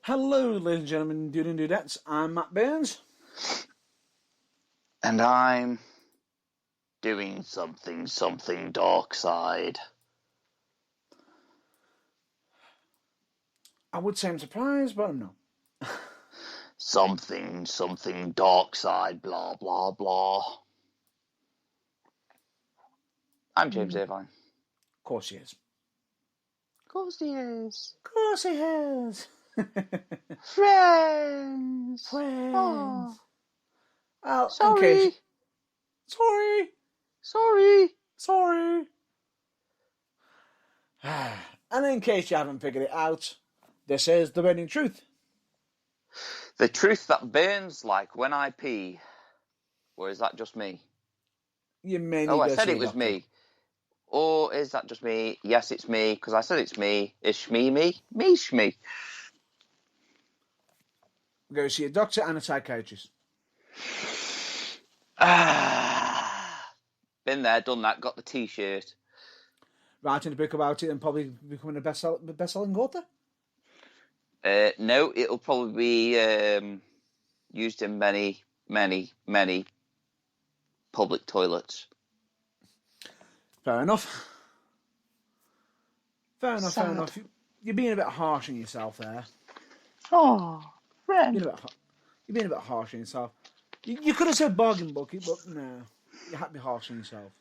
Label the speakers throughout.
Speaker 1: Hello, ladies and gentlemen, dude and dudettes. I'm Matt Burns.
Speaker 2: And I'm doing something dark side.
Speaker 1: I would say I'm surprised, but I'm not.
Speaker 2: Something dark side, blah, blah, blah. I'm James Irvine.
Speaker 1: Of course he is.
Speaker 2: Of course he is.
Speaker 1: Of course he is.
Speaker 2: Friends.
Speaker 1: Friends.
Speaker 2: Oh.
Speaker 1: Sorry. And in case you haven't figured it out, this is The Burning Truth.
Speaker 2: The truth that burns like when I pee. Or is that just me?
Speaker 1: You may need
Speaker 2: I
Speaker 1: to
Speaker 2: said
Speaker 1: see
Speaker 2: it was
Speaker 1: doctor.
Speaker 2: me. Or is that just me? Yes, it's me, because I said it's me. Is Shmee me? Me Shmee.
Speaker 1: Go see a doctor and a psychiatrist.
Speaker 2: Been there, done that, got the t-shirt.
Speaker 1: Writing a book about it and probably becoming a best-selling author?
Speaker 2: No, it'll probably be used in many public toilets.
Speaker 1: Fair enough. You're being a bit harsh on yourself there.
Speaker 2: Oh, friend.
Speaker 1: You're being a bit harsh on yourself. You could have said bargain bucket, but no. You had to be harsh on yourself.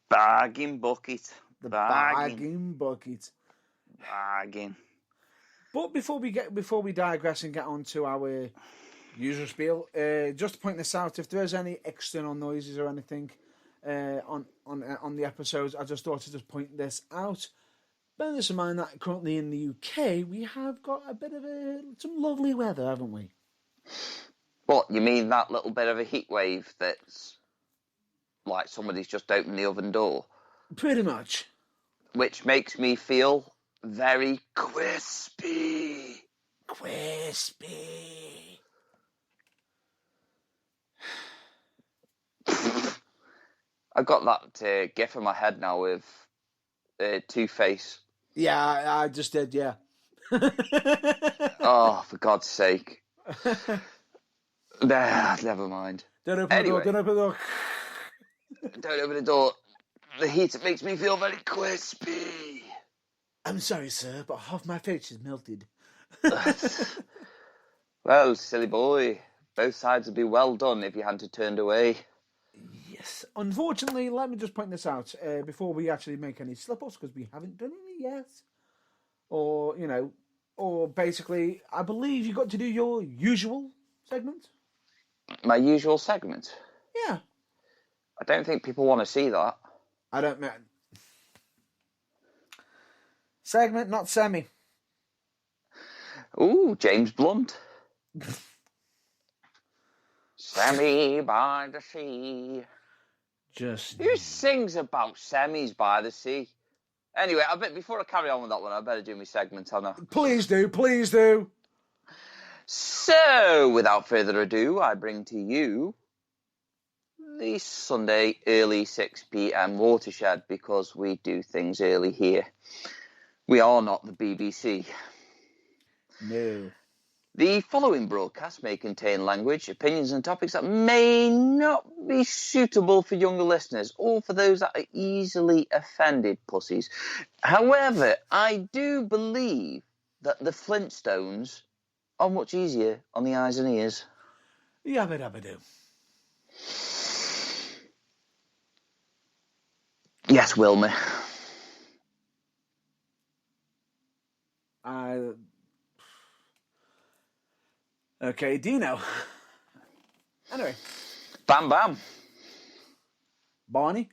Speaker 2: Bargain bucket.
Speaker 1: The bargain bucket.
Speaker 2: Bargain.
Speaker 1: But before we digress and get on to our usual spiel, just to point this out, if there is any external noises or anything on the episodes, I just thought to just point this out. Bear this in mind that currently in the UK we have got a bit of some lovely weather, haven't we?
Speaker 2: What, you mean that little bit of a heat wave that's like somebody's just opened the oven door?
Speaker 1: Pretty much.
Speaker 2: Which makes me feel very crispy.
Speaker 1: Crispy.
Speaker 2: I've got that gif in my head now with Two-Face.
Speaker 1: Yeah, I just did, yeah.
Speaker 2: Oh, for God's sake. Never mind.
Speaker 1: Don't open the door.
Speaker 2: Don't open the door. The heat makes me feel very crispy.
Speaker 1: I'm sorry, sir, but half my face is melted.
Speaker 2: Well, silly boy, both sides would be well done if you hadn't turned away.
Speaker 1: Yes. Unfortunately, let me just point this out before we actually make any slip-ups, because we haven't done any yet. Or basically, I believe you got to do your usual segment.
Speaker 2: My usual segment?
Speaker 1: Yeah.
Speaker 2: I don't think people want to see that.
Speaker 1: I don't know. Segment, not semi.
Speaker 2: Ooh, James Blunt. Semi by the sea. Who sings about semis by the sea? Anyway, I bet before I carry on with that one, I better do my segment, Hannah.
Speaker 1: Please do.
Speaker 2: So, without further ado, I bring to you the Sunday early 6 p.m. Watershed, because we do things early here. We are not the BBC.
Speaker 1: No.
Speaker 2: The following broadcast may contain language, opinions and topics that may not be suitable for younger listeners or for those that are easily offended pussies. However, I do believe that the Flintstones are much easier on the eyes and ears.
Speaker 1: Yabba dabba do.
Speaker 2: Yes, Wilmer.
Speaker 1: Okay, Dino. Anyway.
Speaker 2: Bam Bam.
Speaker 1: Barney.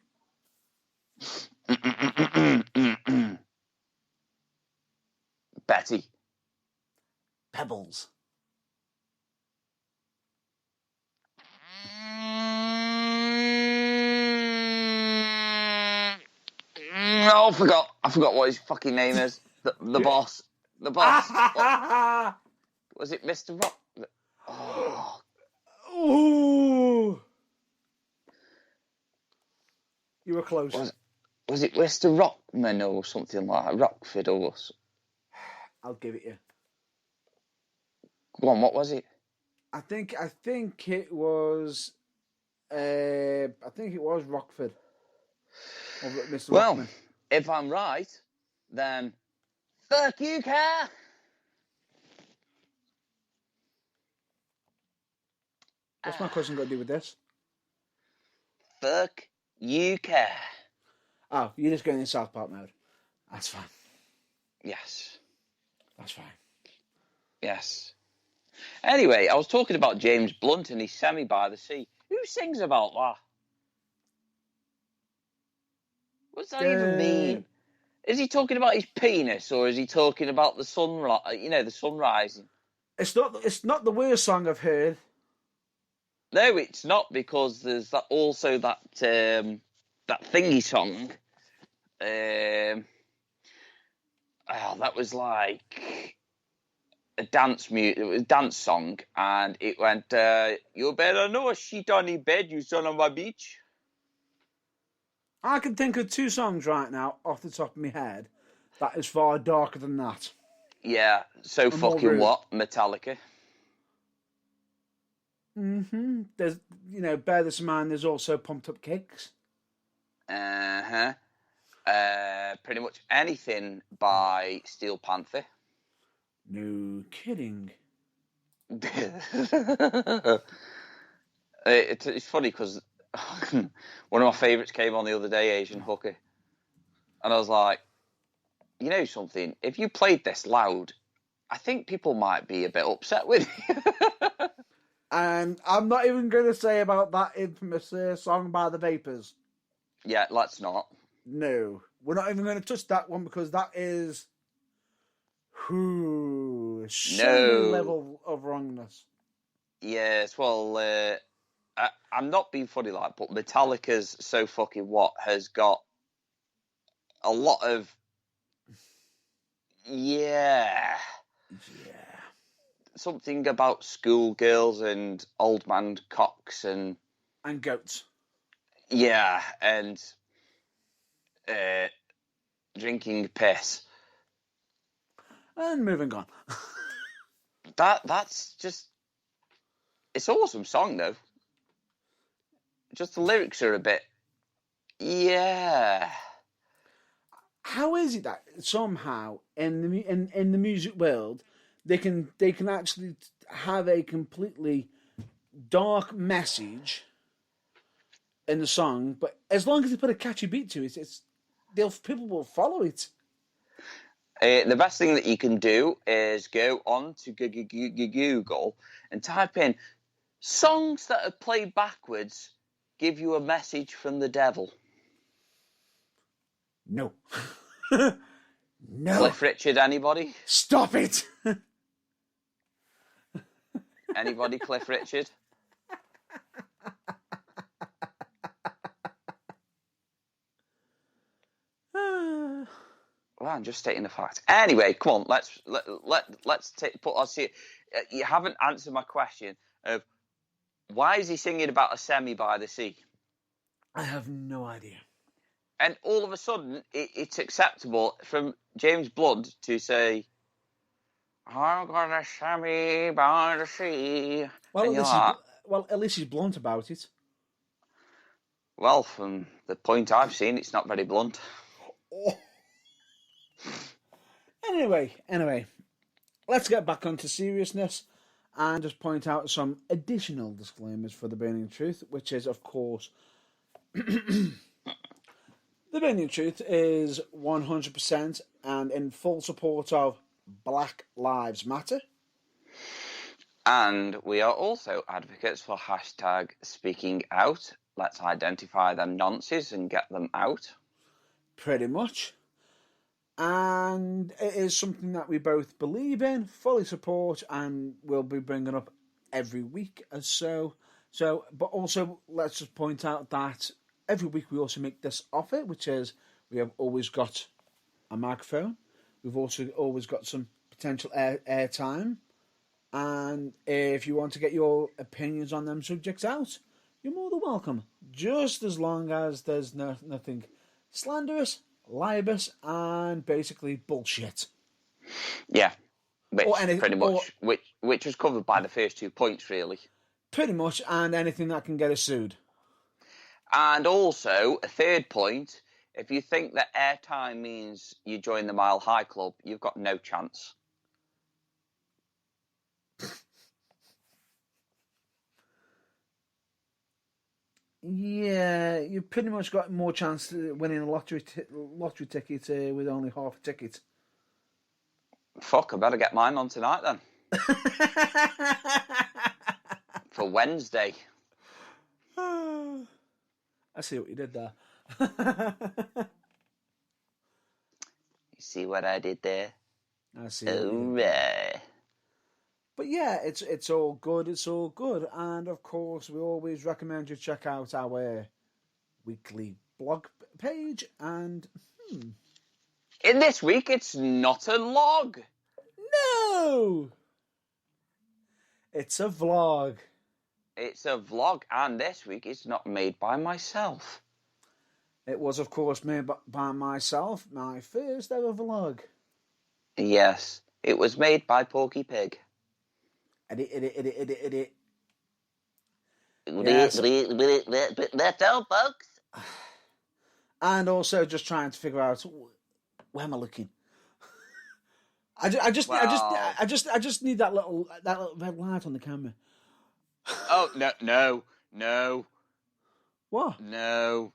Speaker 2: Betty.
Speaker 1: Pebbles.
Speaker 2: Oh, I forgot what his fucking name is. The boss. The boss. Was it Mr. Rock? Oh.
Speaker 1: Ooh. You were close.
Speaker 2: Was it Mr. Rockman or something like that? Rockford or...
Speaker 1: I'll give it you.
Speaker 2: Go on, what was it?
Speaker 1: I think it was. I think it was Rockford. Or Mr.
Speaker 2: Well,
Speaker 1: Ruckman.
Speaker 2: if I'm right, then fuck you, car.
Speaker 1: What's my cousin got to do with this?
Speaker 2: Fuck you, car.
Speaker 1: Oh, you're just going in South Park mode. That's fine.
Speaker 2: Yes.
Speaker 1: That's fine.
Speaker 2: Yes. Anyway, I was talking about James Blunt and his Semi by the Sea. Who sings about that? What's that even mean? Is he talking about his penis, or is he talking about the sunrise? You know, the sun rising.
Speaker 1: It's not the worst song I've heard.
Speaker 2: No, it's not, because there's that thingy song. That was like a dance song, and it went, "You better know a sheet on your bed, you son of a bitch."
Speaker 1: I can think of 2 songs right now off the top of my head that is far darker than that.
Speaker 2: Yeah, so fucking what? Metallica.
Speaker 1: Mm-hmm. There's, bear this in mind, there's also Pumped Up Kicks.
Speaker 2: Pretty much anything by Steel Panther.
Speaker 1: No kidding.
Speaker 2: It's funny because one of my favourites came on the other day, Asian Hooker, and I was like, you know something? If you played this loud, I think people might be a bit upset with you.
Speaker 1: And I'm not even going to say about that infamous song by the Vapors.
Speaker 2: Yeah, let's not.
Speaker 1: No, we're not even going to touch that one because that is so level of wrongness.
Speaker 2: Yes, well, I'm not being funny, like, but Metallica's So Fucking What has got a lot of something about schoolgirls and old man cocks and
Speaker 1: goats.
Speaker 2: Yeah, and drinking piss.
Speaker 1: And moving on.
Speaker 2: That's just... It's an awesome song, though. Just the lyrics are a bit... Yeah.
Speaker 1: How is it that somehow in the music world they can actually have a completely dark message in the song, but as long as they put a catchy beat to it, people will follow it.
Speaker 2: The best thing that you can do is go on to Google and type in songs that are played backwards give you a message from the devil.
Speaker 1: No. No.
Speaker 2: Cliff Richard, anybody?
Speaker 1: Stop it.
Speaker 2: Anybody, Cliff Richard? Well, I'm just stating the fact. Anyway, come on, let's put our see. You haven't answered my question of why is he singing about a semi by the sea?
Speaker 1: I have no idea.
Speaker 2: And all of a sudden, it's acceptable from James Blunt to say, "I've got a semi by the sea."
Speaker 1: Well, at least he's blunt about it.
Speaker 2: Well, from the point I've seen, it's not very blunt.
Speaker 1: Oh. Anyway, let's get back onto seriousness and just point out some additional disclaimers for The Burning Truth, which is, of course, The Burning Truth is 100% and in full support of Black Lives Matter.
Speaker 2: And we are also advocates for hashtag speaking out. Let's identify them nonces and get them out. Pretty
Speaker 1: much. And it is something that we both believe in, fully support, and will be bringing up every week as so. But also, let's just point out that every week we also make this offer, which is we have always got a microphone. We've also always got some potential airtime. And if you want to get your opinions on them subjects out, you're more than welcome. Just as long as there's nothing slanderous, libelous, and basically bullshit.
Speaker 2: Yeah, pretty much. which was covered by the first 2 points, really.
Speaker 1: Pretty much, and anything that can get us sued.
Speaker 2: And also, a third point, if you think that airtime means you join the Mile High Club, you've got no chance.
Speaker 1: Yeah, you've pretty much got more chance of winning a lottery ticket with only half a ticket.
Speaker 2: Fuck, I better get mine on tonight then. For Wednesday.
Speaker 1: I see what you did there.
Speaker 2: You see what I did there?
Speaker 1: I see.
Speaker 2: Hooray.
Speaker 1: But yeah, it's all good. It's all good, and of course, we always recommend you check out our weekly blog page. And
Speaker 2: in this week, it's not a log.
Speaker 1: No, it's a vlog.
Speaker 2: It's a vlog, and this week it's not made by myself.
Speaker 1: It was, of course, made by myself. My first ever vlog.
Speaker 2: Yes, it was made by Porky Pig.
Speaker 1: Edit.
Speaker 2: Yes. That's all, folks.
Speaker 1: And also just trying to figure out where am I looking. I just need that little red light on the camera.
Speaker 2: Oh no.
Speaker 1: What?
Speaker 2: No.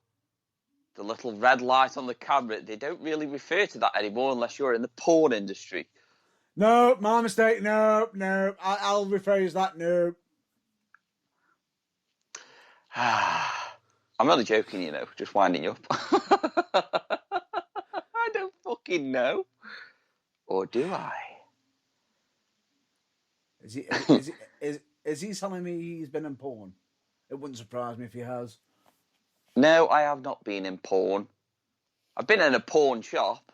Speaker 2: The little red light on the camera, they don't really refer to that anymore unless you're in the porn industry.
Speaker 1: No, my mistake. No. I'll rephrase that. No.
Speaker 2: I'm only joking, you know, just winding you up. I don't fucking know. Or do I?
Speaker 1: Is he telling me he's been in porn? It wouldn't surprise me if he has.
Speaker 2: No, I have not been in porn. I've been in a porn shop.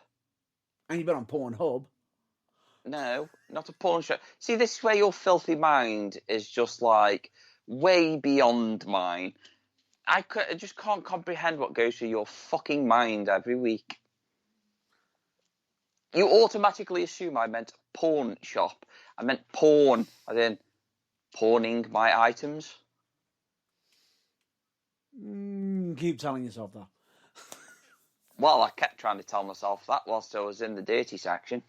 Speaker 1: And you've been on Pornhub.
Speaker 2: No, not a porn shop. See, this is where your filthy mind is just like way beyond mine. I just can't comprehend what goes through your fucking mind every week. You automatically assume I meant porn shop. I meant porn, as in pawning my items.
Speaker 1: Keep telling yourself that.
Speaker 2: Well, I kept trying to tell myself that whilst I was in the dirty section.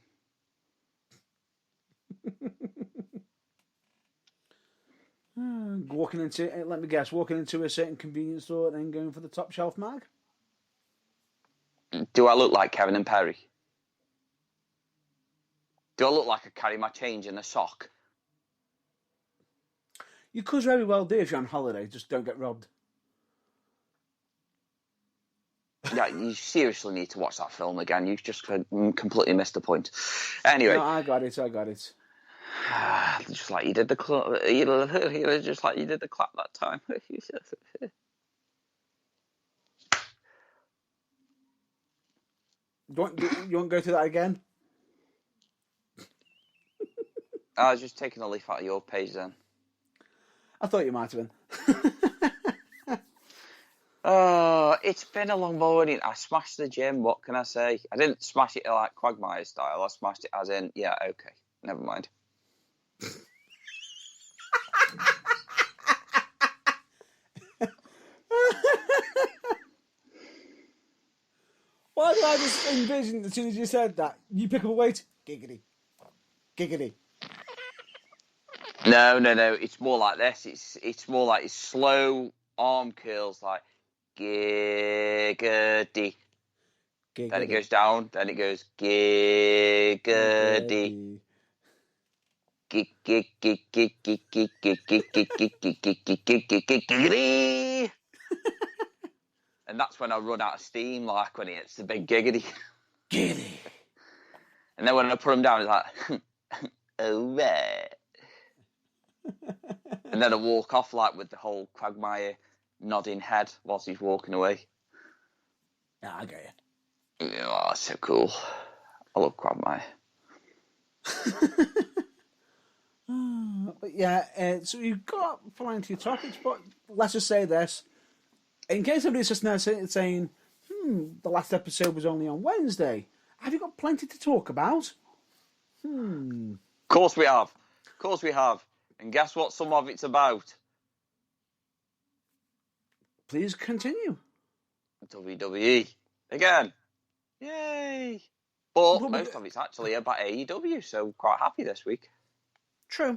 Speaker 1: Walking into a certain convenience store and then going for the top shelf mag.
Speaker 2: Do I look like Kevin and Perry? Do I look like I carry my change in a sock?
Speaker 1: You could very well do if you're on holiday. Just don't get robbed.
Speaker 2: Yeah, you seriously need to watch that film again. You've just completely missed the point. Anyway.
Speaker 1: No, I got it.
Speaker 2: Just like you did the clap. Just like you did the clap that time.
Speaker 1: You want to go through that again?
Speaker 2: I was just taking a leaf out of your page then.
Speaker 1: I thought you might have been.
Speaker 2: Oh, it's been a long morning. I smashed the gym. What can I say? I didn't smash it like Quagmire style. I smashed it as in, yeah, okay, never mind.
Speaker 1: Why did I just envision as soon as you said that? You pick up a weight? Giggity.
Speaker 2: No. It's more like this. It's more like slow arm curls, like giggity. Then it goes down. Then it goes giggity. Giggity. And that's when I run out of steam, like when it hits the big giggity.
Speaker 1: Giggity.
Speaker 2: And then when I put them down, it's like, oh, right. And then I walk off like with the whole Quagmire nodding head whilst he's walking away.
Speaker 1: Yeah, I get
Speaker 2: you. Oh, that's so cool. I love Quagmire.
Speaker 1: But yeah, so you've got plenty of topics, but let's just say this. In case somebody's just now saying, the last episode was only on Wednesday, have you got plenty to talk about?
Speaker 2: Of course we have. Of course we have. And guess what some of it's about?
Speaker 1: Please continue.
Speaker 2: WWE. Again. Yay. But most of it's actually about AEW, so quite happy this week.
Speaker 1: True.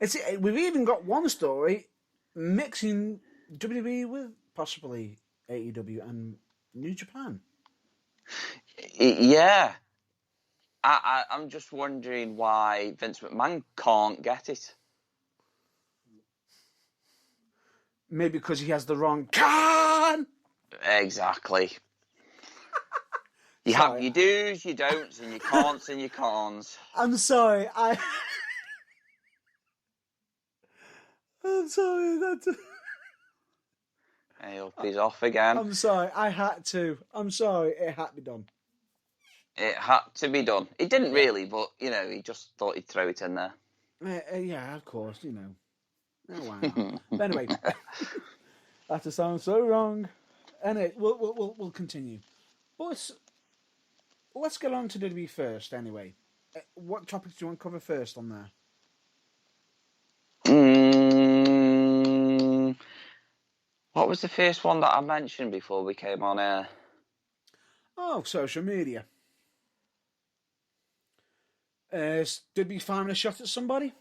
Speaker 1: We've even got one story mixing WWE with possibly AEW and New Japan.
Speaker 2: Yeah. I'm just wondering why Vince McMahon can't get it.
Speaker 1: Maybe because he has the wrong can.
Speaker 2: Exactly. You have your do's, your don'ts, and your can'ts and your cons.
Speaker 1: I'm sorry. I'm sorry.
Speaker 2: Hey, up he's off again.
Speaker 1: I'm sorry. I had to. I'm sorry. It had to be done.
Speaker 2: It had to be done. It didn't really, but, he just thought he'd throw it in there.
Speaker 1: Yeah, of course, Oh, why not? But anyway, that just sounds so wrong. Anyway, we'll continue. But let's get on to WWE first, anyway. What topics do you want to cover first on there?
Speaker 2: What was the first one that I mentioned before we came on air?
Speaker 1: Oh, social media. Did we find a shot at somebody?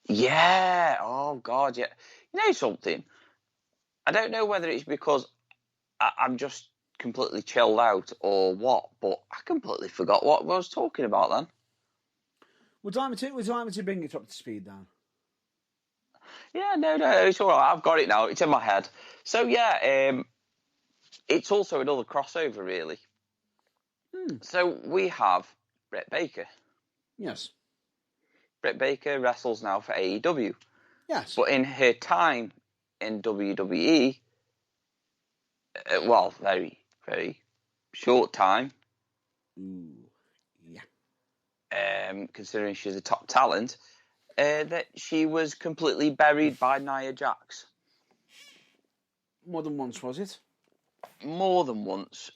Speaker 2: Yeah. Oh, God, yeah. You know something? I don't know whether it's because I'm just completely chilled out or what, but I completely forgot what I was talking about then.
Speaker 1: Would you like me to bring it up to speed, Dan?
Speaker 2: Yeah, no, it's all right. I've got it now. It's in my head. So, yeah, it's also another crossover, really. So, we have Britt Baker.
Speaker 1: Yes.
Speaker 2: Britt Baker wrestles now for AEW.
Speaker 1: Yes.
Speaker 2: But in her time in WWE, very, very short time.
Speaker 1: Ooh, yeah.
Speaker 2: Considering she's a top talent, that she was completely buried by Nia Jax.
Speaker 1: More than once, was it?
Speaker 2: More than once.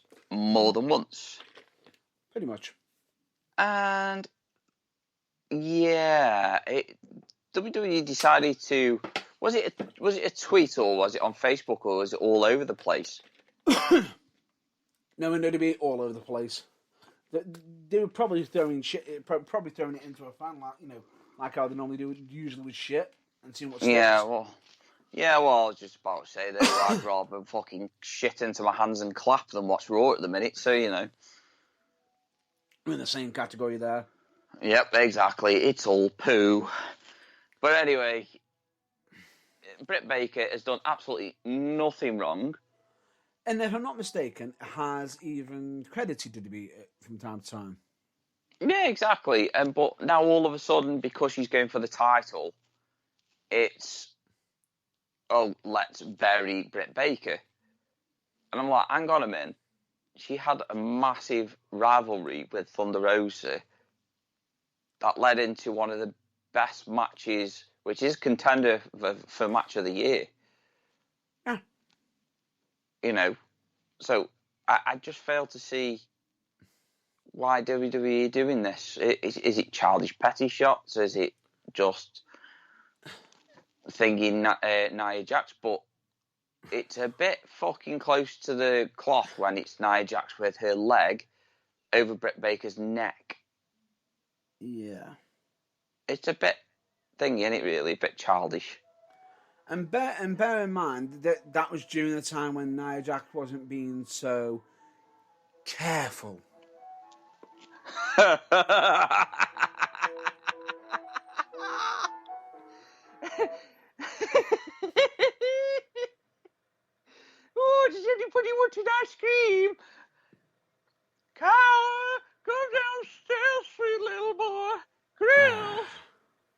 Speaker 1: Pretty much.
Speaker 2: And yeah, WWE decided to. Was it a tweet, or was it on Facebook, or was it all over the place?
Speaker 1: No, it'd be all over the place. They were probably throwing shit, probably throwing it into a fan, like how they normally do, usually with shit, and seeing what sticks.
Speaker 2: I was just about to say that I'd rather fucking shit into my hands and clap than watch Raw at the minute, so
Speaker 1: I'm in the same category there.
Speaker 2: Yep, exactly. It's all poo. But anyway, Britt Baker has done absolutely nothing wrong.
Speaker 1: And if I'm not mistaken, has even credited WWE from time to time.
Speaker 2: Yeah, exactly. But now all of a sudden, because she's going for the title, it's, let's bury Britt Baker. And I'm like, hang on a minute. She had a massive rivalry with Thunder Rosa that led into one of the best matches, which is contender for match of the year.
Speaker 1: Yeah.
Speaker 2: So I just fail to see why WWE doing this. Is it childish petty shots? Is it just thinking Nia Jax? But it's a bit fucking close to the cloth when it's Nia Jax with her leg over Britt Baker's neck.
Speaker 1: Yeah.
Speaker 2: It's a bit thingy, isn't it, really? A bit childish.
Speaker 1: And bear in mind that was during the time when Nia Jax wasn't being so careful.
Speaker 2: Oh, does anybody want an ice cream? Cow, come downstairs, sweet little boy. Grill,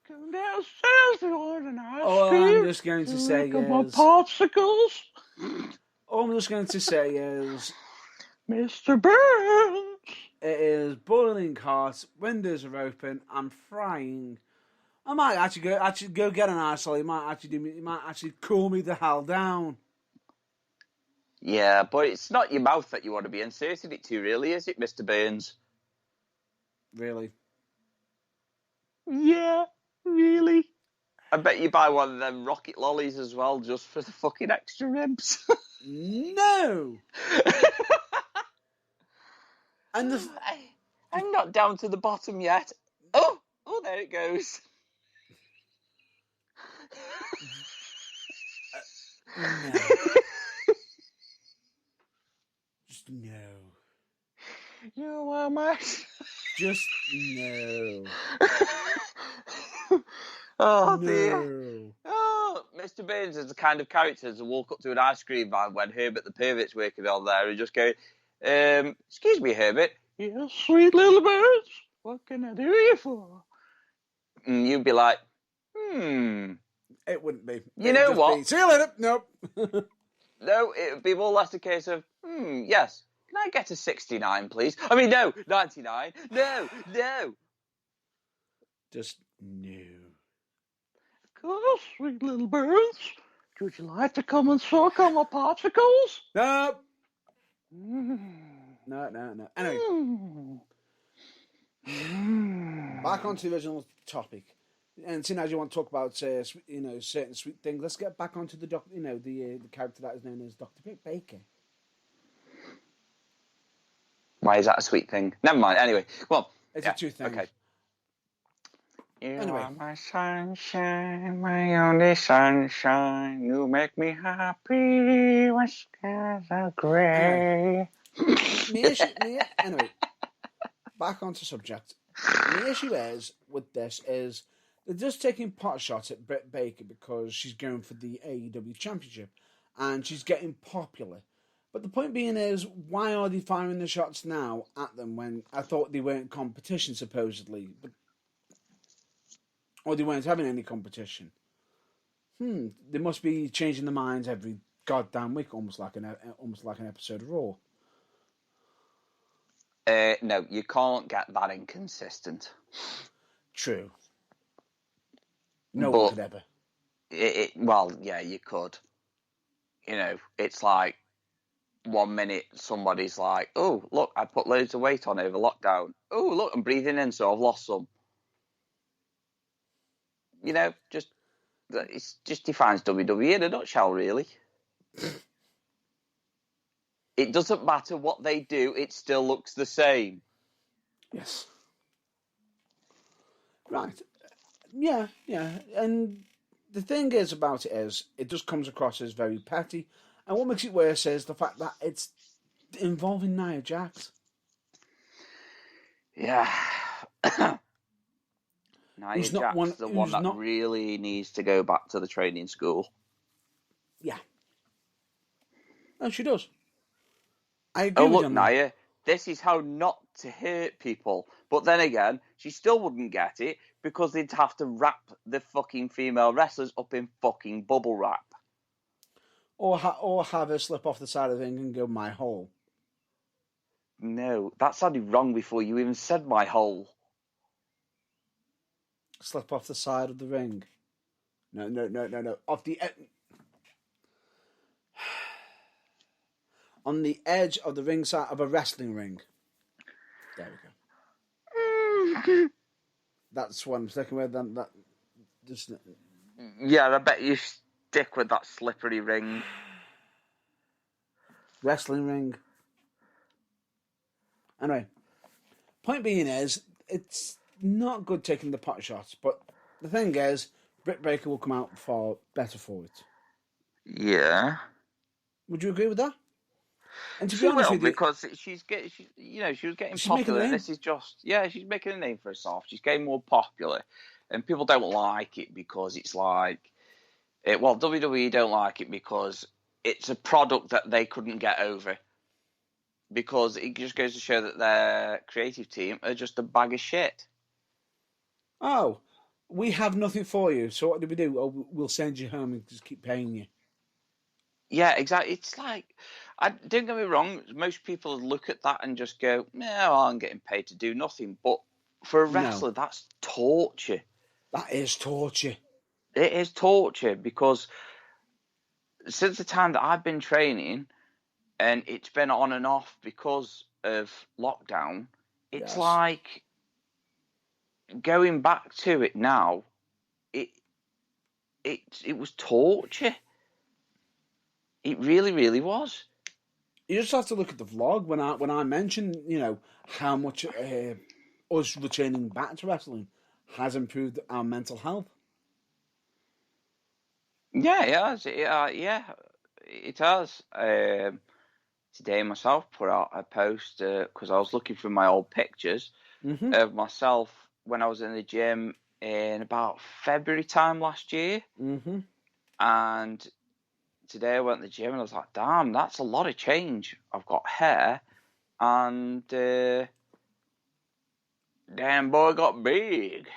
Speaker 2: come downstairs and order an ice cream.
Speaker 1: All I'm just going to say is...
Speaker 2: my popsicles.
Speaker 1: All I'm just going to say is...
Speaker 2: Mr. Burns.
Speaker 1: It is boiling hot, windows are open, I'm frying. I might actually go get an ice lolly. It might actually cool me the hell down.
Speaker 2: Yeah, but it's not your mouth that you want to be inserting it to, really, is it, Mr. Burns?
Speaker 1: Really?
Speaker 2: Yeah, really. I bet you buy one of them rocket lollies as well, just for the fucking extra ribs.
Speaker 1: No. And the
Speaker 2: I'm not down to the bottom yet. Oh, there it goes.
Speaker 1: no. Just no.
Speaker 2: You are much.
Speaker 1: Just no.
Speaker 2: Oh
Speaker 1: no.
Speaker 2: dear. Oh, Mr. Burns is the kind of character to walk up to an ice cream van when Herbert the Pervert's working on there and just go, excuse me, Herbert. Yes, sweet little birds. What can I do you for? And you'd be like,
Speaker 1: It wouldn't be.
Speaker 2: You know what?
Speaker 1: Be, see you later. Nope.
Speaker 2: No, it would be more or less a case of, yes. Can I get a 69, please? I mean, no, 99. No.
Speaker 1: Just no.
Speaker 2: Oh, sweet little birds. Would you like to come and suck on my popsicles?
Speaker 1: No. No. Anyway. Back onto the original topic. And seeing as you want to talk about, certain sweet things, let's get back onto the the character that is known as Dr. Baker.
Speaker 2: Why is that a sweet thing? Never mind. Anyway, well,
Speaker 1: it's a two thing.
Speaker 2: Okay. You
Speaker 1: anyway.
Speaker 2: are my sunshine, my only sunshine. You make me happy when skies are grey.
Speaker 1: Anyway, back onto subject. The issue is with this is they're just taking pot shots at Britt Baker because she's going for the AEW Championship and she's getting popular. But the point being is, why are they firing the shots now at them when I thought they weren't competition supposedly, or they weren't having any competition? They must be changing their minds every goddamn week, almost like an episode of Raw.
Speaker 2: No, you can't get that inconsistent.
Speaker 1: True. No one could ever.
Speaker 2: Well, yeah, you could. You know, it's like 1 minute somebody's like, oh, look, I put loads of weight on over lockdown. Oh, look, I'm breathing in, so I've lost some. You know, it just defines WWE in a nutshell, really. It doesn't matter what they do, it still looks the same.
Speaker 1: Yes. Right. Yeah. And the thing is about it is, it just comes across as very petty. And what makes it worse is the fact that it's involving Nia Jax.
Speaker 2: Yeah. Nia Jax, the one that really needs to go back to the training school.
Speaker 1: Yeah. Oh, she does. I agree with you.
Speaker 2: Nia, this is how not to hurt people. But then again, she still wouldn't get it because they'd have to wrap the fucking female wrestlers up in fucking bubble wrap.
Speaker 1: Or have her slip off the side of the ring and go, my hole.
Speaker 2: No, that sounded wrong before you even said my hole.
Speaker 1: Slip off the side of the ring. No. Off the... on the edge of the ring side of a wrestling ring. There we go. That's what I'm sticking with. That just...
Speaker 2: Yeah, I bet you stick with that slippery ring.
Speaker 1: Wrestling ring. Anyway, point being is, it's not good taking the pot shots, but the thing is, Britt Baker will come out better for it.
Speaker 2: Yeah.
Speaker 1: Would you agree with that? And to
Speaker 2: be honest with you, because she was getting popular. This is she's making a name for herself. She's getting more popular, and people don't like it because it's like, WWE don't like it because it's a product that they couldn't get over. Because it just goes to show that their creative team are just a bag of shit.
Speaker 1: Oh, we have nothing for you, so what do we do? Oh, we'll send you home and just keep paying you.
Speaker 2: Yeah, exactly. It's like, don't get me wrong, most people look at that and just go, no, I'm getting paid to do nothing. But for a wrestler, that's torture.
Speaker 1: That is torture.
Speaker 2: It is torture because since the time that I've been training, and it's been on and off because of lockdown, it's like going back to it now, it was torture. It really, really was.
Speaker 1: You just have to look at the vlog when I mentioned, how much us returning back to wrestling has improved our mental health.
Speaker 2: Yeah, it has. It has. Today myself put out a post because I was looking through my old pictures of myself when I was in the gym in about February time last year.
Speaker 1: Mm-hmm.
Speaker 2: And today I went to the gym and I was like, damn, that's a lot of change. I've got hair and damn boy got big.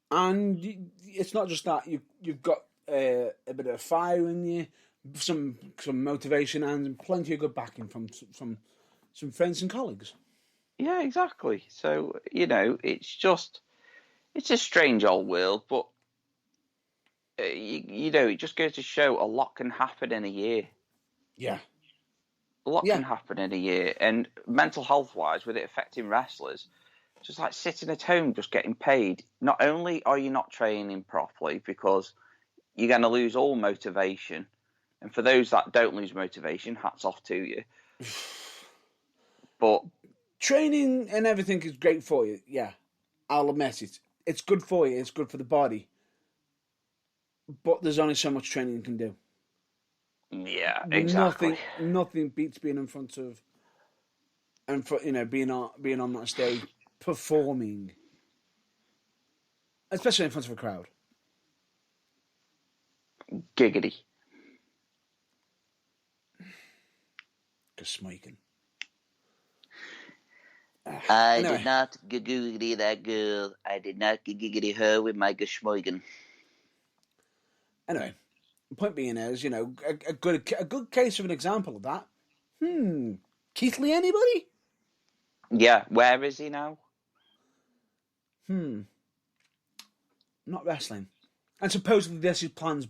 Speaker 1: And it's not just that, you've got a bit of fire in you, some motivation, and plenty of good backing from some friends and colleagues.
Speaker 2: Yeah, exactly. So, it's a strange old world, but it just goes to show a lot can happen in a year.
Speaker 1: Yeah.
Speaker 2: A lot can happen in a year. And mental health wise, with it affecting wrestlers, just like sitting at home, just getting paid. Not only are you not training properly because you're going to lose all motivation. And for those that don't lose motivation, hats off to you. But
Speaker 1: training and everything is great for you. Yeah, I'll admit it. It's good for you. It's good for the body. But there's only so much training you can do.
Speaker 2: Yeah, exactly.
Speaker 1: Nothing beats being in front of, and for being on that stage, performing, especially in front of a crowd.
Speaker 2: Giggity.
Speaker 1: Geschmeiken.
Speaker 2: I did not giggity that girl. I did not giggity her with my geschmeigen.
Speaker 1: Anyway, the point being is, a good case of an example of that. Keith Lee, anybody?
Speaker 2: Yeah, where is he now?
Speaker 1: Not wrestling. And supposedly this is planned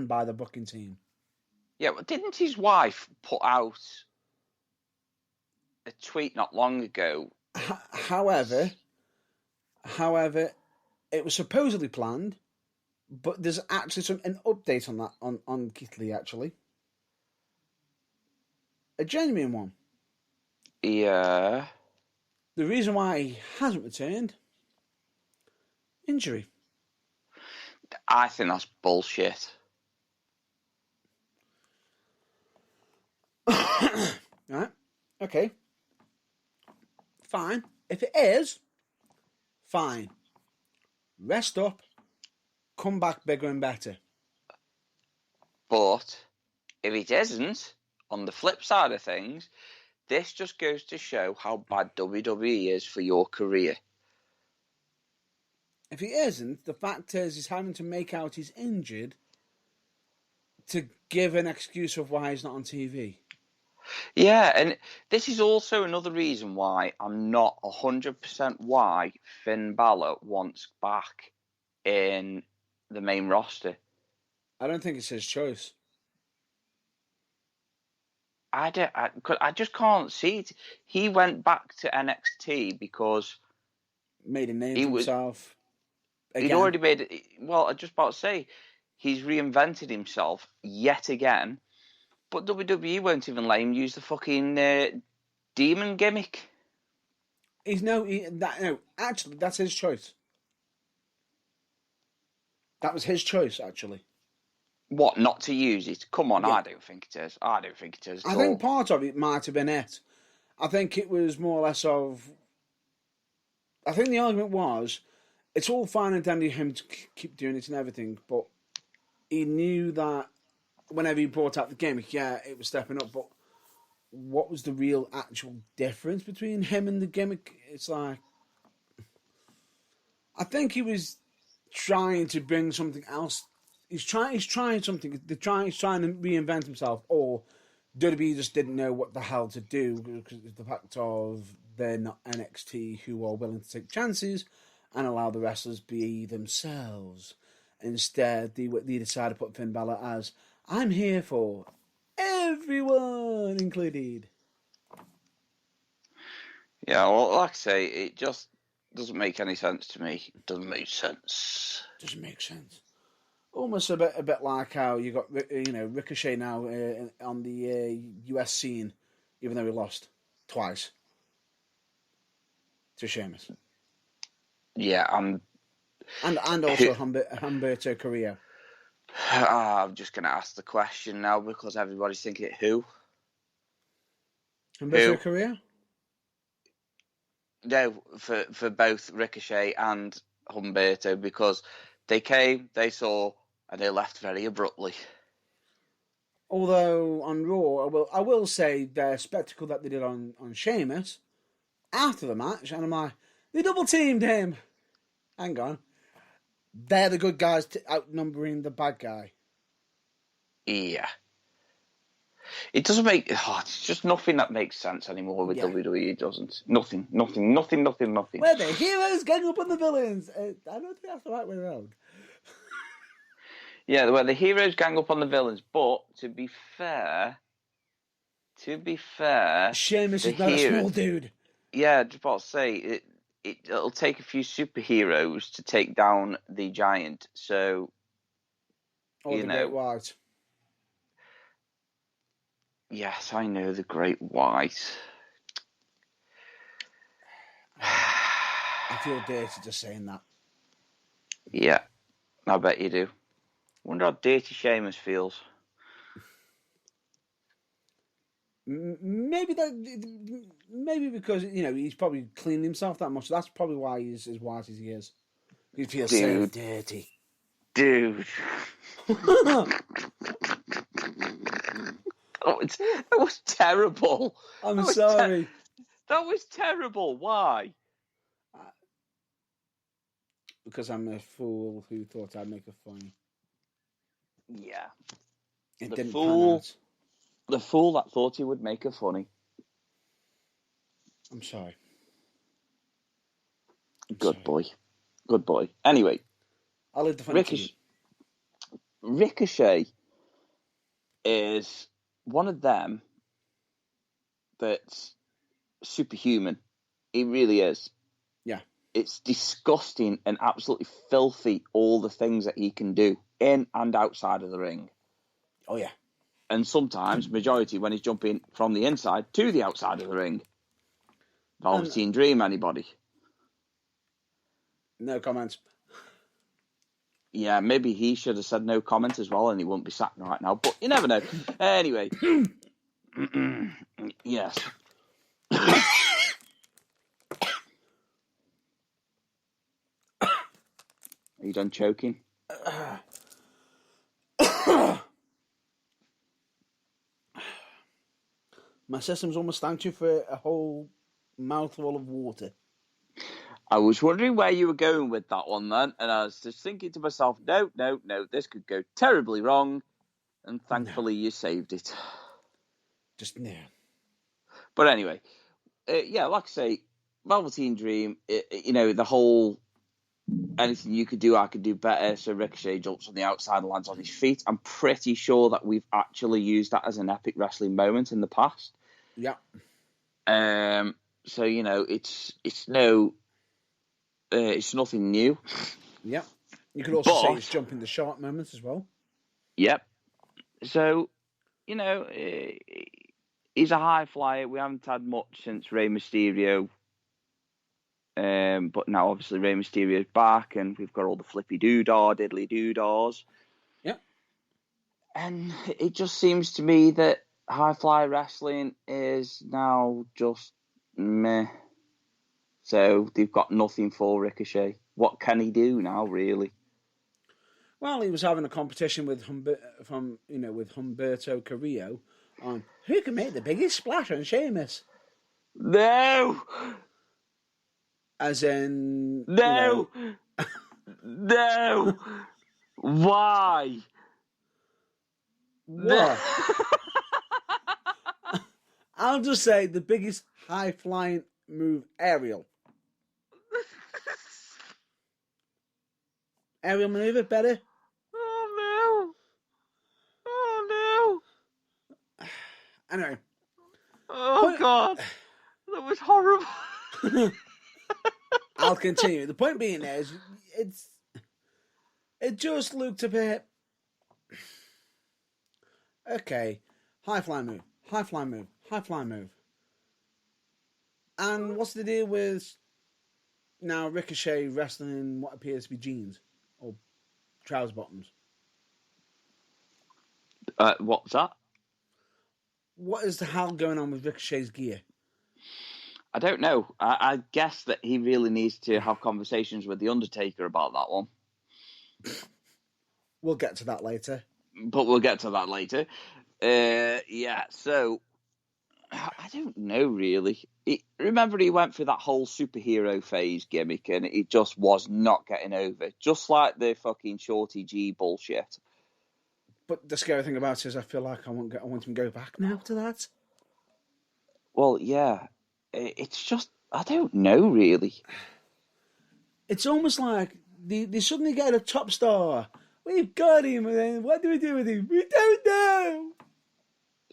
Speaker 1: by the booking team.
Speaker 2: Yeah, well, didn't his wife put out a tweet not long ago?
Speaker 1: However, it was supposedly planned, but there's actually an update on that on Keith Lee, actually. A genuine one.
Speaker 2: Yeah.
Speaker 1: The reason why he hasn't returned, injury.
Speaker 2: I think that's bullshit.
Speaker 1: Right? Okay. Fine. If it is, fine. Rest up. Come back bigger and better.
Speaker 2: But if it isn't, on the flip side of things, this just goes to show how bad WWE is for your career.
Speaker 1: If he isn't, the fact is he's having to make out he's injured to give an excuse of why he's not on TV.
Speaker 2: Yeah, and this is also another reason why I'm not 100% why Finn Balor wants back in the main roster.
Speaker 1: I don't think it's his choice.
Speaker 2: I just can't see it. He went back to NXT because
Speaker 1: made a name for himself.
Speaker 2: Again. He'd already made it. Well, I was just about to say, he's reinvented himself yet again. But WWE won't even let him use the fucking demon gimmick.
Speaker 1: Actually, that's his choice. That was his choice, actually.
Speaker 2: What, not to use it? Come on, yeah. I don't think it is. I
Speaker 1: think part of it might have been it. I think it was more or less of... I think the argument was, it's all fine and dandy him to keep doing it and everything, but he knew that whenever he brought out the gimmick, yeah, it was stepping up, but what was the real actual difference between him and the gimmick? It's like... I think he was trying to bring something else. He's trying something. He's trying to reinvent himself, or WWE just didn't know what the hell to do because of the fact of they're not NXT, who are willing to take chances and allow the wrestlers be themselves. Instead, they decided to put Finn Balor as, I'm here for everyone included.
Speaker 2: Yeah, well, like I say, it just Doesn't make any sense to me. Doesn't make sense.
Speaker 1: Doesn't make sense. Almost a bit like how you got Ricochet now on the US scene, even though he lost twice to Sheamus.
Speaker 2: Yeah,
Speaker 1: and also Humberto Carrillo.
Speaker 2: I'm just going to ask the question now because everybody's thinking who?
Speaker 1: Humberto Carrillo?
Speaker 2: No, for both Ricochet and Humberto, because they came, they saw, and they left very abruptly.
Speaker 1: Although on Raw, I will say the spectacle that they did on Sheamus after the match, and I'm like, they double teamed him. Hang on, they're the good guys outnumbering the bad guy.
Speaker 2: Yeah. It doesn't make... it's just nothing that makes sense anymore with WWE. It doesn't. Nothing.
Speaker 1: Where the heroes gang up on the villains. I don't think that's the right way around.
Speaker 2: Yeah, where the heroes gang up on the villains. But, to be fair...
Speaker 1: Sheamus is not a small dude.
Speaker 2: Yeah, just about to say, it'll take a few superheroes to take down the giant. So,
Speaker 1: the Great White.
Speaker 2: Yes, I know the Great White.
Speaker 1: I feel dirty just saying that.
Speaker 2: Yeah, I bet you do. Wonder how dirty Sheamus feels.
Speaker 1: Maybe because he's probably cleaned himself that much. That's probably why he's as white as he is. He feels so dirty.
Speaker 2: Dude. That was terrible.
Speaker 1: I'm sorry.
Speaker 2: That was terrible. Why?
Speaker 1: Because I'm a fool who thought I'd make it funny.
Speaker 2: Yeah.
Speaker 1: It didn't pan out.
Speaker 2: The fool that thought he would make it funny.
Speaker 1: I'm sorry.
Speaker 2: Good boy. Anyway.
Speaker 1: I'll leave the funny
Speaker 2: Ricochet is one of them that's superhuman. He really is.
Speaker 1: Yeah.
Speaker 2: It's disgusting and absolutely filthy, all the things that he can do in and outside of the ring.
Speaker 1: Oh, yeah.
Speaker 2: And sometimes, majority, when he's jumping from the inside to the outside of the ring. Velveteen Dream, anybody?
Speaker 1: No comments.
Speaker 2: Yeah, maybe he should have said no comment as well and he wouldn't be sacked right now. But you never know. Anyway. Yes. Are you done choking?
Speaker 1: My system's almost thanked you for a whole mouthful of water.
Speaker 2: I was wondering where you were going with that one then, and I was just thinking to myself, no, this could go terribly wrong, and thankfully you saved it.
Speaker 1: Just no.
Speaker 2: But anyway, like I say, Velveteen Dream, the whole anything you could do, I could do better, so Ricochet jumps on the outside and lands on his feet. I'm pretty sure that we've actually used that as an epic wrestling moment in the past.
Speaker 1: Yeah.
Speaker 2: So, it's nothing new.
Speaker 1: Yeah. You could also say it's jumping the shark moments as well.
Speaker 2: Yep. So, he's a high flyer. We haven't had much since Rey Mysterio. But now, obviously, Rey Mysterio's back, and we've got all the flippy doodah, diddly doodahs.
Speaker 1: Yep.
Speaker 2: And it just seems to me that high flyer wrestling is now just meh. So they've got nothing for Ricochet. What can he do now, really?
Speaker 1: Well, he was having a competition with Humberto Carrillo on who can make the biggest splash on Sheamus.
Speaker 2: No!
Speaker 1: As in...
Speaker 2: No! No! Why?
Speaker 1: What? I'll just say the biggest high-flying move, aerial. Aerial maneuver, better?
Speaker 2: Oh, no.
Speaker 1: Anyway.
Speaker 2: Oh, God. That was horrible.
Speaker 1: I'll continue. The point being is, it just looked a bit okay. High fly move, high fly move, high fly move. And what's the deal with now Ricochet wrestling in what appears to be jeans or trouser bottoms?
Speaker 2: What's that?
Speaker 1: What is the hell going on with Ricochet's gear?
Speaker 2: I don't know. I guess that he really needs to have conversations with The Undertaker about that one.
Speaker 1: We'll get to that later.
Speaker 2: But we'll get to that later. Yeah, so I don't know really. Remember, he went through that whole superhero phase gimmick, and it just was not getting over. Just like the fucking Shorty G bullshit.
Speaker 1: But the scary thing about it is, I feel like I want him to go back now to that.
Speaker 2: Well, yeah, it's just I don't know really.
Speaker 1: It's almost like they suddenly get a top star. We've got him, and then what do we do with him? We don't know.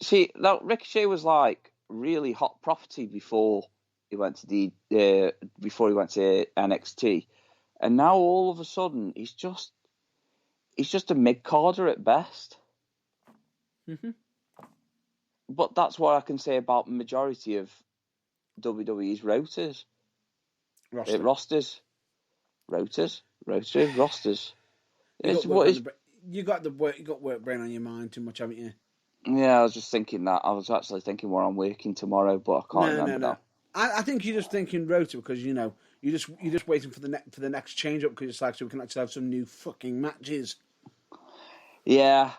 Speaker 2: See, now Ricochet was like really hot property before he went to NXT, and now all of a sudden he's just a mid-carder at best.
Speaker 1: Mm-hmm.
Speaker 2: But that's what I can say about the majority of WWE's rosters. Rosters.
Speaker 1: You got work brain on your mind too much, haven't you?
Speaker 2: Yeah, I was just thinking that. I was actually thinking where I'm working tomorrow, but I can't remember now.
Speaker 1: I think you're just thinking rota because you're just waiting for the next change up because it's like so we can actually have some new fucking matches.
Speaker 2: Yeah,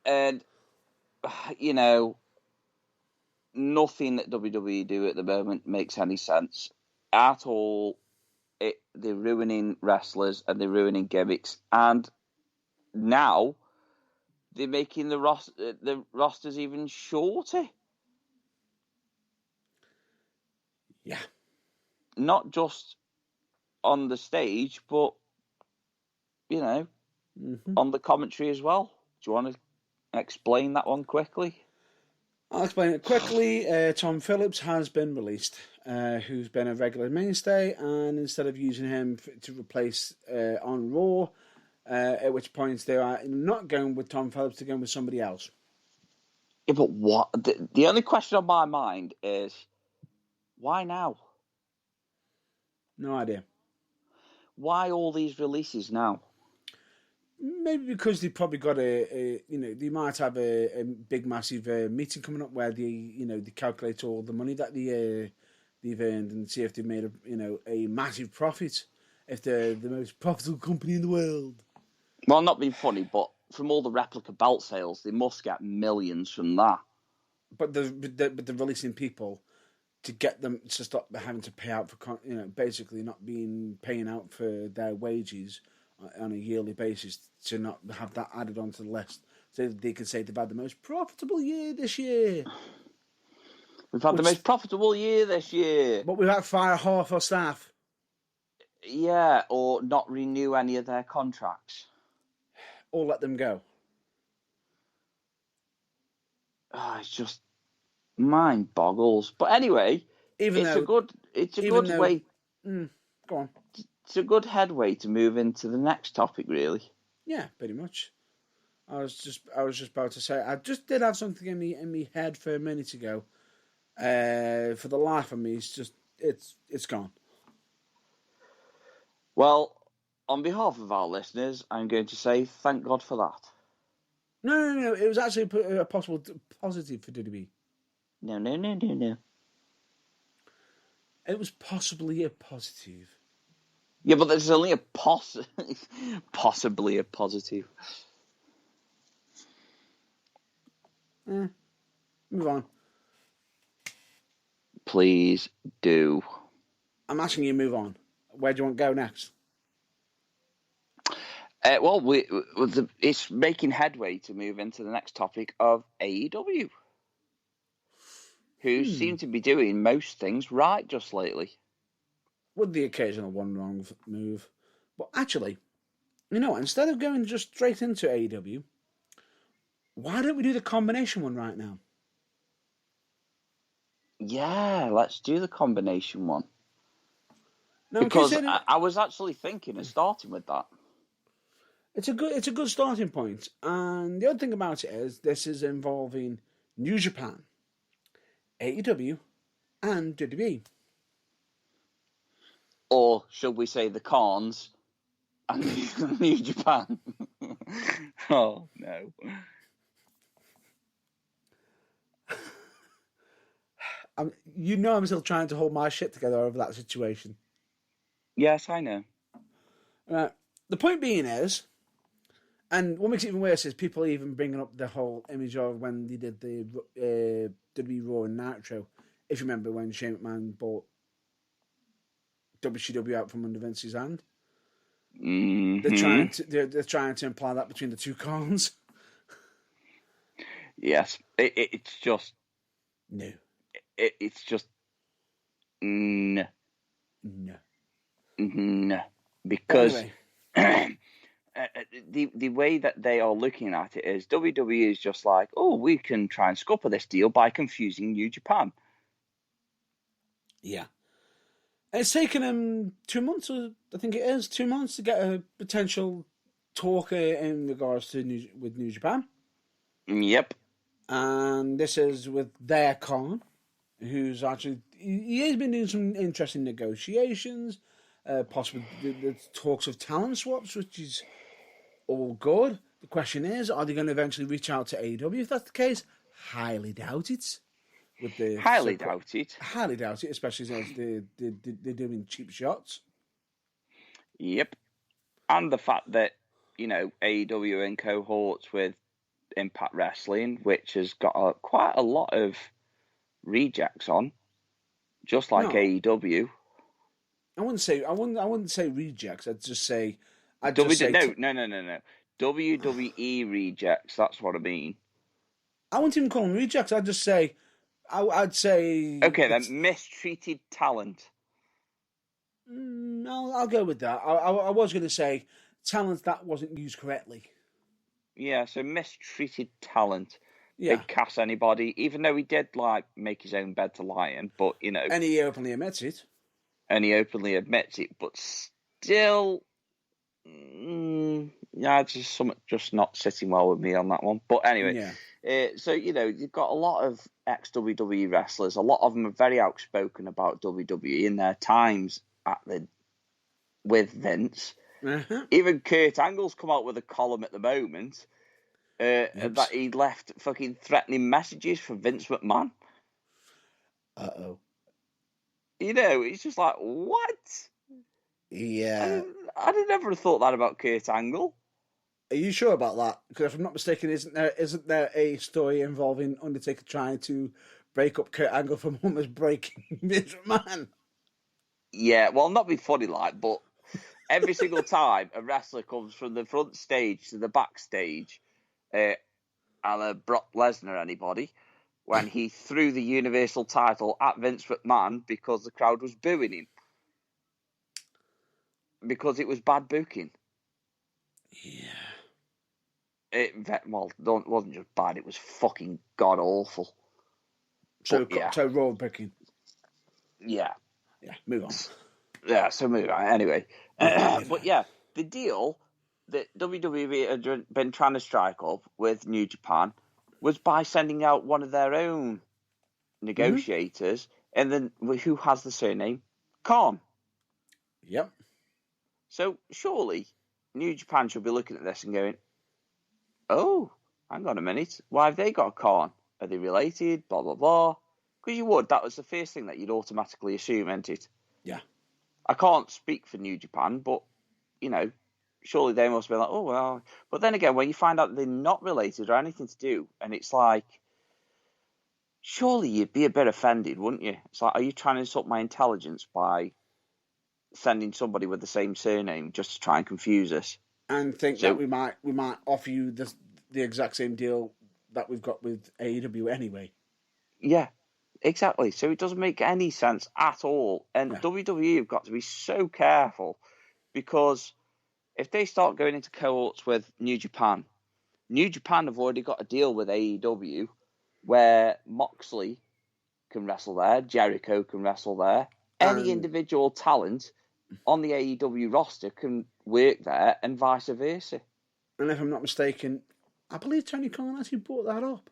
Speaker 2: and nothing that WWE do at the moment makes any sense at all. They're ruining wrestlers and they're ruining gimmicks, and now they're making the rosters even shorter.
Speaker 1: Yeah,
Speaker 2: not just on the stage, but on the commentary as well. Do you want to explain that one quickly?
Speaker 1: I'll explain it quickly. Tom Phillips has been released, who's been a regular mainstay, and instead of using him to replace on Raw, at which point they are not going with Tom Phillips, they're going with somebody else.
Speaker 2: Yeah, but what? The only question on my mind is, why now?
Speaker 1: No idea.
Speaker 2: Why all these releases now?
Speaker 1: Maybe because they probably got they might have a big massive meeting coming up where they calculate all the money that they've earned and see if they've made a massive profit, if they're the most profitable company in the world.
Speaker 2: Well, not being funny, but from all the replica belt sales, they must get millions from that.
Speaker 1: But they're releasing people to get them to stop having to pay out for basically not paying out for their wages on a yearly basis, to not have that added onto the list, so they can say they've had the most profitable year this year.
Speaker 2: We've had the most profitable year this year.
Speaker 1: But we've had to fire half our staff.
Speaker 2: Yeah, or not renew any of their contracts.
Speaker 1: Or let them go.
Speaker 2: It's just mind boggles. But anyway, it's a good way.
Speaker 1: Go on.
Speaker 2: It's a good headway to move into the next topic, really.
Speaker 1: Yeah, pretty much. I was just about to say, I just did have something in me head for a minute ago. For the life of me, it's gone.
Speaker 2: Well, on behalf of our listeners, I'm going to say thank God for that.
Speaker 1: No. It was actually a possible positive for WWE.
Speaker 2: No.
Speaker 1: It was possibly a positive.
Speaker 2: Yeah, but there's only a possibly a positive.
Speaker 1: Move on.
Speaker 2: Please do.
Speaker 1: I'm asking you to move on. Where do you want to go next?
Speaker 2: Well, it's making headway to move into the next topic of AEW, who seem to be doing most things right just lately.
Speaker 1: With the occasional one wrong move. But actually, instead of going just straight into AEW, why don't we do the combination one right now?
Speaker 2: Yeah, let's do the combination one.
Speaker 1: Now,
Speaker 2: Because
Speaker 1: considering
Speaker 2: I was actually thinking of starting with that.
Speaker 1: it's a good starting point. And the other thing about it is this is involving New Japan, AEW, and WWE.
Speaker 2: Or should we say the Khans and New Japan? Oh, no.
Speaker 1: I'm still trying to hold my shit together over that situation.
Speaker 2: Yes, I know.
Speaker 1: The point being is, and what makes it even worse is people even bringing up the whole image of when they did the WWE Raw and Nitro. If you remember when Shane McMahon bought WCW out from under Vince's hand,
Speaker 2: Mm-hmm.
Speaker 1: they're trying to imply that between the two cons.
Speaker 2: Yes, it's just
Speaker 1: No,
Speaker 2: it's just no, because
Speaker 1: anyway.
Speaker 2: the way that they are looking at it is WWE is just like, oh, we can try and scupper this deal by confusing New Japan.
Speaker 1: Yeah. It's taken him 2 months, or I think it is 2 months, to get a potential talker in regards to New Japan.
Speaker 2: Yep.
Speaker 1: And this is with their Khan, who's actually he has been doing some interesting negotiations, possibly the talks of talent swaps, which is all good. The question is, are they going to eventually reach out to AEW? If that's the case, highly doubt it.
Speaker 2: Highly doubt it.
Speaker 1: Highly doubt it, especially as they're doing cheap shots.
Speaker 2: Yep. And the fact that, AEW are in cohorts with Impact Wrestling, which has got quite a lot of rejects on, just like AEW.
Speaker 1: I wouldn't say rejects. I'd just say
Speaker 2: no. WWE rejects. That's what I mean.
Speaker 1: I wouldn't even call them rejects. I'd just say, I'd say.
Speaker 2: Okay, then mistreated talent.
Speaker 1: I'll go with that. I was going to say talent that wasn't used correctly.
Speaker 2: Yeah, so mistreated talent.
Speaker 1: Yeah.
Speaker 2: Big Cass anybody, even though he did make his own bed to lie in, but
Speaker 1: And he openly admits it.
Speaker 2: But still, just not sitting well with me on that one. But anyway, so you've got a lot of ex-WWE wrestlers. A lot of them are very outspoken about WWE in their times with Vince.
Speaker 1: Uh-huh.
Speaker 2: Even Kurt Angle's come out with a column at the moment that he left fucking threatening messages for Vince McMahon.
Speaker 1: Uh-oh.
Speaker 2: It's just like, what?
Speaker 1: Yeah.
Speaker 2: I'd never have thought that about Kurt Angle.
Speaker 1: Are you sure about that? Because if I'm not mistaken, isn't there a story involving Undertaker trying to break up Kurt Angle from almost breaking Vince McMahon?
Speaker 2: Yeah, well, not be funny but every single time a wrestler comes from the front stage to the backstage, a la Brock Lesnar, anybody, when he threw the Universal title at Vince McMahon because the crowd was booing him. Because it was bad booking.
Speaker 1: Yeah.
Speaker 2: It wasn't just bad, it was fucking god-awful.
Speaker 1: So road booking.
Speaker 2: Yeah.
Speaker 1: Yeah, move on.
Speaker 2: Yeah, so move on. Anyway. But yeah, the deal that WWE had been trying to strike up with New Japan was by sending out one of their own negotiators, and then who has the surname Khan.
Speaker 1: Yep.
Speaker 2: So surely New Japan should be looking at this and going, oh, hang on a minute, why have they got a Khan? Are they related? Blah, blah, blah. Because you would. That was the first thing that you'd automatically assume, isn't it?
Speaker 1: Yeah.
Speaker 2: I can't speak for New Japan, but, surely they must be like, oh, well. But then again, when you find out they're not related or anything to do, and it's like, surely you'd be a bit offended, wouldn't you? It's like, are you trying to insult my intelligence by sending somebody with the same surname just to try and confuse us?
Speaker 1: And think that we might offer you the exact same deal that we've got with AEW anyway.
Speaker 2: Yeah, exactly. So it doesn't make any sense at all. And WWE have got to be so careful, because if they start going into cohorts with New Japan have already got a deal with AEW where Moxley can wrestle there, Jericho can wrestle there, any individual talent on the AEW roster can work there and vice versa.
Speaker 1: And if I'm not mistaken, I believe Tony Khan actually brought that up.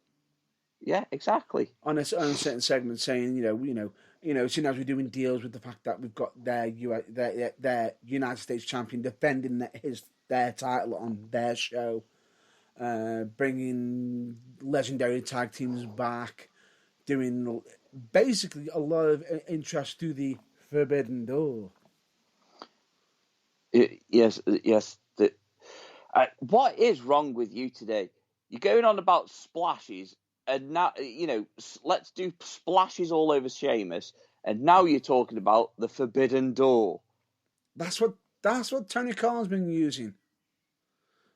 Speaker 2: Yeah, exactly.
Speaker 1: On a certain segment, saying, soon as we're doing deals with the fact that we've got their United States champion defending their title on their show, bringing legendary tag teams back, doing basically a lot of interest through the Forbidden Door.
Speaker 2: Yes. What is wrong with you today? You're going on about splashes, and now let's do splashes all over Sheamus, and now you're talking about the Forbidden Door.
Speaker 1: That's what Tony Khan's been using.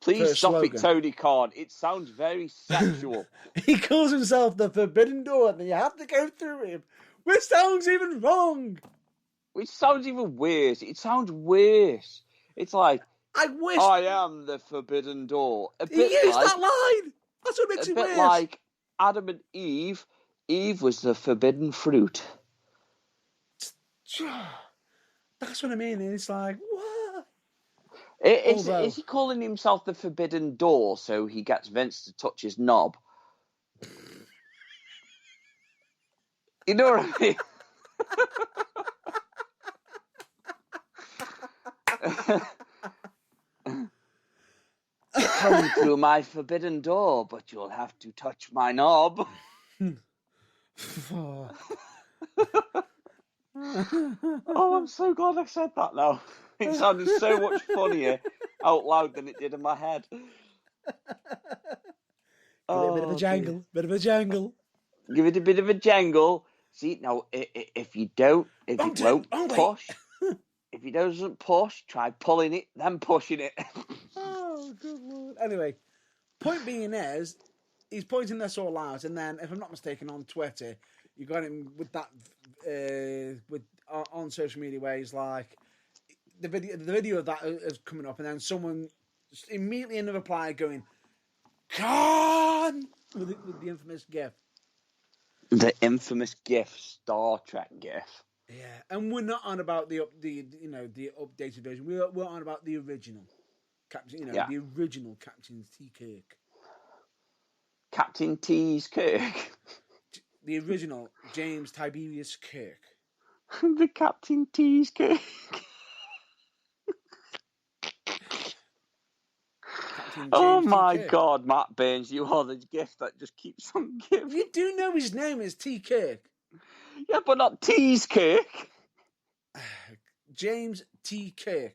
Speaker 2: Please stop it, Tony Khan. It sounds very sexual.
Speaker 1: He calls himself the Forbidden Door, and you have to go through him. Which sounds even wrong.
Speaker 2: Which sounds even worse. It sounds worse. It's like, I am the Forbidden Door.
Speaker 1: He used that line. That's what makes it worse.
Speaker 2: A bit like Adam and Eve. Eve was the forbidden fruit.
Speaker 1: That's what I mean. It's like, what?
Speaker 2: Is he calling himself the Forbidden Door so he gets Vince to touch his knob? You know what I mean? Come through my forbidden door, but you'll have to touch my knob. Oh, I'm so glad I said that now. It sounded so much funnier out loud than it did in my head.
Speaker 1: Bit of a jangle. Bit of a jangle.
Speaker 2: Give it a bit of a jangle. See, now, if you won't push, if he doesn't push, try pulling it, then pushing it.
Speaker 1: Oh, good Lord. Anyway, point being is, he's pointing this all out, and then, if I'm not mistaken, on Twitter, you got him with that, on social media where he's like, the video of that is coming up, and then someone immediately in the reply going, Khan! With the infamous GIF.
Speaker 2: The infamous GIF, Star Trek GIF.
Speaker 1: Yeah, and we're not on about the updated version. We're on about the original Captain, the original Captain T. Kirk.
Speaker 2: Captain T's Kirk.
Speaker 1: The original James Tiberius Kirk.
Speaker 2: The Captain T's Kirk. Oh my God, Matt Burns, you are the gift that just keeps on giving.
Speaker 1: You do know his name is T. Kirk.
Speaker 2: Yeah, but not T's Kirk.
Speaker 1: James T. Kirk.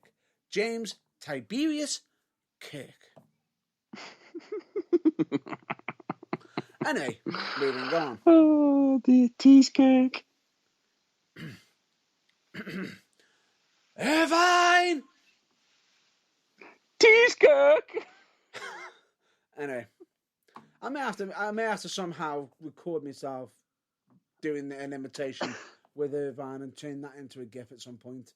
Speaker 1: James Tiberius Kirk. Anyway, moving on.
Speaker 2: Oh, the T's Kirk.
Speaker 1: Irvine!
Speaker 2: T's Kirk!
Speaker 1: Anyway, I may have to somehow record myself doing an imitation with Irvine and turn that into a GIF at some point.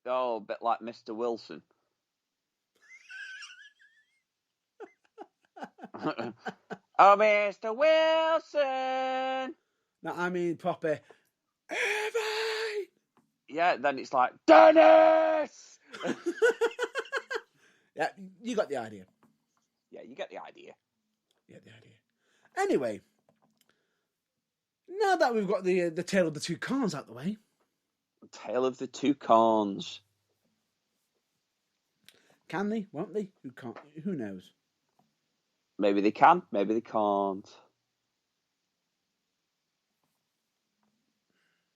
Speaker 2: Oh, a bit like Mr. Wilson. Oh, Mr. Wilson!
Speaker 1: No, I mean proper Irvine!
Speaker 2: Yeah, then it's like, Dennis!
Speaker 1: Yeah, you got the idea.
Speaker 2: Yeah, you get the idea.
Speaker 1: Anyway, now that we've got the tale of the two Khans out the way.
Speaker 2: Tale of the two Khans.
Speaker 1: Can they? Won't they? Who knows?
Speaker 2: Maybe they can, maybe they can't.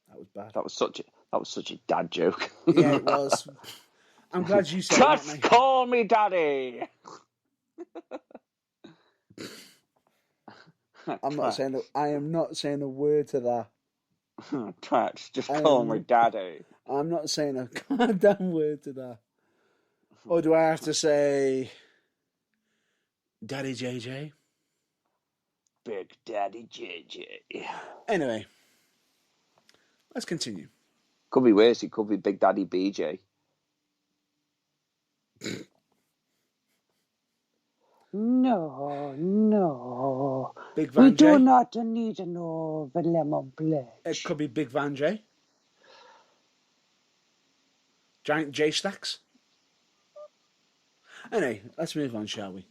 Speaker 1: That was bad.
Speaker 2: That was such a dad joke.
Speaker 1: Yeah, it was. I'm glad you said
Speaker 2: Just
Speaker 1: that,
Speaker 2: call me daddy.
Speaker 1: I am not saying a word to that.
Speaker 2: Twats, just call me daddy.
Speaker 1: I'm not saying a goddamn word to that. Or do I have to say Daddy JJ?
Speaker 2: Big Daddy JJ.
Speaker 1: Anyway, let's continue.
Speaker 2: Could be worse. It could be Big Daddy BJ. No.
Speaker 1: Big Van J.
Speaker 2: We do not need no lemon play.
Speaker 1: It could be Big Van J. Giant J stacks. Anyway, let's move on, shall we?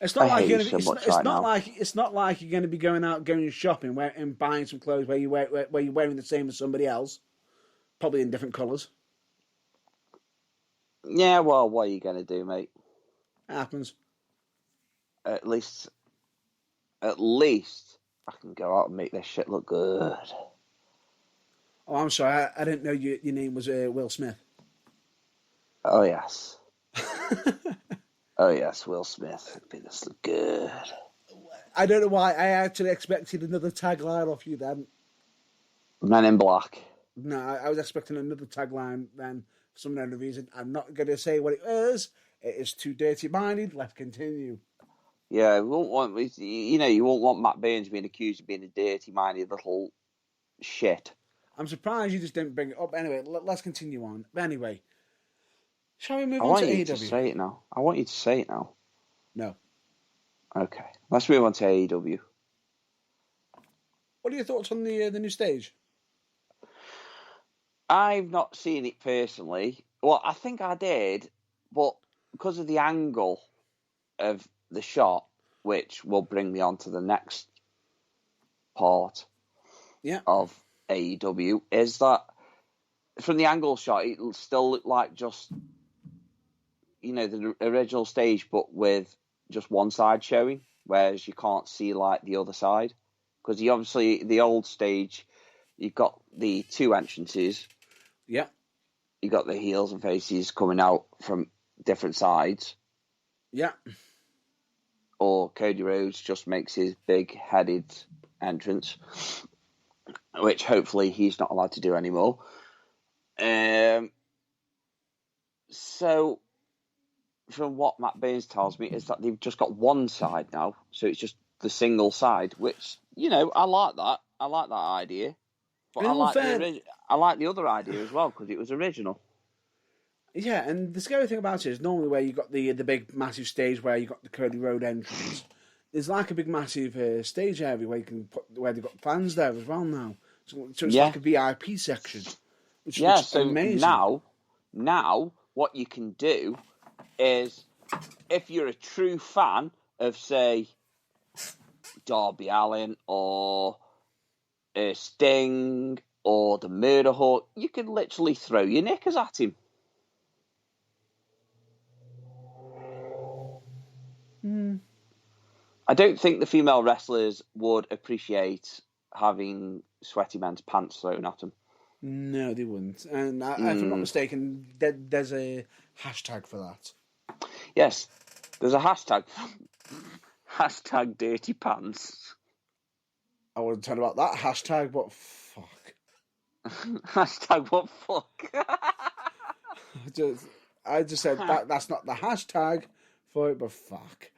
Speaker 1: It's not
Speaker 2: I
Speaker 1: like
Speaker 2: hate
Speaker 1: you're
Speaker 2: you
Speaker 1: gonna be,
Speaker 2: so much right now.
Speaker 1: it's not like you're going to be going shopping and buying some clothes where you're wearing the same as somebody else, probably in different colours.
Speaker 2: Yeah, well, what are you going to do, mate?
Speaker 1: Happens.
Speaker 2: At least I can go out and make this shit look good.
Speaker 1: Oh, I'm sorry. I didn't know your name was Will Smith.
Speaker 2: Oh, yes. Oh, yes, Will Smith. Make this look good.
Speaker 1: I don't know why. I actually expected another tagline off you then.
Speaker 2: Men in Black.
Speaker 1: No, I was expecting another tagline then for some other reason. I'm not going to say what it is. It is too dirty-minded. Let's continue.
Speaker 2: Yeah, you won't want Matt Burns being accused of being a dirty-minded little shit.
Speaker 1: I'm surprised you just didn't bring it up. Anyway, let's continue on. But anyway, shall we move
Speaker 2: I
Speaker 1: on
Speaker 2: want
Speaker 1: to
Speaker 2: you
Speaker 1: AEW?
Speaker 2: to say it now. I want you to say it now.
Speaker 1: No.
Speaker 2: Okay, let's move on to AEW.
Speaker 1: What are your thoughts on the new stage?
Speaker 2: I've not seen it personally. Well, I think I did, but because of the angle of the shot, which will bring me on to the next part of AEW, is that from the angle shot, it'll still look like just, the original stage, but with just one side showing, whereas you can't see like the other side. Because the old stage, you've got the two entrances.
Speaker 1: Yeah.
Speaker 2: You got the heels and faces coming out from different sides.
Speaker 1: Yeah.
Speaker 2: Or Cody Rhodes just makes his big-headed entrance, which hopefully he's not allowed to do anymore. So, from what Matt Burns tells me, is that they've just got one side now, so it's just the single side, which, I like that. I like that idea. But I like the other idea as well, because it was original.
Speaker 1: Yeah, and the scary thing about it is normally where you got the big massive stage where you got the Cody Road entrance, there's like a big massive stage area where they've got fans there as well now. So it's like a VIP section, which looks amazing.
Speaker 2: Now what you can do is, if you're a true fan of, say, Darby Allin or Sting or the Murder Hawk, you can literally throw your knickers at him. I don't think the female wrestlers would appreciate having sweaty men's pants thrown at them.
Speaker 1: No, they wouldn't. And if I'm not mistaken, there's a hashtag for that.
Speaker 2: Yes, there's a hashtag. Hashtag dirty pants.
Speaker 1: I wouldn't tell about that hashtag, but fuck.
Speaker 2: Hashtag what fuck?
Speaker 1: I just said that's not the hashtag for it, but fuck.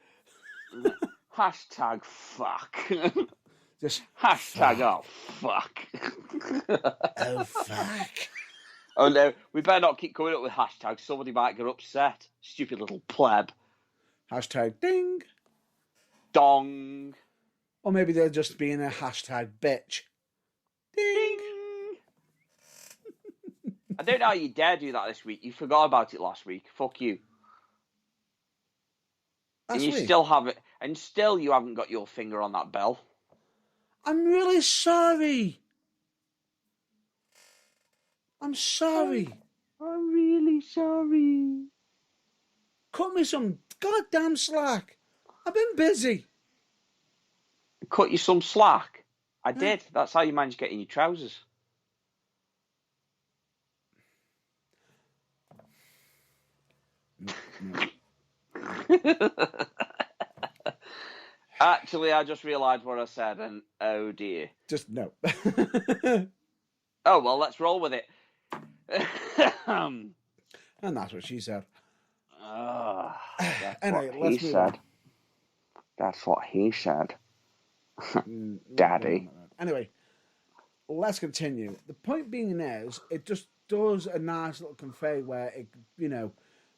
Speaker 2: Hashtag fuck.
Speaker 1: Just
Speaker 2: hashtag fuck. Oh fuck.
Speaker 1: Oh fuck.
Speaker 2: Oh no, we better not keep coming up with hashtags. Somebody might get upset. Stupid little pleb.
Speaker 1: Hashtag ding.
Speaker 2: Dong.
Speaker 1: Or maybe they're just being a hashtag bitch. Ding.
Speaker 2: I don't know how you dare do that this week. You forgot about it last week. Fuck you. And you still have it, and still you haven't got your finger on that bell.
Speaker 1: I'm really sorry. I'm sorry.
Speaker 2: I'm really sorry.
Speaker 1: Cut me some goddamn slack. I've been busy.
Speaker 2: Cut you some slack? I did. That's how you managed getting your trousers. No. Actually, I just realised what I said, and oh dear.
Speaker 1: Just no.
Speaker 2: Oh, well, let's roll with it.
Speaker 1: And that's what she said.
Speaker 2: That's
Speaker 1: anyway,
Speaker 2: what he said. That's what he said. Daddy.
Speaker 1: Anyway, let's continue. The point being is, it just does a nice little convey where it,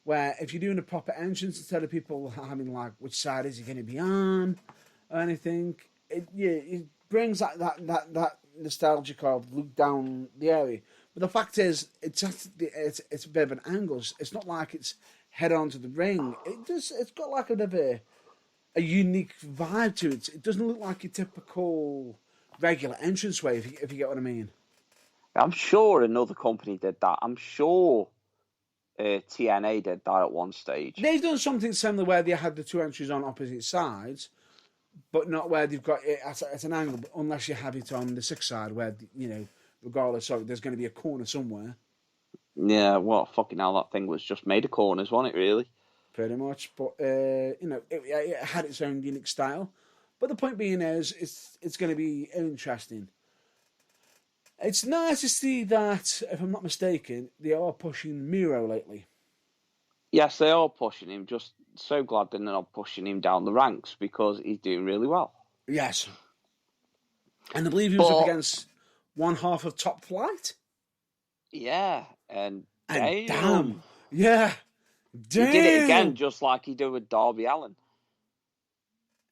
Speaker 1: where if you're doing a proper entrance, instead of people having like, which side is he going to be on, or anything, it brings that nostalgic of look down the area. But the fact is, it's a bit of an angle. It's not like it's head on to the ring. It's got like a bit of a unique vibe to it. It doesn't look like your typical regular entranceway, if you get what I mean.
Speaker 3: I'm sure another company did that. I'm sure TNA did that at one stage.
Speaker 1: They've done something similar where they had the two entries on opposite sides, but not where they've got it at an angle, unless you have it on the 6 side where, regardless of, there's going to be a corner somewhere.
Speaker 3: Yeah, well, fucking hell, that thing was just made of corners, wasn't it, really?
Speaker 1: Pretty much. But, it had its own unique style. But the point being is, it's going to be interesting. It's nice to see that, if I'm not mistaken, they are pushing Miro lately.
Speaker 3: Yes, they are pushing him. Just so glad they're not pushing him down the ranks because he's doing really well.
Speaker 1: Yes. And I believe he was up against one half of Top Flight.
Speaker 3: Yeah, and
Speaker 1: damn. Yeah. Damn.
Speaker 3: He did it again, just like he did with Darby Allin.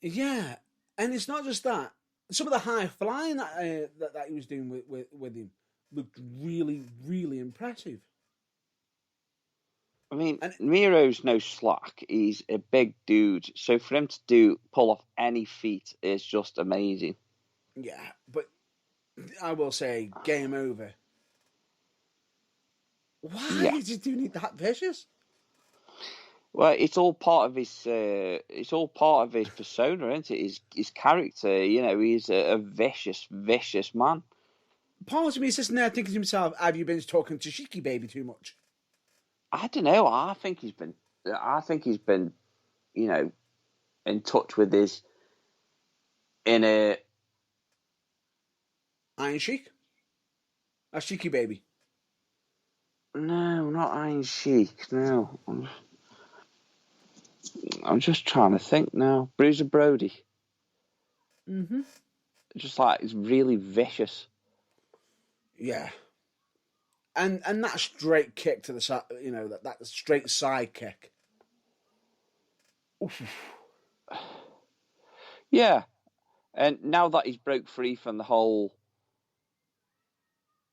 Speaker 1: Yeah. And it's not just that. Some of the high flying that he was doing with him looked really, really impressive.
Speaker 3: I mean, Miro's no slack. He's a big dude. So for him to pull off any feat is just amazing.
Speaker 1: Yeah, but I will say, game over. Why is he doing it that vicious?
Speaker 3: Well, it's all part of his. It's all part of his persona, isn't it? His character. He's a vicious man.
Speaker 1: Part of me is sitting there thinking to himself, "Have you been talking to Shiki Baby too much?"
Speaker 3: I don't know. I think he's been, in touch with his inner
Speaker 1: Iron Sheik? A Shiki Baby?
Speaker 3: No, not Iron Sheik. No, I'm just trying to think now. Bruiser Brody.
Speaker 1: Mm-hmm.
Speaker 3: Just like it's really vicious.
Speaker 1: Yeah. And that straight kick to the side, that straight side kick. Oof.
Speaker 3: Yeah. And now that he's broke free from the whole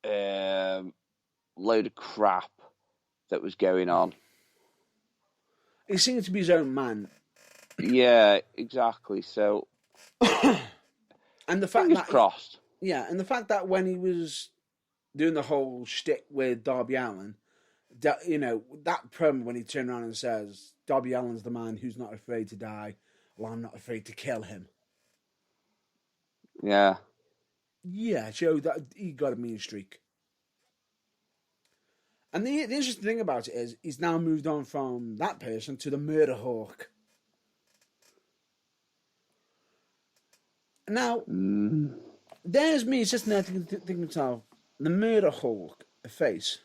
Speaker 3: load of crap that was going on.
Speaker 1: He seems to be his own man.
Speaker 3: Yeah, exactly. So,
Speaker 1: and the fact that
Speaker 3: crossed.
Speaker 1: Yeah, and the fact that when he was doing the whole shtick with Darby Allin, that promo when he turned around and says, "Darby Allin's the man who's not afraid to die. Well, I'm not afraid to kill him."
Speaker 3: Yeah.
Speaker 1: Yeah, showed that he got a mean streak. And the interesting thing about it is he's now moved on from that person to the Murder Hawk. Now, there's me sitting there thinking to myself, the Murder Hawk, a face,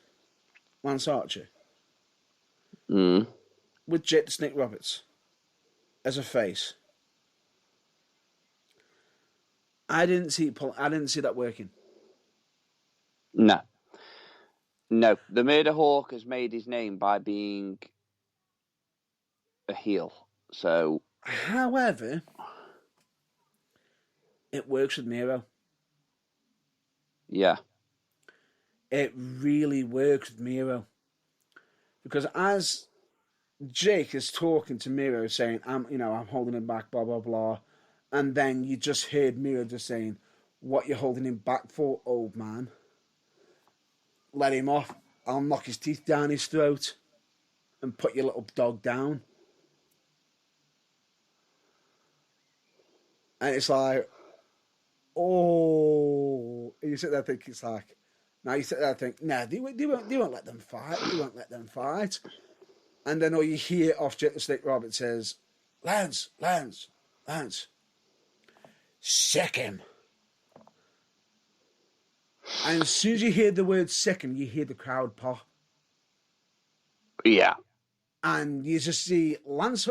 Speaker 1: Lance Archer, with Jake the Snake Roberts as a face. I didn't see that working.
Speaker 3: No. The Murder Hawk has made his name by being a heel. So,
Speaker 1: however, it works with Miro.
Speaker 3: Yeah.
Speaker 1: It really works with Miro. Because as Jake is talking to Miro saying, I'm holding him back, blah, blah, blah. And then you just heard Miro just saying, "What you holding him back for, old man? Let him off. I'll knock his teeth down his throat and put your little dog down." And it's like, oh, and you sit there thinking, it's like, now you sit there and think, nah, they won't let them fight. They won't let them fight. And then all you hear off Jake the Snake Roberts says, Lance, sick him. And as soon as you hear the word sick him, you hear the crowd pop.
Speaker 3: Yeah.
Speaker 1: And you just see Lance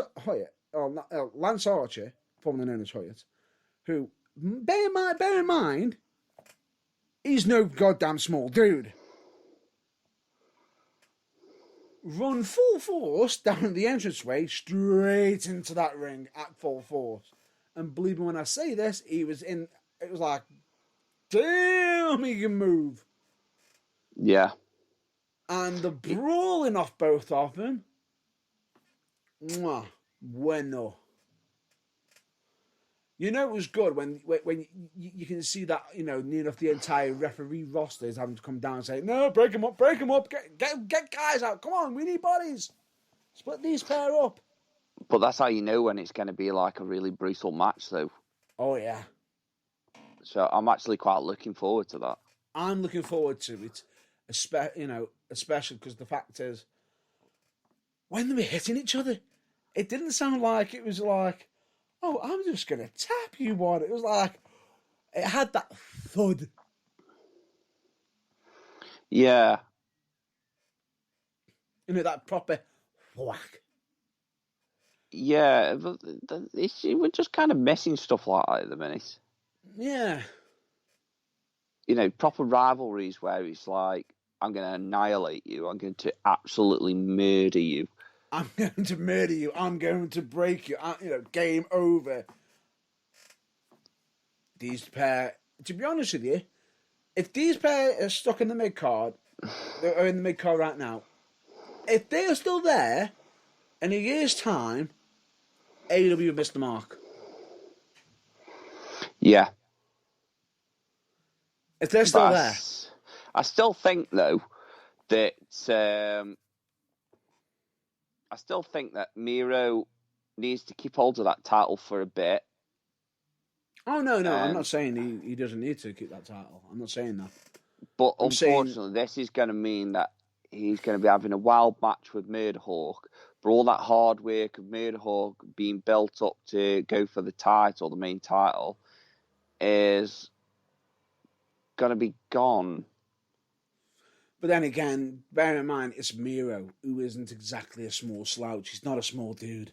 Speaker 1: Archer, formerly known as Hoyt, who, bear in mind, he's no goddamn small dude. Run full force down the entranceway, straight into that ring at full force. And believe me when I say this, it was like, damn, he can move.
Speaker 3: Yeah.
Speaker 1: And the brawling off both of them. Mwah. Bueno. You know it was good when you can see that, you know, near enough the entire referee roster is having to come down and say, no, break them up, get guys out, come on, we need bodies. Split these pair up.
Speaker 3: But that's how you know when it's going to be like a really brutal match, though.
Speaker 1: Oh, yeah.
Speaker 3: So I'm actually quite looking forward to that.
Speaker 1: I'm looking forward to it, especially because the fact is, when they were hitting each other, it didn't sound like it was like, oh, I'm just going to tap you one. It was like, it had that thud.
Speaker 3: Yeah.
Speaker 1: You know, that proper whack.
Speaker 3: Yeah, but we're just kind of missing stuff like that at the minute.
Speaker 1: Yeah.
Speaker 3: You know, proper rivalries where it's like, I'm going to annihilate you. I'm going to absolutely murder you.
Speaker 1: I'm going to murder you. I'm going to break you. Game over. These pair, to be honest with you, if these pair are stuck in the mid card, they're in the mid card right now, if they are still there, in a year's time, AEW missed the mark.
Speaker 3: Yeah.
Speaker 1: If they're still there.
Speaker 3: I still think, though, that Miro needs to keep hold of that title for a bit.
Speaker 1: Oh, no, I'm not saying he doesn't need to keep that title. I'm not saying that.
Speaker 3: But unfortunately, this is going to mean that he's going to be having a wild match with Murderhawk. But all that hard work of Murderhawk being built up to go for the title, the main title, is going to be gone.
Speaker 1: But then again, bear in mind, it's Miro, who isn't exactly a small slouch. He's not a small dude.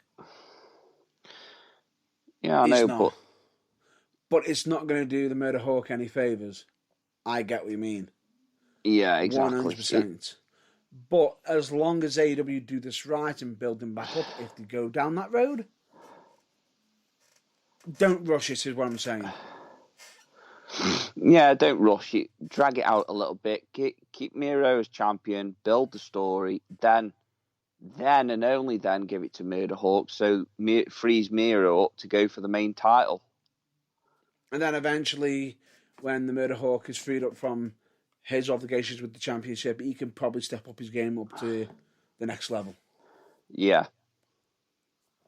Speaker 3: Yeah, I know,
Speaker 1: but it's not going to do the Murderhawk any favours. I get what you mean.
Speaker 3: Yeah, exactly.
Speaker 1: 100%. But as long as AEW do this right and build them back up, if they go down that road, don't rush it, is what I'm saying.
Speaker 3: Yeah, don't rush it. Drag it out a little bit. Keep Miro as champion. Build the story. Then and only then give it to Murderhawk. So frees Miro up to go for the main title.
Speaker 1: And then eventually, when the Murderhawk is freed up from his obligations with the championship, he can probably step up his game up to the next level.
Speaker 3: Yeah.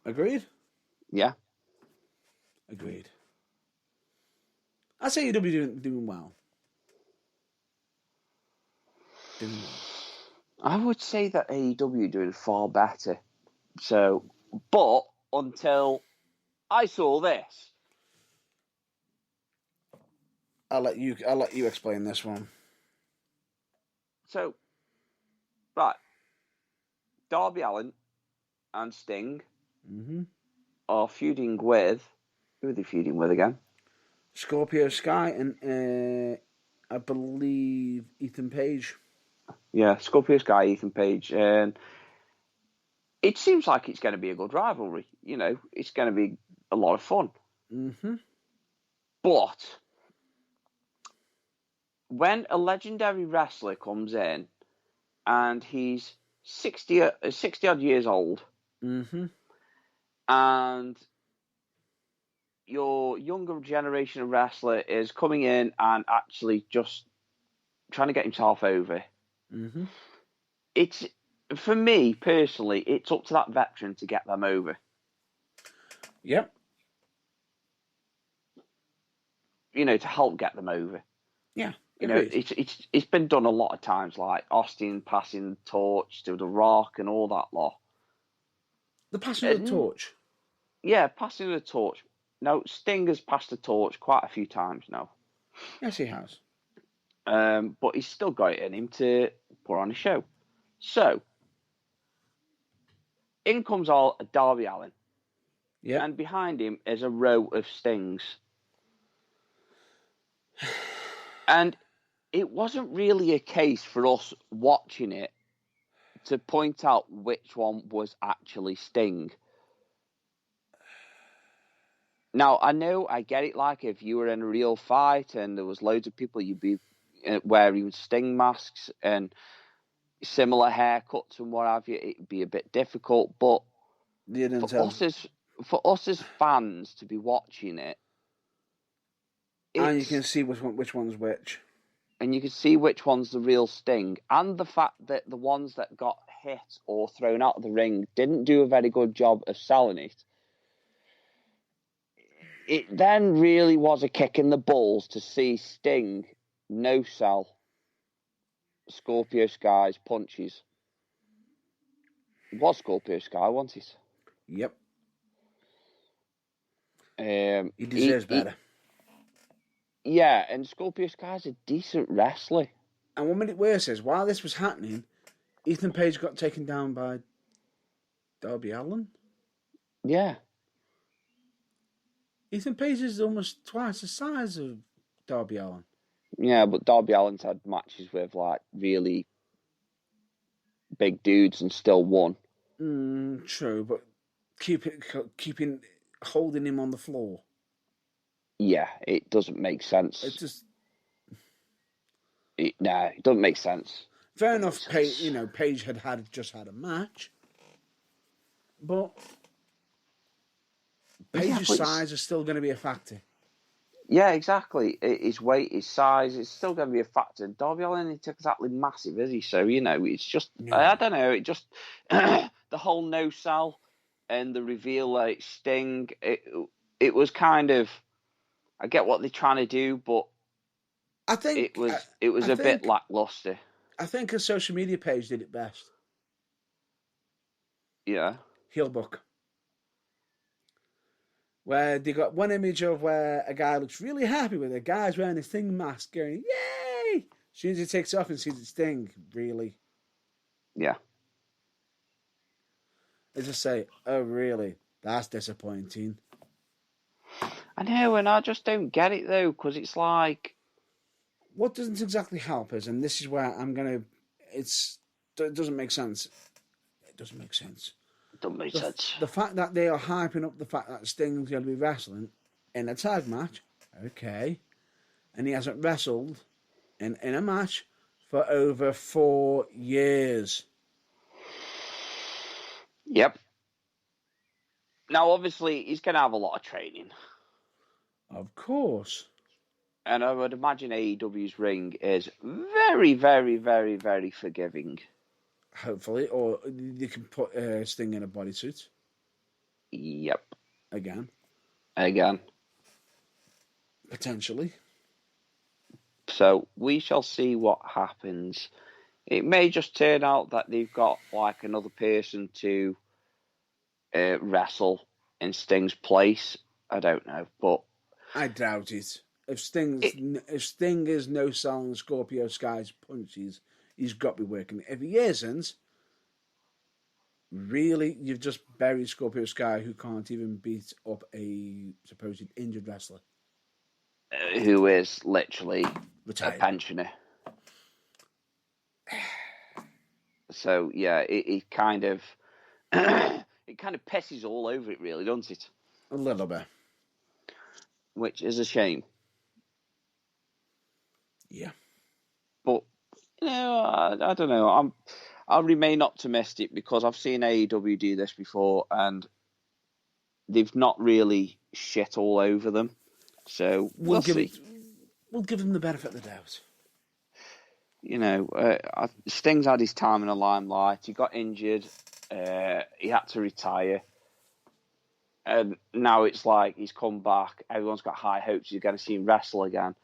Speaker 1: Agreed?
Speaker 3: Yeah.
Speaker 1: Agreed. I say AEW doing well.
Speaker 3: I would say that AEW doing far better. So, but until I saw this.
Speaker 1: I'll let you explain this one.
Speaker 3: So, right, Darby Allin and Sting are feuding with. Who are they feuding with again?
Speaker 1: Scorpio Sky and I believe Ethan Page.
Speaker 3: Yeah, Scorpio Sky, Ethan Page, and it seems like it's going to be a good rivalry. You know, it's going to be a lot of fun.
Speaker 1: Mm-hmm.
Speaker 3: But when a legendary wrestler comes in and he's 60 odd years old, and your younger generation of wrestler is coming in and actually just trying to get himself over, it's, for me personally, it's up to that veteran to get them over.
Speaker 1: Yep.
Speaker 3: You know, to help get them over.
Speaker 1: Yeah.
Speaker 3: You know, it's been done a lot of times, like Austin passing the torch to The Rock and all that lot.
Speaker 1: The passing of the torch?
Speaker 3: Yeah, passing the torch. Now, Sting has passed the torch quite a few times now.
Speaker 1: Yes, he has.
Speaker 3: But he's still got it in him to put on a show. So, in comes Darby Allin.
Speaker 1: Yeah.
Speaker 3: And behind him is a row of Stings. And it wasn't really a case for us watching it to point out which one was actually Sting. Now, I know, I get it, like, if you were in a real fight and there was loads of people, you'd be, wearing Sting masks and similar haircuts and what have you, it'd be a bit difficult. But for us as fans to be watching it,
Speaker 1: and you can see which one's which.
Speaker 3: And you can see which one's the real Sting. And the fact that the ones that got hit or thrown out of the ring didn't do a very good job of selling it. It then really was a kick in the balls to see Sting no-sell Scorpio Sky's punches. It was Scorpio Sky, wasn't it?
Speaker 1: Yep.
Speaker 3: He
Speaker 1: deserves better.
Speaker 3: Yeah, and Scorpio Sky's a decent wrestler.
Speaker 1: And what made it worse is, while this was happening, Ethan Page got taken down by Darby Allin.
Speaker 3: Yeah.
Speaker 1: Ethan Page is almost twice the size of Darby Allin.
Speaker 3: Yeah, but Darby Allin's had matches with, like, really big dudes and still won.
Speaker 1: True, but holding him on the floor.
Speaker 3: Yeah, it doesn't make sense.
Speaker 1: It just...
Speaker 3: it doesn't make sense.
Speaker 1: Fair enough, Page had just had a match. But Page's size is still going to be a factor.
Speaker 3: Yeah, exactly. His weight, his size, it's still going to be a factor. Darby Allin isn't exactly massive, is he? So, it's just... No. I don't know, it just... the whole no-sell and the reveal that it's Sting, it was kind of... I get what they're trying to do, but
Speaker 1: I think
Speaker 3: it was a bit lackluster.
Speaker 1: I think a social media page did it best.
Speaker 3: Yeah.
Speaker 1: Heelbook. Where they got one image of where a guy looks really happy with a guy's wearing a Sting mask going, yay! As soon as he takes it off and sees it's Sting, really?
Speaker 3: Yeah.
Speaker 1: They just say, oh, really? That's disappointing.
Speaker 3: I know, and I just don't get it, though, because it's like...
Speaker 1: What doesn't exactly help us, and this is where I'm going to... It doesn't make sense. It doesn't make sense.
Speaker 3: It doesn't make sense.
Speaker 1: The fact that they are hyping up the fact that Sting's going to be wrestling in a tag match, okay, and he hasn't wrestled in a match for over 4 years.
Speaker 3: Yep. Now, obviously, he's going to have a lot of training.
Speaker 1: Of course.
Speaker 3: And I would imagine AEW's ring is very, very, very, very forgiving.
Speaker 1: Hopefully. Or you can put Sting in a bodysuit.
Speaker 3: Yep.
Speaker 1: Again. Potentially.
Speaker 3: So we shall see what happens. It may just turn out that they've got like another person to wrestle in Sting's place. I don't know, but
Speaker 1: I doubt it. If Sting is no selling Scorpio Sky's punches, he's got to be working. If he isn't, really, you've just buried Scorpio Sky, who can't even beat up a supposed injured wrestler.
Speaker 3: Who is literally
Speaker 1: retired.
Speaker 3: A pensioner. So yeah, it kind of pisses all over it, really, doesn't it?
Speaker 1: A little bit.
Speaker 3: Which is a shame.
Speaker 1: Yeah.
Speaker 3: But I don't know. I'll remain optimistic because I've seen AEW do this before and they've not really shit all over them. So we'll see.
Speaker 1: We'll give them the benefit of the doubt.
Speaker 3: Sting's had his time in the limelight. He got injured. He had to retire. And now it's like he's come back. Everyone's got high hopes you're going to see him wrestle again.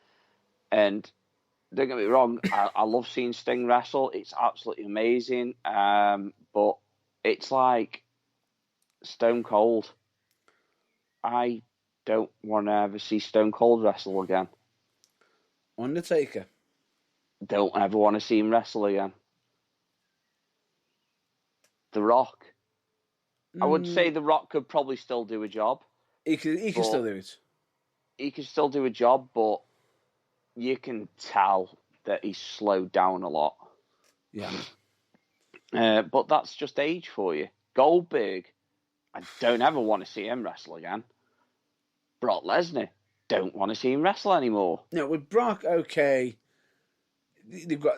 Speaker 3: And don't get me wrong, I love seeing Sting wrestle. It's absolutely amazing. But it's like Stone Cold. I don't want to ever see Stone Cold wrestle again.
Speaker 1: Undertaker.
Speaker 3: Don't ever want to see him wrestle again. The Rock. I would say The Rock could probably still do a job.
Speaker 1: He can still do it.
Speaker 3: He can still do a job, but you can tell that he's slowed down a lot.
Speaker 1: Yeah.
Speaker 3: But that's just age for you. Goldberg, I don't ever want to see him wrestle again. Brock Lesnar, don't want to see him wrestle anymore.
Speaker 1: No, with Brock, okay, they've got.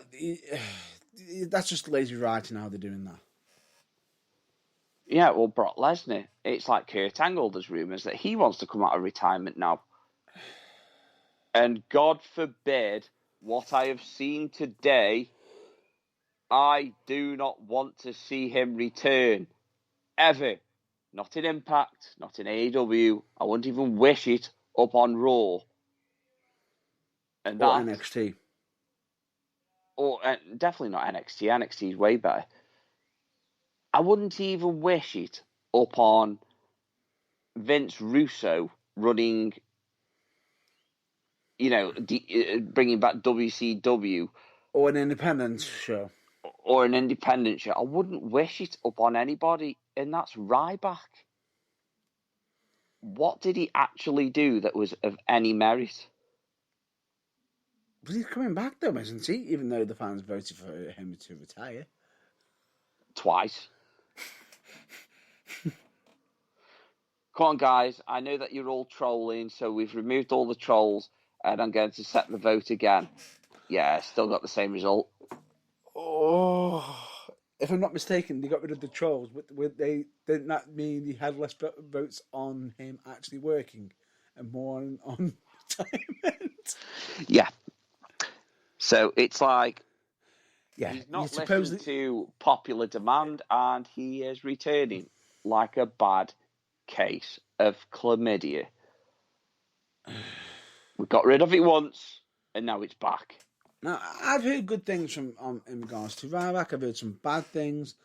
Speaker 1: That's just lazy writing how they're doing that.
Speaker 3: Yeah, well, Brock Lesnar, it's like Kurt Angle. There's rumours that he wants to come out of retirement now. And God forbid, what I have seen today, I do not want to see him return. Ever. Not in Impact, not in AEW. I wouldn't even wish it up on Raw. And
Speaker 1: Or
Speaker 3: that,
Speaker 1: NXT.
Speaker 3: or definitely not NXT. NXT is way better. I wouldn't even wish it up on Vince Russo running, bringing back WCW.
Speaker 1: Or an independent show.
Speaker 3: Or an independent show. I wouldn't wish it up on anybody, and that's Ryback. What did he actually do that was of any merit?
Speaker 1: But he's coming back though, isn't he? Even though the fans voted for him to retire.
Speaker 3: Twice. Come on, guys. I know that you're all trolling, so we've removed all the trolls, and I'm going to set the vote again. Yeah, still got the same result.
Speaker 1: Oh, if I'm not mistaken, they got rid of the trolls. Didn't that mean he had less votes on him actually working and more on retirement?
Speaker 3: Yeah. So it's like
Speaker 1: He's
Speaker 3: not listening to popular demand, and he is returning like a bad case of chlamydia. We got rid of it once, and now it's back.
Speaker 1: Now, I've heard good things from in regards to Ryback. I've heard some bad things.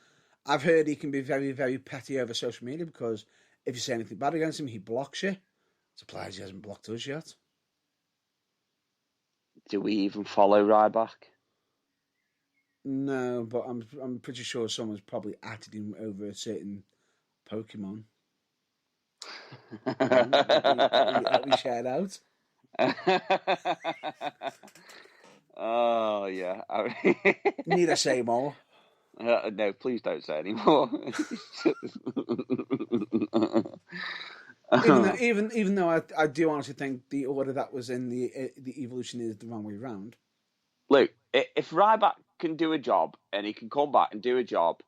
Speaker 1: I've heard he can be very, very petty over social media because if you say anything bad against him, he blocks you. Surprised he hasn't blocked us yet.
Speaker 3: Do we even follow Ryback?
Speaker 1: No, but I'm pretty sure someone's probably added him over a certain Pokemon. that we shared out.
Speaker 3: Oh, yeah.
Speaker 1: Need I say more?
Speaker 3: No, please don't say any more.
Speaker 1: even though I do honestly think the order that was in the evolution is the wrong way round.
Speaker 3: Look, if Ryback can do a job and he can come back and do a job,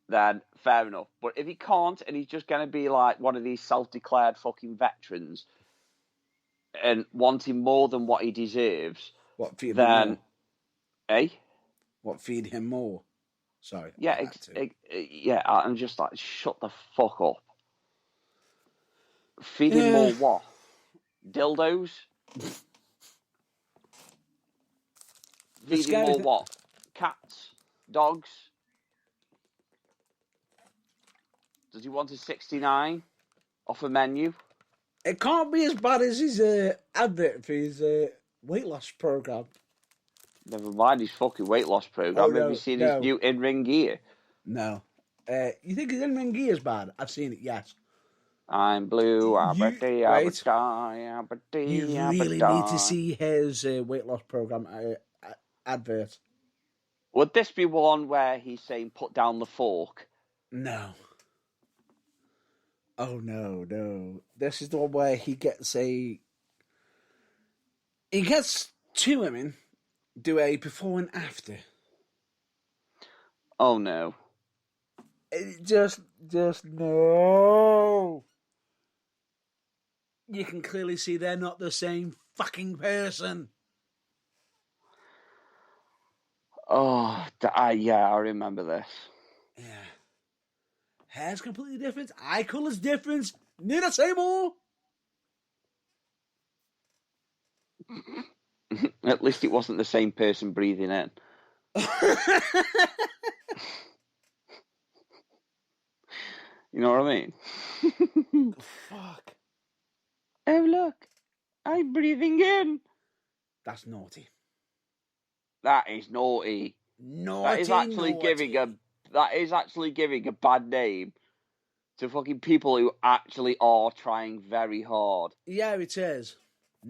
Speaker 3: then fair enough. But if he can't and he's just going to be like one of these self-declared fucking veterans and wanting more than what he deserves,
Speaker 1: what feed
Speaker 3: then,
Speaker 1: him more?
Speaker 3: Eh?
Speaker 1: What feed him more? Sorry.
Speaker 3: Yeah, yeah. I'm just like, shut the fuck up. Feed him more what? Dildos? Feed him more what? Cats? Dogs? Does he want a 69 off a menu?
Speaker 1: It can't be as bad as his advert for his weight loss program.
Speaker 3: Never mind his fucking weight loss program. Have you seen his new in-ring gear?
Speaker 1: No. You think his in-ring gear is bad? I've seen it, yes.
Speaker 3: I'm blue,
Speaker 1: You really need to see his weight loss program advert.
Speaker 3: Would this be one where he's saying, put down the fork?
Speaker 1: No. Oh, no. This is the one where he gets two women, do a before and after.
Speaker 3: Oh, no.
Speaker 1: Just no. You can clearly see they're not the same fucking person.
Speaker 3: Oh, yeah, I remember this.
Speaker 1: Yeah. Hair's completely different. Eye colour's different. Need I say more?
Speaker 3: At least it wasn't the same person breathing in. You know what I mean?
Speaker 1: Oh, fuck.
Speaker 3: Oh, look. I'm breathing in.
Speaker 1: That's naughty.
Speaker 3: That is naughty. That is actually giving a bad name to fucking people who actually are trying very hard.
Speaker 1: Yeah, it is.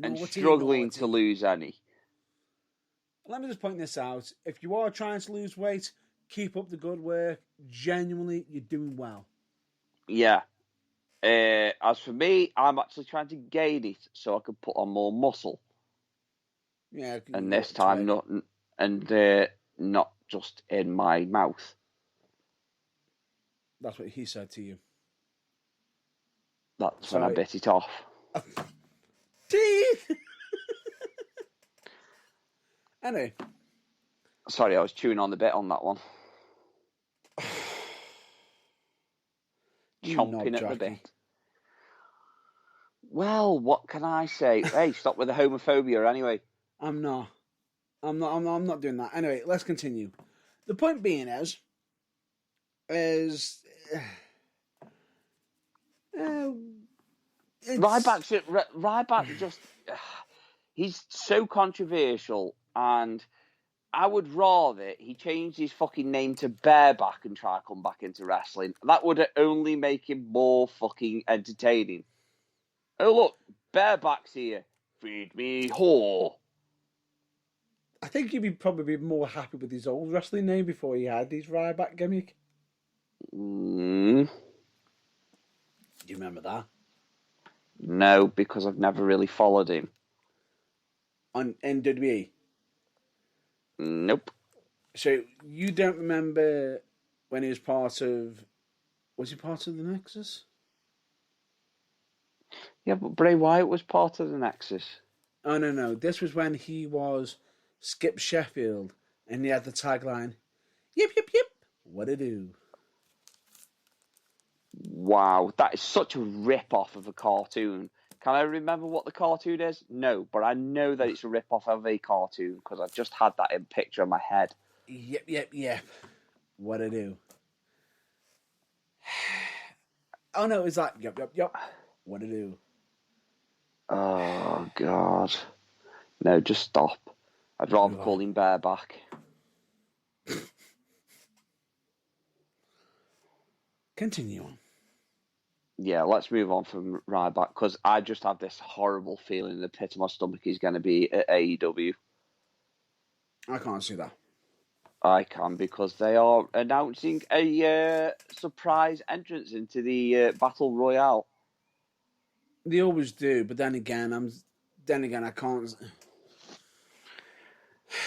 Speaker 3: And struggling to lose any.
Speaker 1: Let me just point this out. If you are trying to lose weight, keep up the good work. Genuinely, you're doing well.
Speaker 3: Yeah. As for me, I'm actually trying to gain it so I can put on more muscle.
Speaker 1: Yeah.
Speaker 3: And this time, and not just in my mouth.
Speaker 1: That's what he said to you.
Speaker 3: That's when I
Speaker 1: Sorry.
Speaker 3: bit it off.
Speaker 1: Teeth! Anyway.
Speaker 3: Sorry, I was chewing on the bit on that one. Chomping at the bit. Well, what can I say? Hey, stop with the homophobia anyway.
Speaker 1: I'm not doing that. Anyway, let's continue. The point being is
Speaker 3: Ryback just he's so controversial, and I would rather he changed his fucking name to Bareback and try to come back into wrestling. That would only make him more fucking entertaining. Oh look, Bareback's here. Feed me whore.
Speaker 1: I think he'd be probably more happy with his old wrestling name before he had his Ryback gimmick.
Speaker 3: Mm.
Speaker 1: Do you remember that?
Speaker 3: No, because I've never really followed him.
Speaker 1: On NWE?
Speaker 3: Nope.
Speaker 1: So you don't remember when he was part of... Was he part of the Nexus?
Speaker 3: Yeah, but Bray Wyatt was part of the Nexus.
Speaker 1: Oh, no. This was when he was Skip Sheffield and he had the tagline, "Yip, yip, yip, what it do?"
Speaker 3: Wow, that is such a rip-off of a cartoon. Can I remember what the cartoon is? No, but I know that it's a rip-off of a cartoon because I just had that in picture in my head.
Speaker 1: Yep, yep, yep. What it do? Oh, no, it's like, yep, yep, yep. What it do?
Speaker 3: Oh, God. No, just stop. I'd rather call him Bareback.
Speaker 1: Continue on.
Speaker 3: Yeah, let's move on from Ryback because I just have this horrible feeling in the pit of my stomach he's going to be at AEW.
Speaker 1: I can't see that.
Speaker 3: I can because they are announcing a surprise entrance into the Battle Royale.
Speaker 1: They always do, but then again, I can't.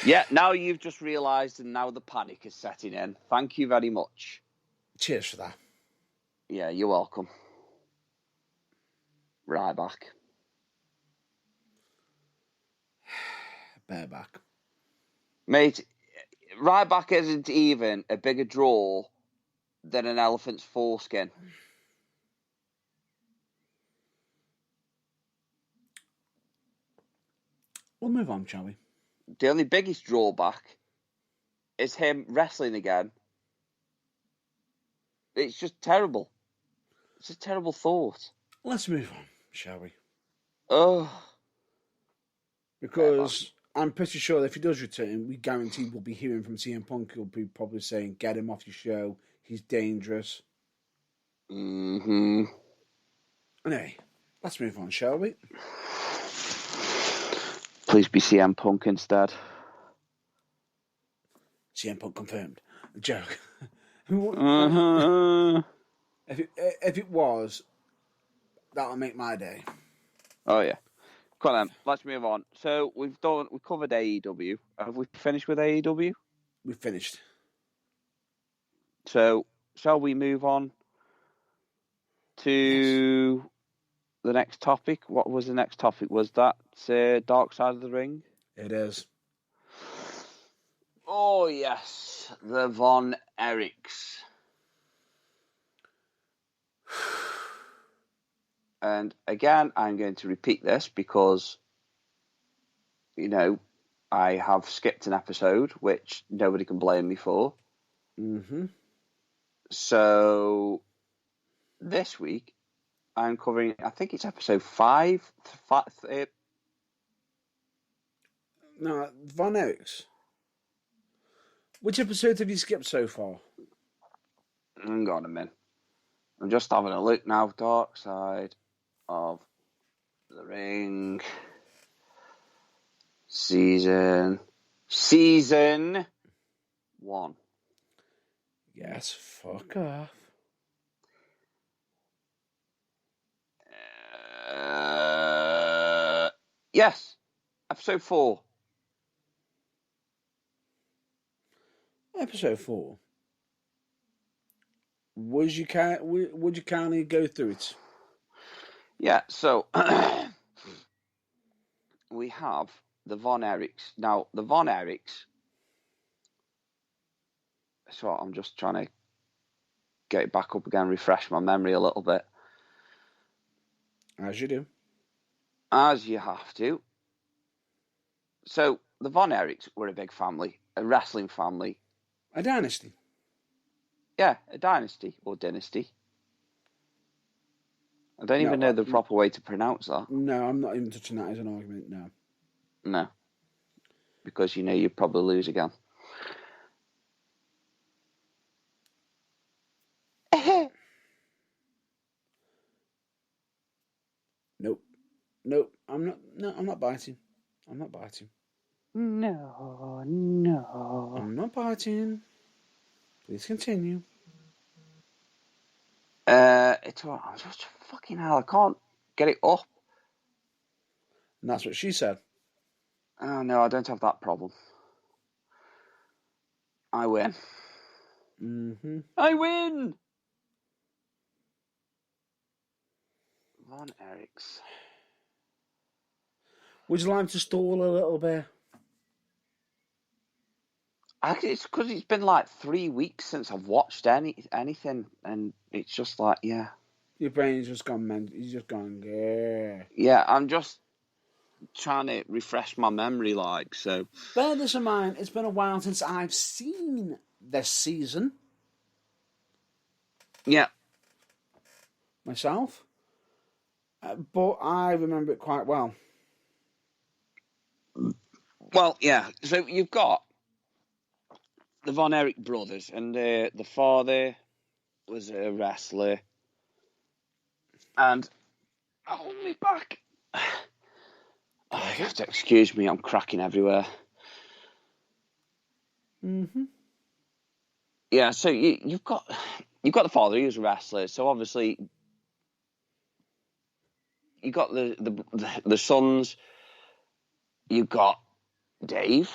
Speaker 3: Yeah, now you've just realised, and now the panic is setting in. Thank you very much.
Speaker 1: Cheers for that.
Speaker 3: Yeah, you're welcome. Ryback.
Speaker 1: Bareback.
Speaker 3: Mate, Ryback isn't even a bigger draw than an elephant's foreskin.
Speaker 1: We'll move on, shall we?
Speaker 3: The only biggest drawback is him wrestling again. It's just terrible. It's a terrible thought.
Speaker 1: Let's move on, shall we?
Speaker 3: Oh.
Speaker 1: Because I'm pretty sure that if he does return, we guarantee we'll be hearing from CM Punk. He'll be probably saying, "Get him off your show. He's dangerous."
Speaker 3: Mm-hmm.
Speaker 1: Anyway, let's move on, shall we?
Speaker 3: Please be CM Punk instead.
Speaker 1: CM Punk confirmed. A joke.
Speaker 3: Uh-huh.
Speaker 1: If it was, that'll make my day.
Speaker 3: Oh yeah. Come on then, let's move on. So we covered AEW. Have we finished with AEW?
Speaker 1: We've finished.
Speaker 3: So shall we move on to the next topic? What was the next topic? Was that Dark Side of the Ring?
Speaker 1: It is.
Speaker 3: Oh yes, the Von Erichs. And again, I'm going to repeat this because, I have skipped an episode, which nobody can blame me for.
Speaker 1: Mm-hmm.
Speaker 3: So this week, I'm covering, I think it's episode 5.
Speaker 1: No, Von Erichs. Which episode have you skipped so far?
Speaker 3: Hang on a minute. I'm just having a look now. Dark Side of the Ring. Season 1.
Speaker 1: Yes, fuck off.
Speaker 3: Yes, episode 4.
Speaker 4: Episode 4. Would you kindly go through it?
Speaker 3: Yeah, so we have the Von Erichs. Now, the Von Erichs, so I'm just trying to get it back up again, refresh my memory a little bit.
Speaker 4: As you do.
Speaker 3: As you have to. So, the Von Erichs were a big family, a wrestling family.
Speaker 4: A dynasty.
Speaker 3: Yeah, a dynasty or dynasty. I don't even know the proper way to pronounce that.
Speaker 4: No, I'm not even touching that as an argument, no.
Speaker 3: No. Because you know you'd probably lose again.
Speaker 4: Nope. I'm not biting. I'm not biting.
Speaker 3: No.
Speaker 4: I'm not biting. Please continue.
Speaker 3: It's all right. I'm just fucking hell. I can't get it up.
Speaker 4: And that's what she said.
Speaker 3: Oh no, I don't have that problem. I win.
Speaker 4: Mm-hmm.
Speaker 3: I win. Von Erichs.
Speaker 4: Would you like to stall a little bit?
Speaker 3: Actually, it's because it's been like 3 weeks since I've watched anything, and it's just like, yeah.
Speaker 4: Your brain's just gone mental. You've just gone, yeah.
Speaker 3: Yeah, I'm just trying to refresh my memory, like, so.
Speaker 4: Bear this in mind, it's been a while since I've seen this season.
Speaker 3: Yeah.
Speaker 4: Myself. But I remember it quite well.
Speaker 3: Well, yeah, so you've got the Von Erich brothers, and the father was a wrestler. And, hold me back. Oh, you have to excuse me, I'm cracking everywhere.
Speaker 4: Mm-hmm.
Speaker 3: Yeah, so you've got the father, he was a wrestler, so obviously you got the sons, you've got Dave,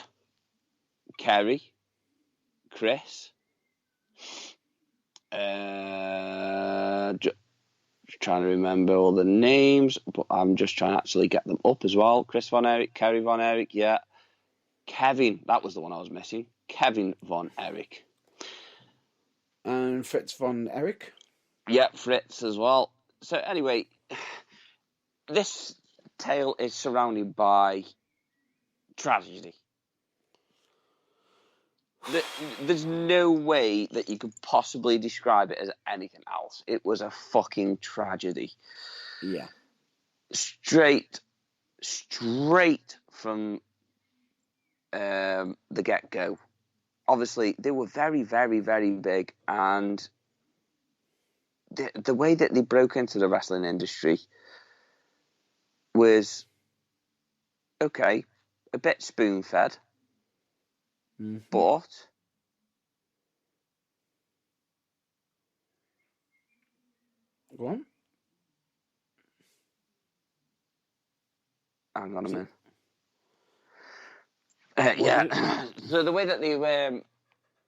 Speaker 3: Kerry, Chris, trying to remember all the names, but I'm just trying to actually get them up as well. Chris Von Erich, Kerry Von Erich, yeah. Kevin, that was the one I was missing. Kevin Von Erich.
Speaker 4: And Fritz Von Erich.
Speaker 3: Yeah, Fritz as well. So anyway, this tale is surrounded by tragedy. There's no way that you could possibly describe it as anything else. It was a fucking tragedy.
Speaker 4: Yeah.
Speaker 3: Straight from the get-go. Obviously, they were very, very, very big, and the way that they broke into the wrestling industry was, okay, a bit spoon-fed.
Speaker 4: Mm-hmm.
Speaker 3: But
Speaker 4: Go on.
Speaker 3: hang on a minute. Yeah. So the way that they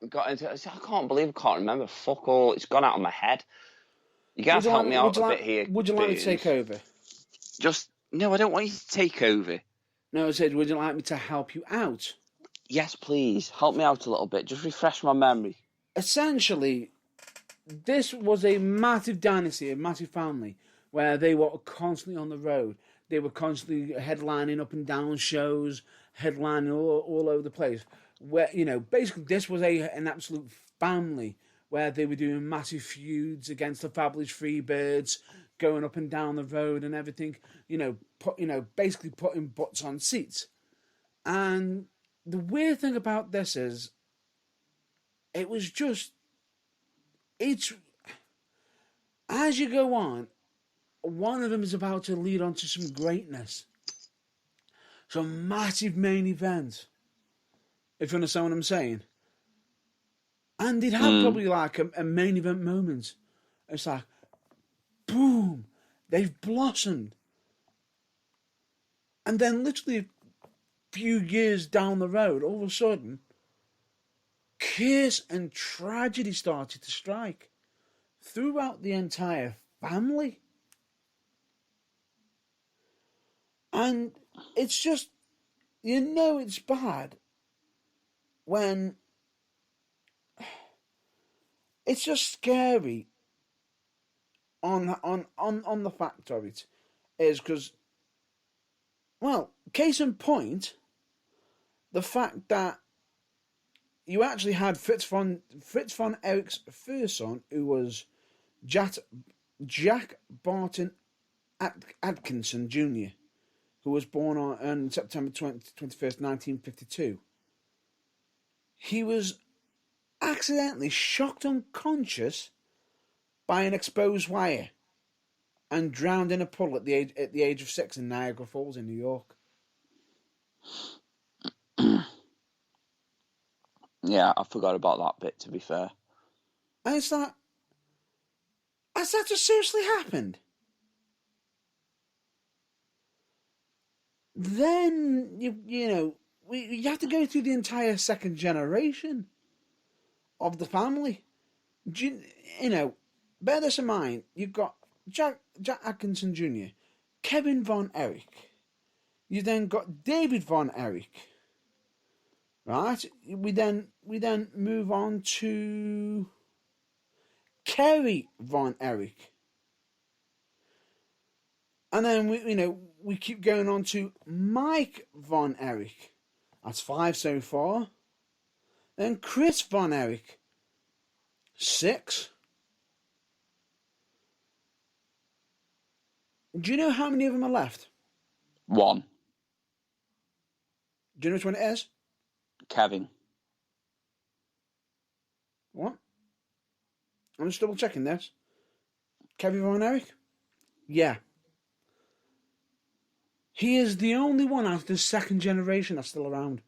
Speaker 3: got into it, I can't remember. Fuck all. It's gone out of my head. You guys help me out a bit here.
Speaker 4: Would you like me to take over?
Speaker 3: No, I don't want you to take over.
Speaker 4: No, I said, would you like me to help you out?
Speaker 3: Yes, please. Help me out a little bit. Just refresh my memory.
Speaker 4: Essentially, this was a massive dynasty, a massive family, where they were constantly on the road. They were constantly headlining up and down shows, headlining all over the place. Where, basically this was an absolute family where they were doing massive feuds against the Fabulous Freebirds, going up and down the road and everything. Basically putting butts on seats. And the weird thing about this is, as you go on, one of them is about to lead on to some greatness. Some massive main event. If you understand what I'm saying. And they'd have probably like a main event moment. It's like, boom, they've blossomed. And then literally a few years down the road, all of a sudden, curse and tragedy started to strike throughout the entire family. And it's just, it's bad when it's just scary on the fact of it is because, well, case in point, the fact that you actually had Fritz von Erich's first son, who was Jack Barton Atkinson Jr., who was born on September 21st, 1952. He was accidentally shocked unconscious by an exposed wire and drowned in a puddle at the age of 6 in Niagara Falls in New York.
Speaker 3: Yeah, I forgot about that bit, to be fair.
Speaker 4: And it's like, has that just seriously happened? Then, you have to go through the entire second generation of the family. Bear this in mind, you've got Jack Atkinson Jr., Kevin Von Erich. You then got David Von Erich. Right? We then move on to Kerry Von Erich. And then we keep going on to Mike Von Erich. That's 5 so far. Then Chris Von Erich. 6. Do you know how many of them are left?
Speaker 3: 1.
Speaker 4: Do you know which one it is?
Speaker 3: Kevin.
Speaker 4: What? I'm just double checking this. Kevin Von Erich? Yeah. He is the only one out of the second generation that's still around.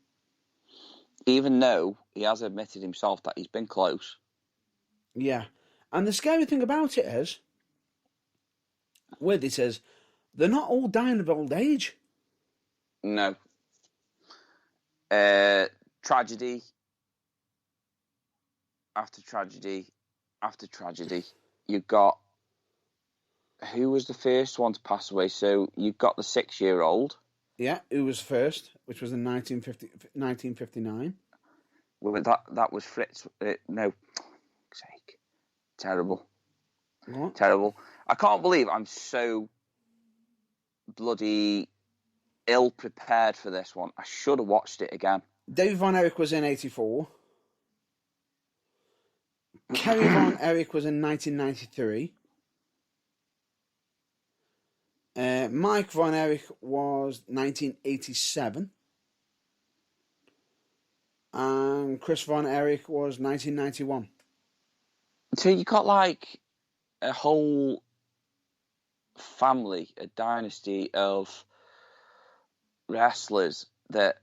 Speaker 3: Even though he has admitted himself that he's been close.
Speaker 4: Yeah. And the scary thing about it is, with it is, they're not all dying of old age.
Speaker 3: No. Tragedy. After tragedy. After tragedy. You got... Who was the first one to pass away? So you've got the 6-year-old.
Speaker 4: Yeah, who was first, which was in 1959.
Speaker 3: Well, that was Fritz. No. Sake. Terrible.
Speaker 4: What?
Speaker 3: Terrible. I can't believe I'm so bloody ill-prepared for this one. I should have watched it again.
Speaker 4: David Von Erich was in 1984. Kerry Von Erich was in 1993. Mike Von Erich was 1987. And Chris Von Erich was 1991.
Speaker 3: So you got like a whole family, a dynasty of wrestlers that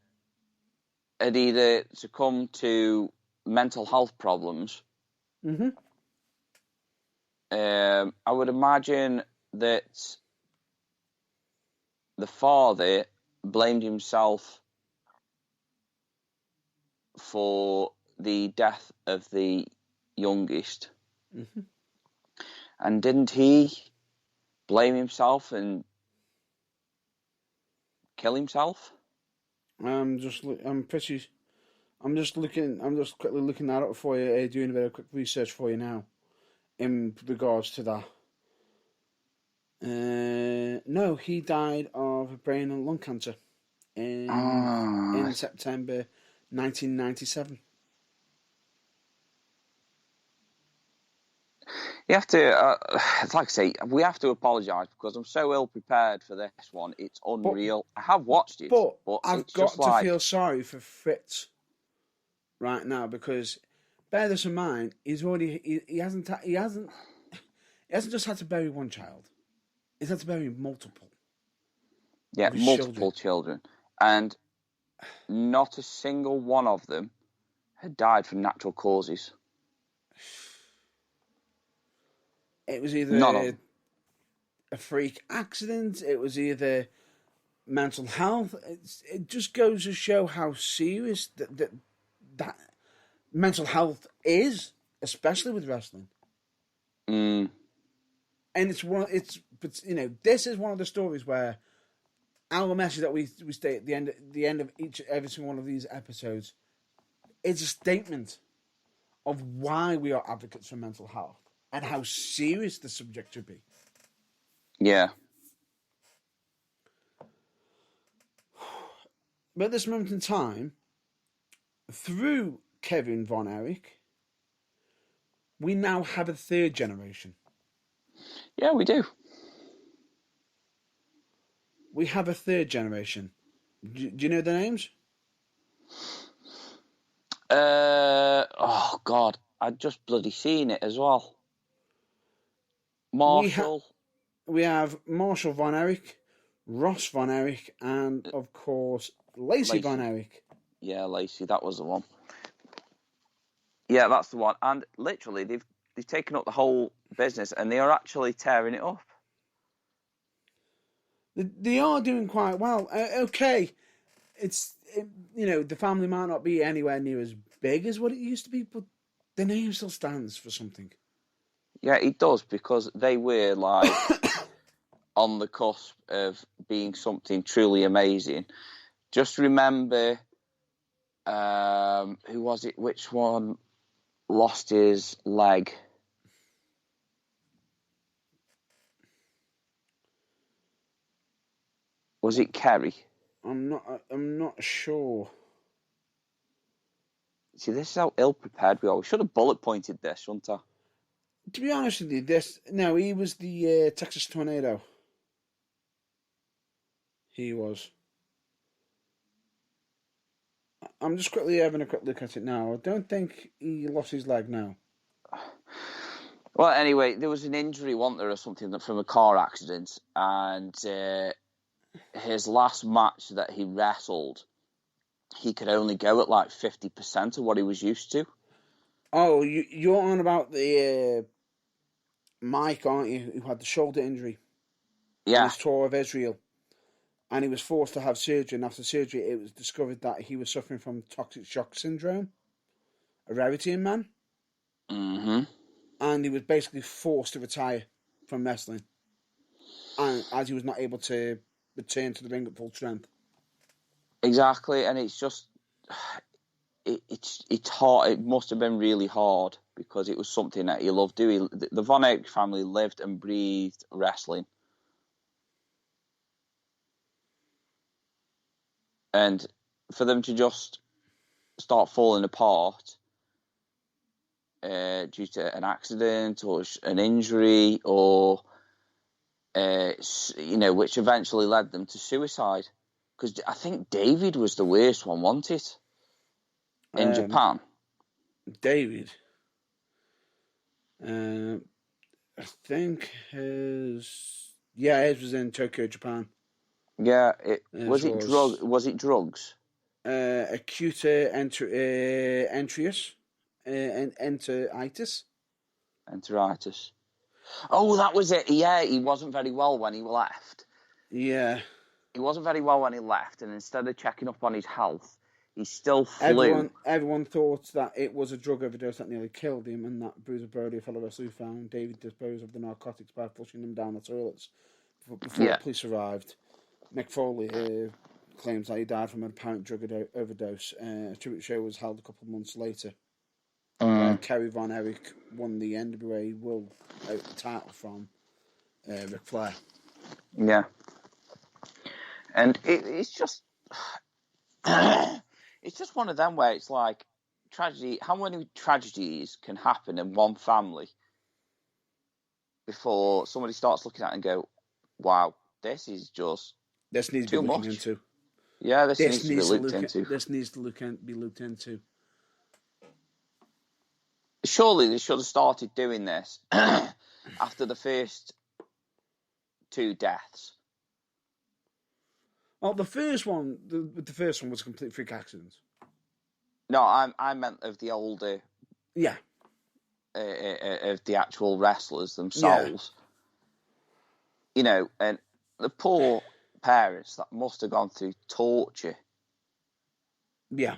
Speaker 3: had either succumbed to mental health problems.
Speaker 4: Mm-hmm.
Speaker 3: I would imagine that the father blamed himself for the death of the youngest.
Speaker 4: Mm-hmm.
Speaker 3: And didn't he blame himself and kill himself?
Speaker 4: I'm just quickly looking that up for you, doing a bit of quick research for you now in regards to that. No, he died of brain and lung cancer in September 1997.
Speaker 3: You have to, like I say, we have to apologise because I'm so ill prepared for this one. It's unreal. I have watched it, but
Speaker 4: I've
Speaker 3: it's
Speaker 4: got
Speaker 3: just
Speaker 4: to feel sorry for Fritz right now because bear this in mind, he hasn't just had to bury one child. He's had to bury multiple.
Speaker 3: Yeah, multiple children. And not a single one of them had died from natural causes.
Speaker 4: It was either a freak accident, it was either mental health. It just goes to show how serious that mental health is, especially with wrestling.
Speaker 3: Mm.
Speaker 4: And but this is one of the stories where our message that we state at the end of every single one of these episodes is a statement of why we are advocates for mental health and how serious the subject should be.
Speaker 3: Yeah.
Speaker 4: But at this moment in time, through Kevin Von Erich, we now have a third generation.
Speaker 3: Yeah, we do.
Speaker 4: We have a third generation. Do you know their names?
Speaker 3: Oh God, I'd just bloody seen it as well. Marshall.
Speaker 4: We have Marshall Von Erich, Ross Von Erich, and of course Lacey Von Erich.
Speaker 3: Yeah, Lacey, that was the one. Yeah, that's the one. And literally, they've taken up the whole business, and they are actually tearing it up.
Speaker 4: They are doing quite well. Okay, the family might not be anywhere near as big as what it used to be, but the name still stands for something.
Speaker 3: Yeah, it does, because they were like on the cusp of being something truly amazing. Just remember, who was it? Which one lost his leg? Was it Kerry?
Speaker 4: I'm not sure.
Speaker 3: See, this is how ill prepared we are. We should have bullet pointed this, shouldn't I?
Speaker 4: To be honest with you, he was the Texas Tornado. He was. I'm just quickly having a quick look at it now. I don't think he lost his leg now.
Speaker 3: Well, anyway, there was an injury, wasn't there, or something from a car accident, and his last match that he wrestled, he could only go at like 50% of what he was used to.
Speaker 4: Oh, you're on about the Mike, aren't you? Who had the shoulder injury?
Speaker 3: Yeah.
Speaker 4: On his tour of Israel. And he was forced to have surgery, and after surgery it was discovered that he was suffering from toxic shock syndrome, a rarity in man.
Speaker 3: Mm-hmm.
Speaker 4: And he was basically forced to retire from wrestling, and as he was not able to return to the ring at full strength.
Speaker 3: Exactly, and it's just it's hard. It must have been really hard because it was something that he loved doing. The Von Erich family lived and breathed wrestling, and for them to just start falling apart due to an accident or an injury, or which eventually led them to suicide. Because I think David was the worst one, wasn't it? In Japan.
Speaker 4: David. I think his was in Tokyo, Japan.
Speaker 3: Yeah, was it drugs?
Speaker 4: Acute enteritis.
Speaker 3: Enteritis. Oh, that was it. Yeah, he wasn't very well when he left.
Speaker 4: Yeah.
Speaker 3: He wasn't very well when he left, and instead of checking up on his health, he still flew.
Speaker 4: Everyone thought that it was a drug overdose that nearly killed him, and that Bruiser Brody, a fellow wrestler who found David disposed of the narcotics by flushing them down the toilets before the police arrived. Mick Foley claims that he died from an apparent drug overdose. A tribute show was held a couple of months later. Kerry Von Erich won the NWA World title from Ric Flair.
Speaker 3: Yeah. And it's just it's just one of them where it's like tragedy. How many tragedies can happen in one family before somebody starts looking at it and go, "Wow, this is just
Speaker 4: this needs
Speaker 3: too
Speaker 4: to be
Speaker 3: much."
Speaker 4: looked into.
Speaker 3: Yeah, this needs to be looked into.
Speaker 4: This needs to be looked into.
Speaker 3: Surely they should have started doing this after the first 2 deaths.
Speaker 4: Well, the first one was a complete freak accident.
Speaker 3: No, I meant of the older.
Speaker 4: Yeah.
Speaker 3: Of the actual wrestlers themselves. Yeah. And the poor parents that must have gone through torture.
Speaker 4: Yeah.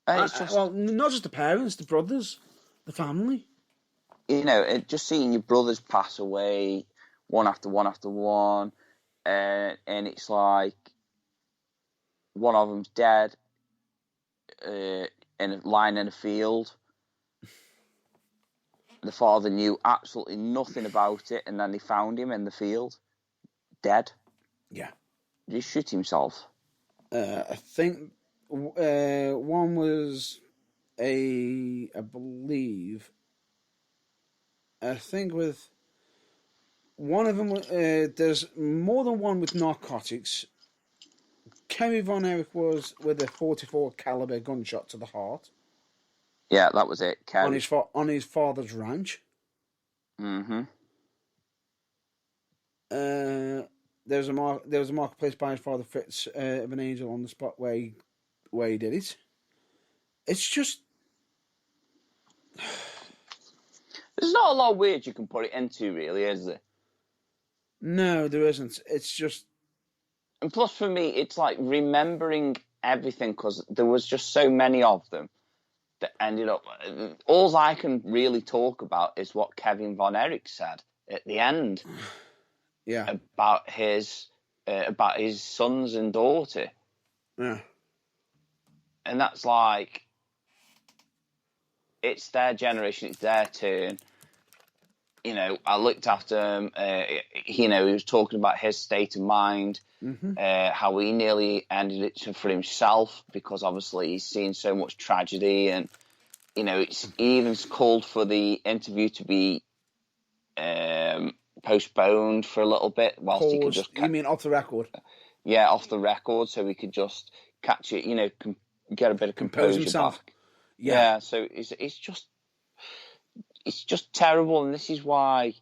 Speaker 2: It's just,
Speaker 4: well, not just the parents, the brothers, the family.
Speaker 2: just seeing your brothers pass away one after one after one, and it's like one of them's dead, lying in a field. The father knew absolutely nothing about it, and then they found him in the field, dead.
Speaker 4: Yeah.
Speaker 2: Did he shoot himself?
Speaker 4: I think one was I think with one of them, there's more than one with narcotics. Kerry Von Erich was with a 44 caliber gunshot to the heart
Speaker 2: Yeah, that was it. Kerry.
Speaker 4: on his father's ranch.
Speaker 2: Mm-hmm.
Speaker 4: There was a mark placed by his father Fritz of an angel on the spot where he did it. It's just
Speaker 2: There's not a lot of words you can put it into, really, is there?
Speaker 4: no, there isn't. It's just
Speaker 2: And plus, for me, it's like remembering everything, because there was just so many of them that ended up. All I can really talk about is what Kevin Von Erich said at the end
Speaker 4: yeah,
Speaker 2: about his sons and daughter,
Speaker 4: yeah.
Speaker 2: and that's like, it's their generation, it's their turn. I looked after him. He was talking about his state of mind, how he nearly ended it for himself because obviously he's seen so much tragedy, and he even called for the interview to be postponed for a little bit whilst he could just.
Speaker 4: You mean off the record?
Speaker 2: Yeah, off the record, so he could just catch it. Get a bit of composure
Speaker 4: himself.
Speaker 2: back. Yeah. So it's just terrible, and this is why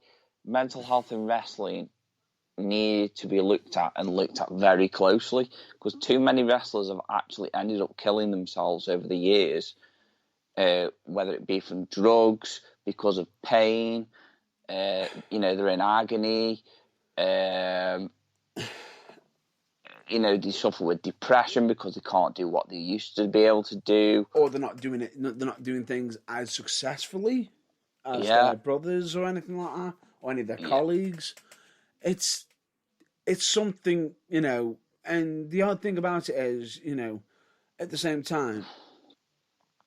Speaker 2: mental health in wrestling need to be looked at very closely, because too many wrestlers have actually ended up killing themselves over the years, whether it be from drugs, because of pain, they're in agony, they suffer with depression because they can't do what they used to be able to do,
Speaker 4: or they're not doing it. They're not doing things as successfully as
Speaker 2: Yeah.
Speaker 4: their brothers or anything like that, or any of their colleagues. It's something, and the odd thing about it is, at the same time,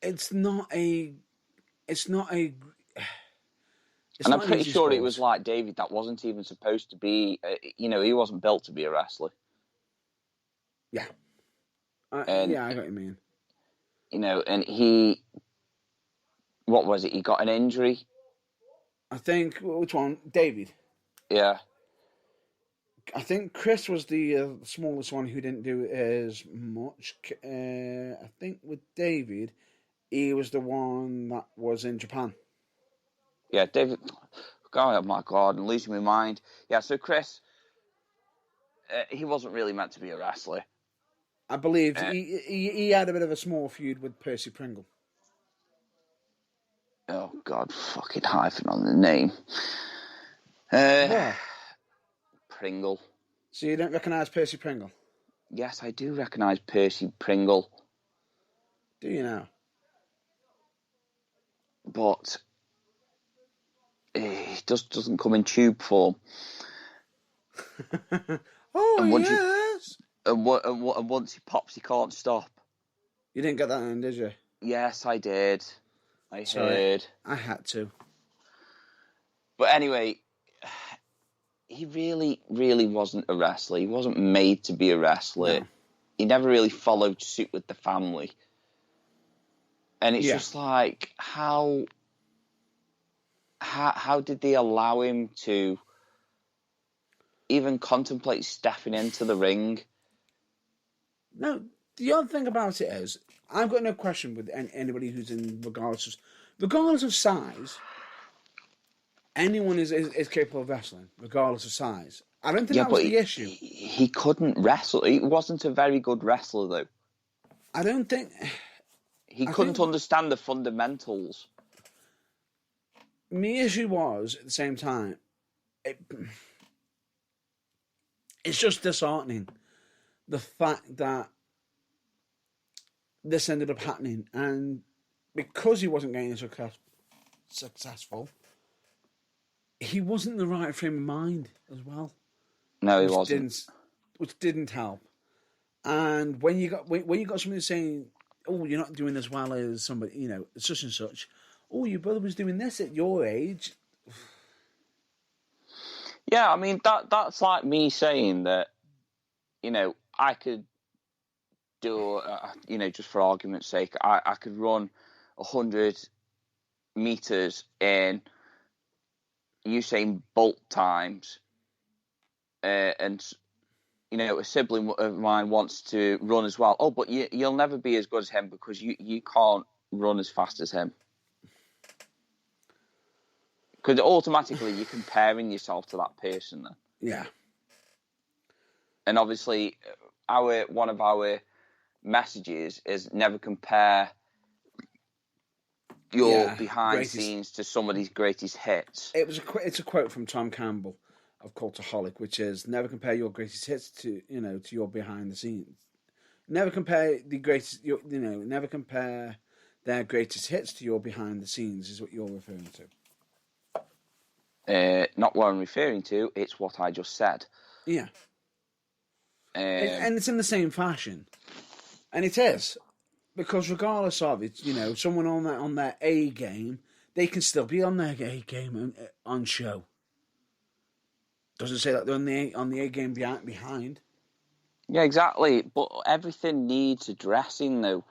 Speaker 4: it's not a
Speaker 2: and I'm pretty sure it was like David that wasn't even supposed to be, he wasn't built to be a wrestler.
Speaker 4: Yeah.
Speaker 2: And,
Speaker 4: yeah, I got what you mean.
Speaker 2: And he, what was it? He got an injury.
Speaker 4: I think, which one? David.
Speaker 2: Yeah.
Speaker 4: I think Chris was the smallest one who didn't do as much. I think with David, he was the one that was in Japan.
Speaker 2: Yeah, David. Oh my God, I'm losing my mind. Yeah, so Chris, he wasn't really meant to be a wrestler.
Speaker 4: I believe he had a bit of a small feud with Percy Pringle.
Speaker 2: Oh God, fucking hyphen on the name. Pringle.
Speaker 4: So you don't recognise Percy Pringle?
Speaker 2: Yes, I do recognise Percy Pringle.
Speaker 4: Do you now?
Speaker 2: But he just doesn't come in tube form.
Speaker 4: Oh,
Speaker 2: and once
Speaker 4: yes!
Speaker 2: And once he pops, he can't stop.
Speaker 4: You didn't get that in, did you?
Speaker 2: Yes, I did. I
Speaker 4: Sorry,
Speaker 2: heard.
Speaker 4: I had to.
Speaker 2: But anyway, he really, really wasn't a wrestler. He wasn't made to be a wrestler.
Speaker 4: No.
Speaker 2: He never really followed suit with the family. And it's just like, how did they allow him to even contemplate stepping into the ring?
Speaker 4: No, the other thing about it is, I've got no question with anybody who's in, regardless of size, anyone is capable of wrestling, regardless of size. I don't think that was the issue.
Speaker 2: He couldn't wrestle. He wasn't a very good wrestler, though.
Speaker 4: I don't think...
Speaker 2: He couldn't understand the fundamentals.
Speaker 4: My issue was, at the same time, it's just disheartening. The fact that this ended up happening, and because he wasn't getting successful, he wasn't in the right frame of mind as well.
Speaker 3: No, he
Speaker 4: which
Speaker 3: wasn't.
Speaker 4: Which didn't help. And when you got somebody saying, "Oh, you're not doing as well as somebody, such and such," "Oh, your brother was doing this at your age."
Speaker 3: Yeah, I mean that's like me saying that, I could do, just for argument's sake, I could run 100 meters in Usain Bolt times, and a sibling of mine wants to run as well. Oh, but you'll never be as good as him because you can't run as fast as him. Because automatically you're comparing yourself to that person then.
Speaker 4: Yeah.
Speaker 3: And obviously, one of our messages is never compare your behind scenes to somebody's greatest hits.
Speaker 4: It's a quote from Tom Campbell of Cultaholic, which is, never compare your greatest hits to your behind the scenes. Never compare never compare their greatest hits to your behind the scenes is what you're referring to.
Speaker 3: Not what I'm referring to, it's what I just said.
Speaker 4: Yeah. And it's in the same fashion. And it is. Because regardless of it, someone on their A game, they can still be on their A game on show. Doesn't say that they're on the A game behind.
Speaker 3: Yeah, exactly. But everything needs addressing, though.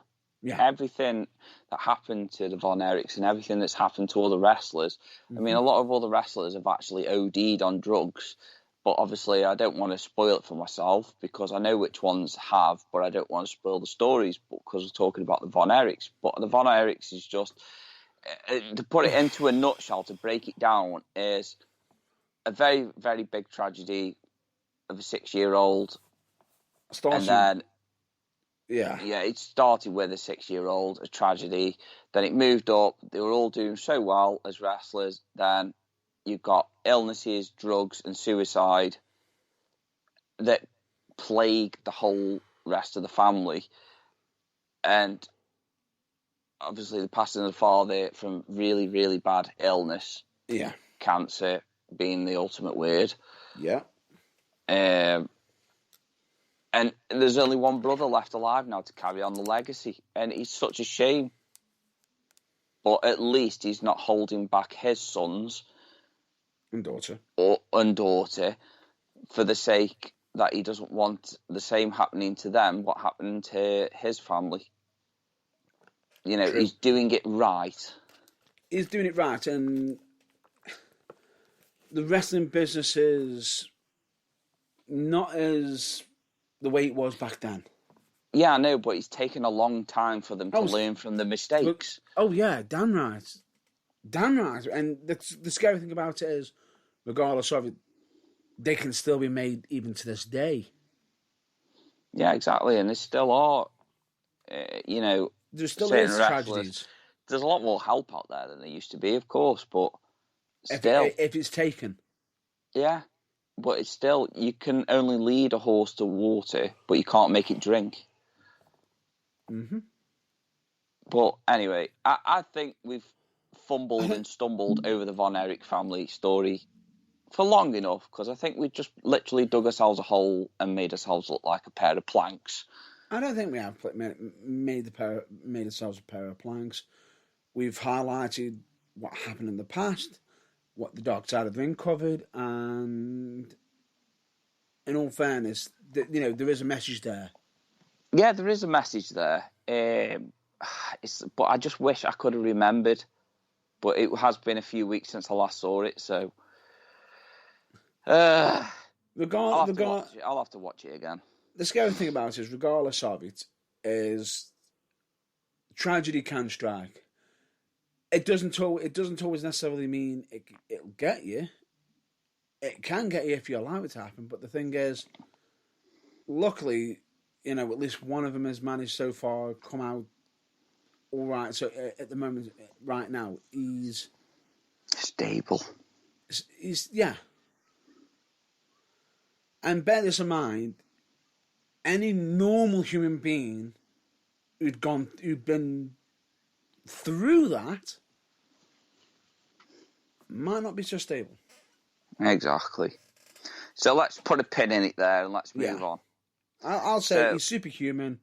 Speaker 4: Yeah.
Speaker 3: Everything that happened to the Von Erichs and everything that's happened to other wrestlers. Mm-hmm. I mean, a lot of other wrestlers have actually OD'd on drugs, but obviously I don't want to spoil it for myself because I know which ones have, but I don't want to spoil the stories because we're talking about the Von Erichs. But the Von Erichs is just, to put it into a nutshell, to break it down, is a very, very big tragedy of a 6-year-old. And then...
Speaker 4: Yeah,
Speaker 3: it started with a 6-year-old, a tragedy. Then it moved up. They were all doing so well as wrestlers. Then you've got illnesses, drugs, and suicide that plague the whole rest of the family. And obviously the passing of the father from really, really bad illness.
Speaker 4: Yeah.
Speaker 3: Cancer being the ultimate word.
Speaker 4: Yeah.
Speaker 3: And there's only one brother left alive now to carry on the legacy. And it's such a shame. But at least he's not holding back his sons
Speaker 4: and daughter
Speaker 3: for the sake that he doesn't want the same happening to them, what happened to his family. True. He's doing it right.
Speaker 4: He's doing it right. And the wrestling business is not as... the way it was back then.
Speaker 3: Yeah, I know, but it's taken a long time for them to learn from the mistakes.
Speaker 4: Yeah, damn right. Damn right. And the scary thing about it is, regardless of it, they can still be made even to this day.
Speaker 3: Yeah, exactly. And there still are,
Speaker 4: there still is tragedies.
Speaker 3: There's a lot more help out there than there used to be, of course, but still.
Speaker 4: If it's taken.
Speaker 3: Yeah. But it's still, you can only lead a horse to water, but you can't make it drink.
Speaker 4: Mm-hmm.
Speaker 3: But anyway, I think we've fumbled and stumbled over the Von Erich family story for long enough, because I think we just literally dug ourselves a hole and made ourselves look like a pair of planks.
Speaker 4: I don't think we have made ourselves a pair of planks. We've highlighted what happened in the past, what the dark side of the ring covered, and in all fairness, there is a message there.
Speaker 3: Yeah, there is a message there. But I just wish I could have remembered. But it has been a few weeks since I last saw it, so I'll have to watch it again.
Speaker 4: The scary thing about it is, regardless of it, is tragedy can strike. It doesn't always necessarily mean it'll get you. It can get you if you allow it to happen. But the thing is, luckily, at least one of them has managed so far come out all right. So at the moment, right now, he's
Speaker 3: stable.
Speaker 4: Yeah. And bear this in mind, any normal human being who'd been through that might not be so stable.
Speaker 2: Exactly. So let's put a pin in it there and let's move on.
Speaker 4: I'll say he's superhuman,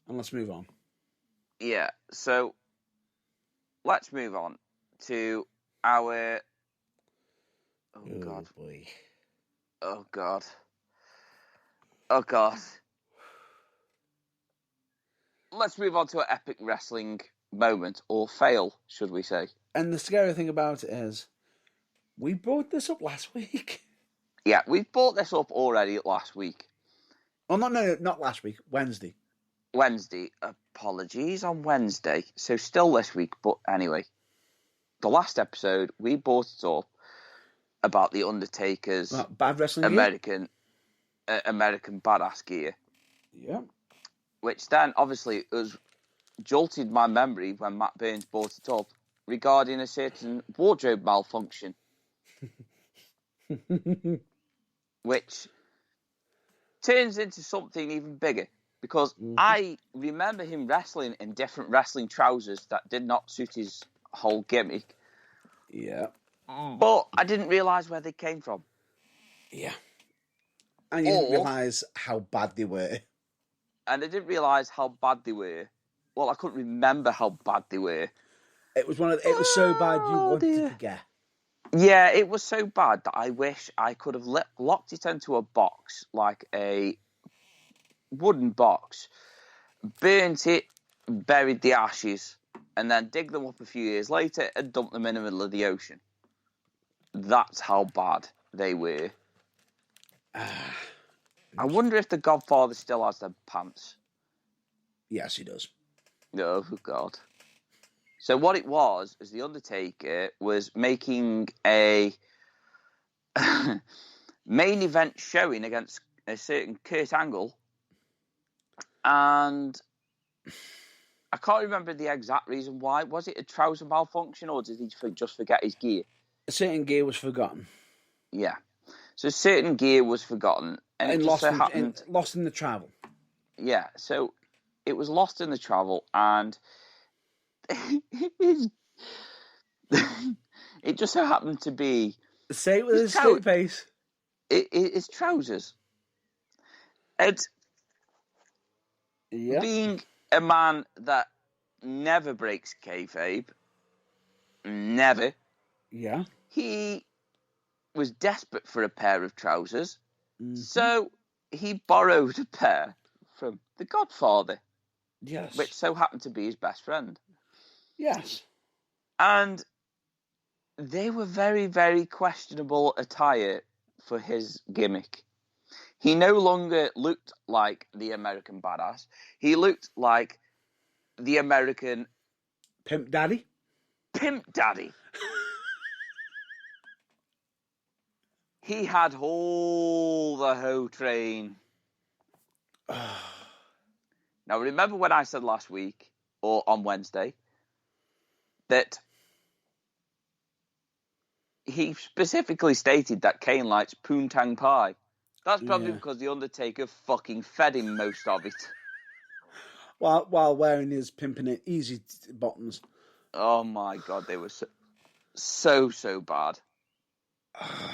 Speaker 4: and let's move on.
Speaker 2: Yeah, so let's move on to our... Oh, God.
Speaker 4: Boy.
Speaker 2: Oh, God. Oh, God. Let's move on to an epic wrestling moment, or fail, should we say.
Speaker 4: And the scary thing about it is, we brought this up last week.
Speaker 2: Yeah, we brought this up already last week.
Speaker 4: Oh, no, not last week. Wednesday.
Speaker 2: Apologies, on Wednesday. So still this week, but anyway. The last episode, we brought it up about The Undertaker's
Speaker 4: bad wrestling
Speaker 2: American badass gear.
Speaker 4: Yeah.
Speaker 2: Which then, obviously, has jolted my memory when Matt Burns brought it up regarding a certain wardrobe malfunction. Which turns into something even bigger. Because I remember him wrestling in different wrestling trousers that did not suit his whole gimmick.
Speaker 4: Yeah.
Speaker 2: But I didn't realise where they came from.
Speaker 4: Yeah. And you didn't realise how bad they were.
Speaker 2: And I didn't realise how bad they were. Well, I couldn't remember how bad they were.
Speaker 4: It was so bad you wanted to forget.
Speaker 2: Yeah, it was so bad that I wish I could have locked it into a box, like a wooden box, burnt it, buried the ashes, and then dig them up a few years later and dump them in the middle of the ocean. That's how bad they were. I wonder if the Godfather still has them pants.
Speaker 4: Yes, he does.
Speaker 2: Oh, God. So what it was, is The Undertaker was making a main event showing against a certain Kurt Angle, and I can't remember the exact reason why. Was it a trouser malfunction, or did he just forget his gear?
Speaker 4: A certain gear was forgotten.
Speaker 2: Yeah. So certain gear was forgotten, and it just so happened...
Speaker 4: lost in the travel.
Speaker 2: Yeah, so it was lost in the travel, and it just so happened to be...
Speaker 4: Say it with a straight face.
Speaker 2: It's trousers. And being a man that never breaks kayfabe, never, he was desperate for a pair of trousers, so he borrowed a pair from the Godfather, which so happened to be his best friend.
Speaker 4: Yes.
Speaker 2: And they were very, very questionable attire for his gimmick. He no longer looked like the American badass. He looked like the American...
Speaker 4: Pimp Daddy?
Speaker 2: Pimp Daddy. He had all the hoe train. Now, remember when I said last week, or on Wednesday, that he specifically stated that Kane likes poontang pie? That's probably because The Undertaker fucking fed him most of it.
Speaker 4: While wearing his pimping it easy bottoms.
Speaker 2: Oh my God, they were so bad.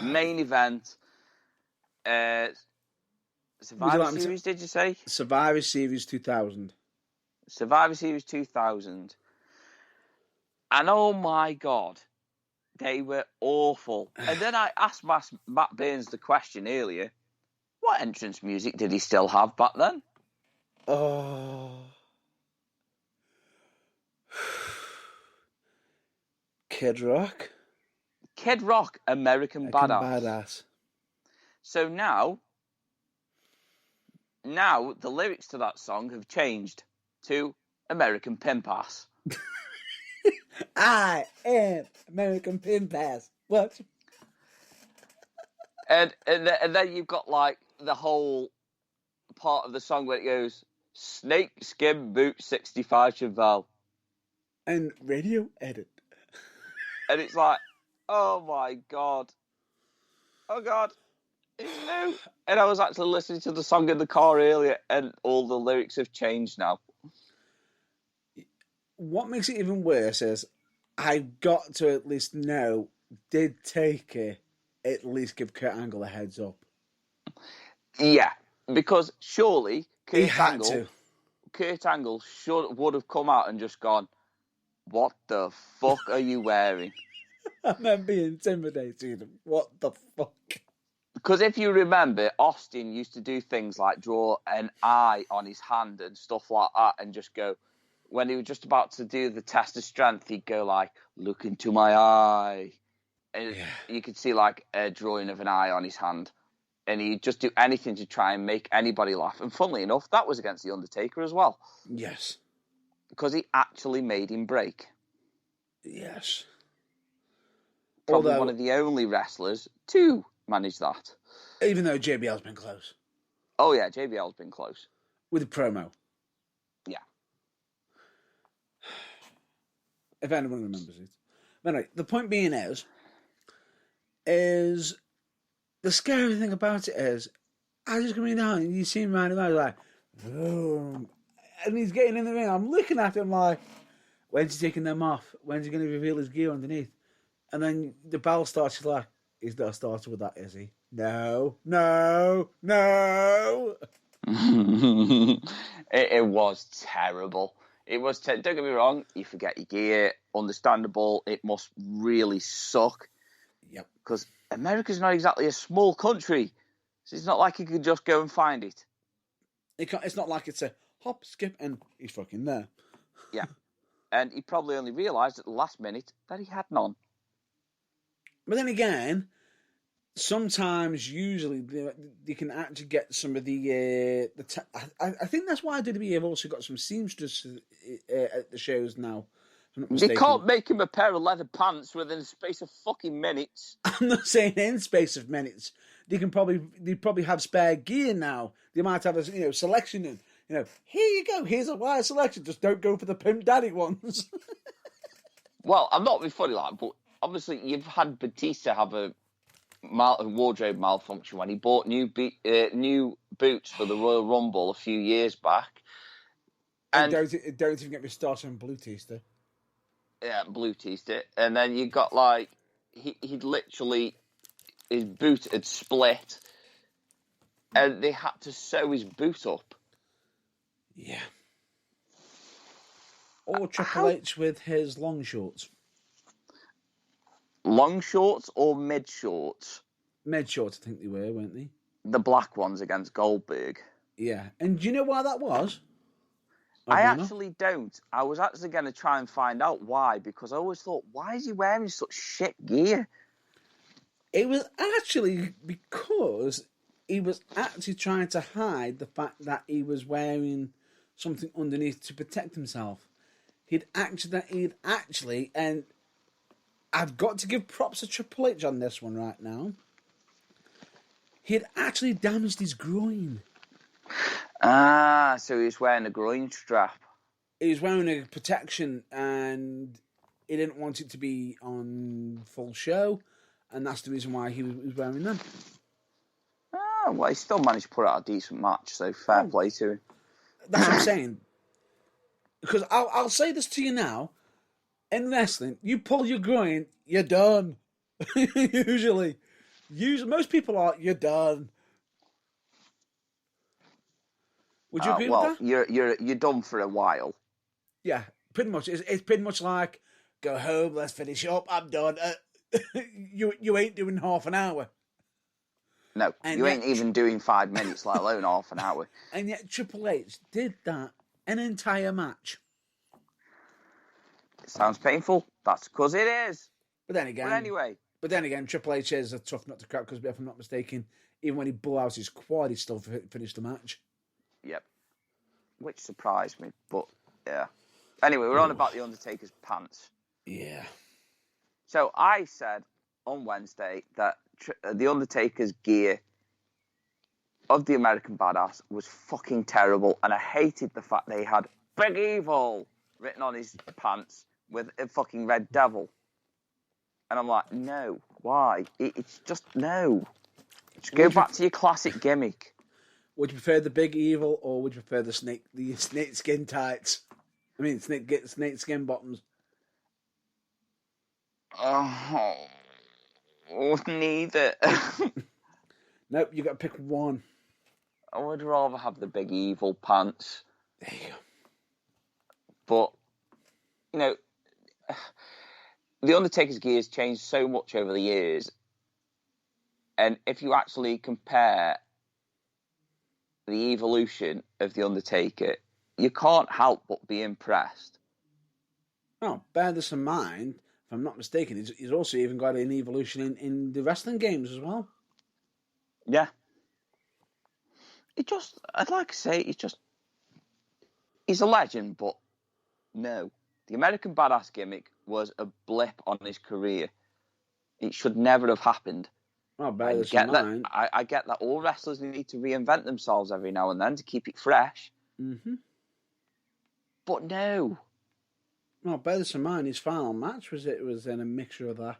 Speaker 2: Main event. Survivor Series, did you say?
Speaker 4: Survivor Series 2000.
Speaker 2: Survivor Series 2000. And oh my God, they were awful. And then I asked Matt Burns the question earlier, what entrance music did he still have back then?
Speaker 4: Oh. Kid Rock?
Speaker 2: Kid Rock, American Badass. So now the lyrics to that song have changed to American Pimp Ass.
Speaker 4: I am American Pimp Ass. What?
Speaker 2: And then you've got like the whole part of the song where it goes, Snake Skin Boot 65 Chevelle.
Speaker 4: And radio edit.
Speaker 2: And it's like, oh my God. Oh God. It's new. And I was actually listening to the song in the car earlier, and all the lyrics have changed now.
Speaker 4: what makes it even worse is I got to at least know, did Taker at least give Kurt Angle a heads up?
Speaker 3: Yeah, because surely
Speaker 4: He had to.
Speaker 3: Kurt Angle would have come out and just gone, "What the fuck are you wearing?"
Speaker 4: I remember being intimidated. What the fuck?
Speaker 3: Because if you remember, Austin used to do things like draw an eye on his hand and stuff like that, and just go, when he was just about to do the test of strength, he'd go like, "Look into my eye." And you could see like a drawing of an eye on his hand. And he'd just do anything to try and make anybody laugh. And funnily enough, that was against The Undertaker as well.
Speaker 4: Yes.
Speaker 3: Because he actually made him break.
Speaker 4: Yes.
Speaker 3: Probably one of the only wrestlers to manage that.
Speaker 4: Even though JBL's been close.
Speaker 3: Oh, yeah, JBL's been close.
Speaker 4: With a promo.
Speaker 3: Yeah.
Speaker 4: If anyone remembers it. But anyway, the point being is the scary thing about it is, I just come down and you see him around the line like, boom. And he's getting in the ring. I'm looking at him like, when's he taking them off? When's he going to reveal his gear underneath? And then the bell starts, like, he's not started with that, is he? No.
Speaker 3: It was terrible. It was, don't get me wrong, you forget your gear, understandable, it must really suck.
Speaker 4: Yep.
Speaker 3: Because America's not exactly a small country, so it's not like you could just go and find it.
Speaker 4: It's not like it's a hop, skip, and he's fucking there.
Speaker 3: Yeah. And he probably only realised at the last minute that he had none.
Speaker 4: But then again, sometimes, usually, they can actually get some of the I think that's why WWE have also got some seamstress at the shows now.
Speaker 3: They can't make him a pair of leather pants within a space of fucking minutes.
Speaker 4: I'm not saying in space of minutes. They probably have spare gear now. They might have a selection and here you go. Here's a wire selection. Just don't go for the Pimp Daddy ones.
Speaker 3: Well, I'm not being funny like, but obviously you've had Batista have a wardrobe malfunction when he bought new boots for the Royal Rumble a few years back.
Speaker 4: And don't even get me started on Blue Tista.
Speaker 3: Yeah, Blue Tista. And then you got like he'd literally, his boot had split, and they had to sew his boot up.
Speaker 4: Yeah. Or Triple H with his long shorts.
Speaker 3: Long shorts or mid shorts?
Speaker 4: Mid shorts, I think they were, weren't they?
Speaker 3: The black ones against Goldberg.
Speaker 4: Yeah. And do you know why that was?
Speaker 3: I actually don't. I was actually going to try and find out why, because I always thought, why is he wearing such shit gear?
Speaker 4: It was actually because he was actually trying to hide the fact that he was wearing something underneath to protect himself. He'd actually, and I've got to give props to Triple H on this one right now. He had actually damaged his groin.
Speaker 3: Ah, so he was wearing a groin strap.
Speaker 4: He was wearing a protection, and he didn't want it to be on full show, and that's the reason why he was wearing them.
Speaker 3: Ah, well, he still managed to put out a decent match, so fair play to him.
Speaker 4: That's what I'm saying. Because I'll say this to you now. In wrestling, you pull your groin, you're done. Usually, most people are, you're done. Would you agree with that?
Speaker 3: You're done for a while.
Speaker 4: Yeah, pretty much. It's pretty much like, go home, let's finish up, I'm done. You ain't doing half an hour.
Speaker 3: No,
Speaker 4: and
Speaker 3: you ain't even doing 5 minutes, let alone half an hour.
Speaker 4: And yet Triple H did that an entire match.
Speaker 3: It sounds painful. That's because it is.
Speaker 4: But then again, Triple H is a tough nut to crack because, if I'm not mistaken, even when he blew out his quad, he still finished the match.
Speaker 3: Yep. Which surprised me, but yeah. Anyway, we're on about The Undertaker's pants.
Speaker 4: Yeah.
Speaker 3: So I said on Wednesday that The Undertaker's gear of the American Badass was fucking terrible, and I hated the fact they had Big Evil written on his pants with a fucking red devil. And I'm like, no, why? It's just, no. Just go back to your classic gimmick.
Speaker 4: Would you prefer the Big Evil, or would you prefer the snake skin tights? I mean, snake skin bottoms.
Speaker 2: Oh, neither.
Speaker 4: Nope, you got to pick one.
Speaker 2: I would rather have the big evil pants.
Speaker 4: There you go.
Speaker 2: But, you know, the Undertaker's gear has changed so much over the years. And if you actually compare the evolution of the Undertaker, you can't help but be impressed.
Speaker 4: Oh, bear this in mind. If I'm not mistaken, he's also even got an evolution in the wrestling games as well.
Speaker 2: Yeah. I'd like to say, he's a legend, but no. The American Badass gimmick was a blip on his career. It should never have happened.
Speaker 4: Oh, bear this in mind.
Speaker 2: I get that all wrestlers need to reinvent themselves every now and then to keep it fresh.
Speaker 4: Mm-hmm.
Speaker 2: But no.
Speaker 4: Oh, bear this in mind. His final match was in a mixture of that.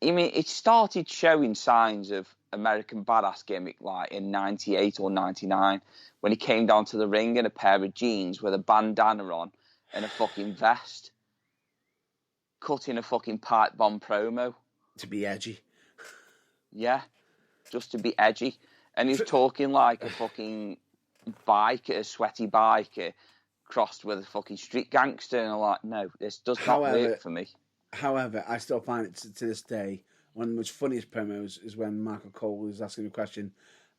Speaker 2: I mean, it started showing signs of American Badass gimmick like in 98 or 99 when he came down to the ring in a pair of jeans with a bandana on and a fucking vest, cutting a fucking pipe bomb promo.
Speaker 4: To be edgy.
Speaker 2: Yeah, just to be edgy. And he was talking like a fucking biker, a sweaty biker, crossed with a fucking street gangster. And I'm like, no, this does not work for me.
Speaker 4: However, I still find it to this day, one of the most funniest promos is when Michael Cole is asking a question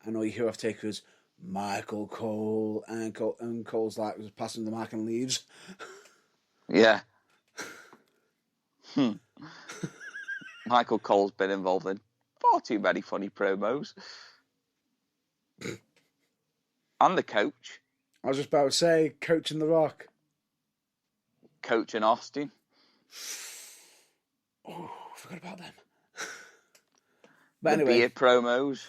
Speaker 4: and all you hear off take is, Michael Cole, and Cole's like, was passing the mic and leaves.
Speaker 2: Yeah. Michael Cole's been involved in far too many funny promos. And the coach.
Speaker 4: I was just about to say, Coach and The Rock.
Speaker 2: Coach and Austin.
Speaker 4: Oh, forgot about them.
Speaker 2: But the anyway, beer promos.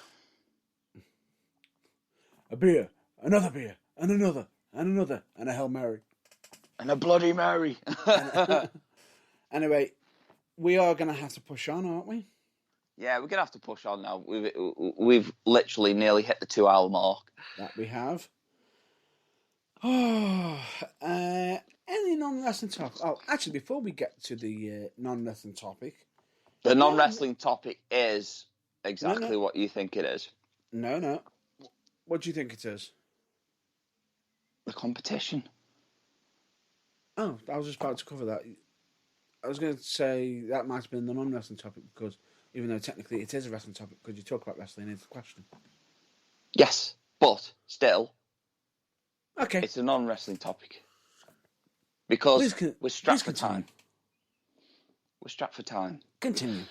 Speaker 4: A beer, another beer, and another, and another, and a Hail Mary.
Speaker 2: And a Bloody Mary.
Speaker 4: Anyway, we are going to have to push on, aren't we?
Speaker 2: Yeah, we're going to have to push on now. We've literally nearly hit the 2-hour mark.
Speaker 4: That we have. Oh, any non-wrestling topic? Oh, actually, before we get to the non-wrestling topic...
Speaker 2: The non-wrestling topic is exactly what you think it is.
Speaker 4: No. What do you think it is?
Speaker 2: The competition.
Speaker 4: Oh, I was just about to cover that. I was going to say that might have been the non-wrestling topic because even though technically it is a wrestling topic, could you talk about wrestling is the question?
Speaker 2: Yes, but still...
Speaker 4: Okay.
Speaker 2: It's a non-wrestling topic. Because we're strapped for time. We're strapped for time.
Speaker 4: Continue.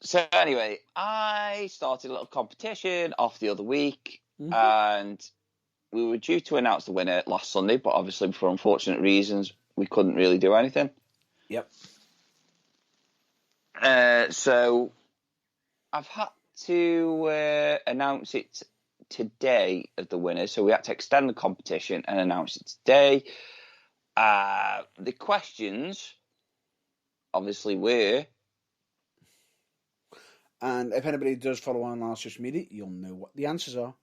Speaker 2: So anyway, I started a little competition off the other week, and we were due to announce the winner last Sunday, but obviously for unfortunate reasons, we couldn't really do anything.
Speaker 4: Yep.
Speaker 2: So I've had to announce it today as the winner, so we had to extend the competition and announce it today. The questions obviously were,
Speaker 4: and if anybody does follow on our social media, you'll know what the answers are.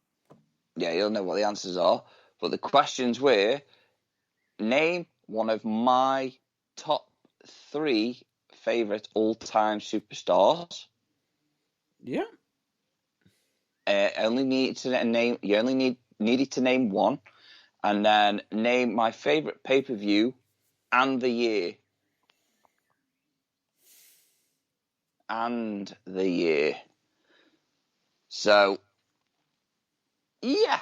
Speaker 2: Yeah, you'll know what the answers are. But the questions were, name one of my top 3 favourite all-time superstars.
Speaker 4: Yeah.
Speaker 2: You only needed to name one, and then name my favourite pay-per-view and the year. So, yeah.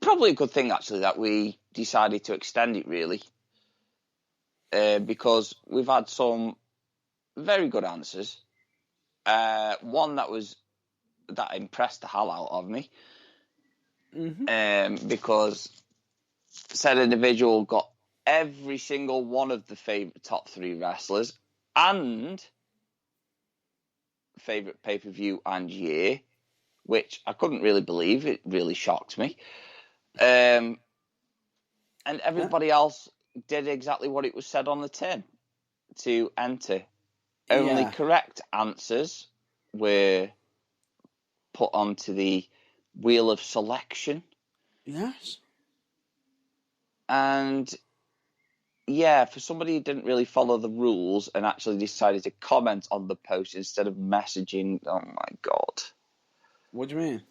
Speaker 2: Probably a good thing, actually, that we decided to extend it, really. Because we've had some very good answers. One that impressed the hell out of me. Because said individual got every single one of the favorite top 3 wrestlers and favorite pay-per-view and year, which I couldn't really believe. It really shocked me. And everybody else did exactly what it was said on the tin to enter. Only correct answers were
Speaker 3: put onto the wheel of selection.
Speaker 4: Yes.
Speaker 3: And yeah, for somebody who didn't really follow the rules and actually decided to comment on the post instead of messaging, oh my God.
Speaker 4: What do you mean?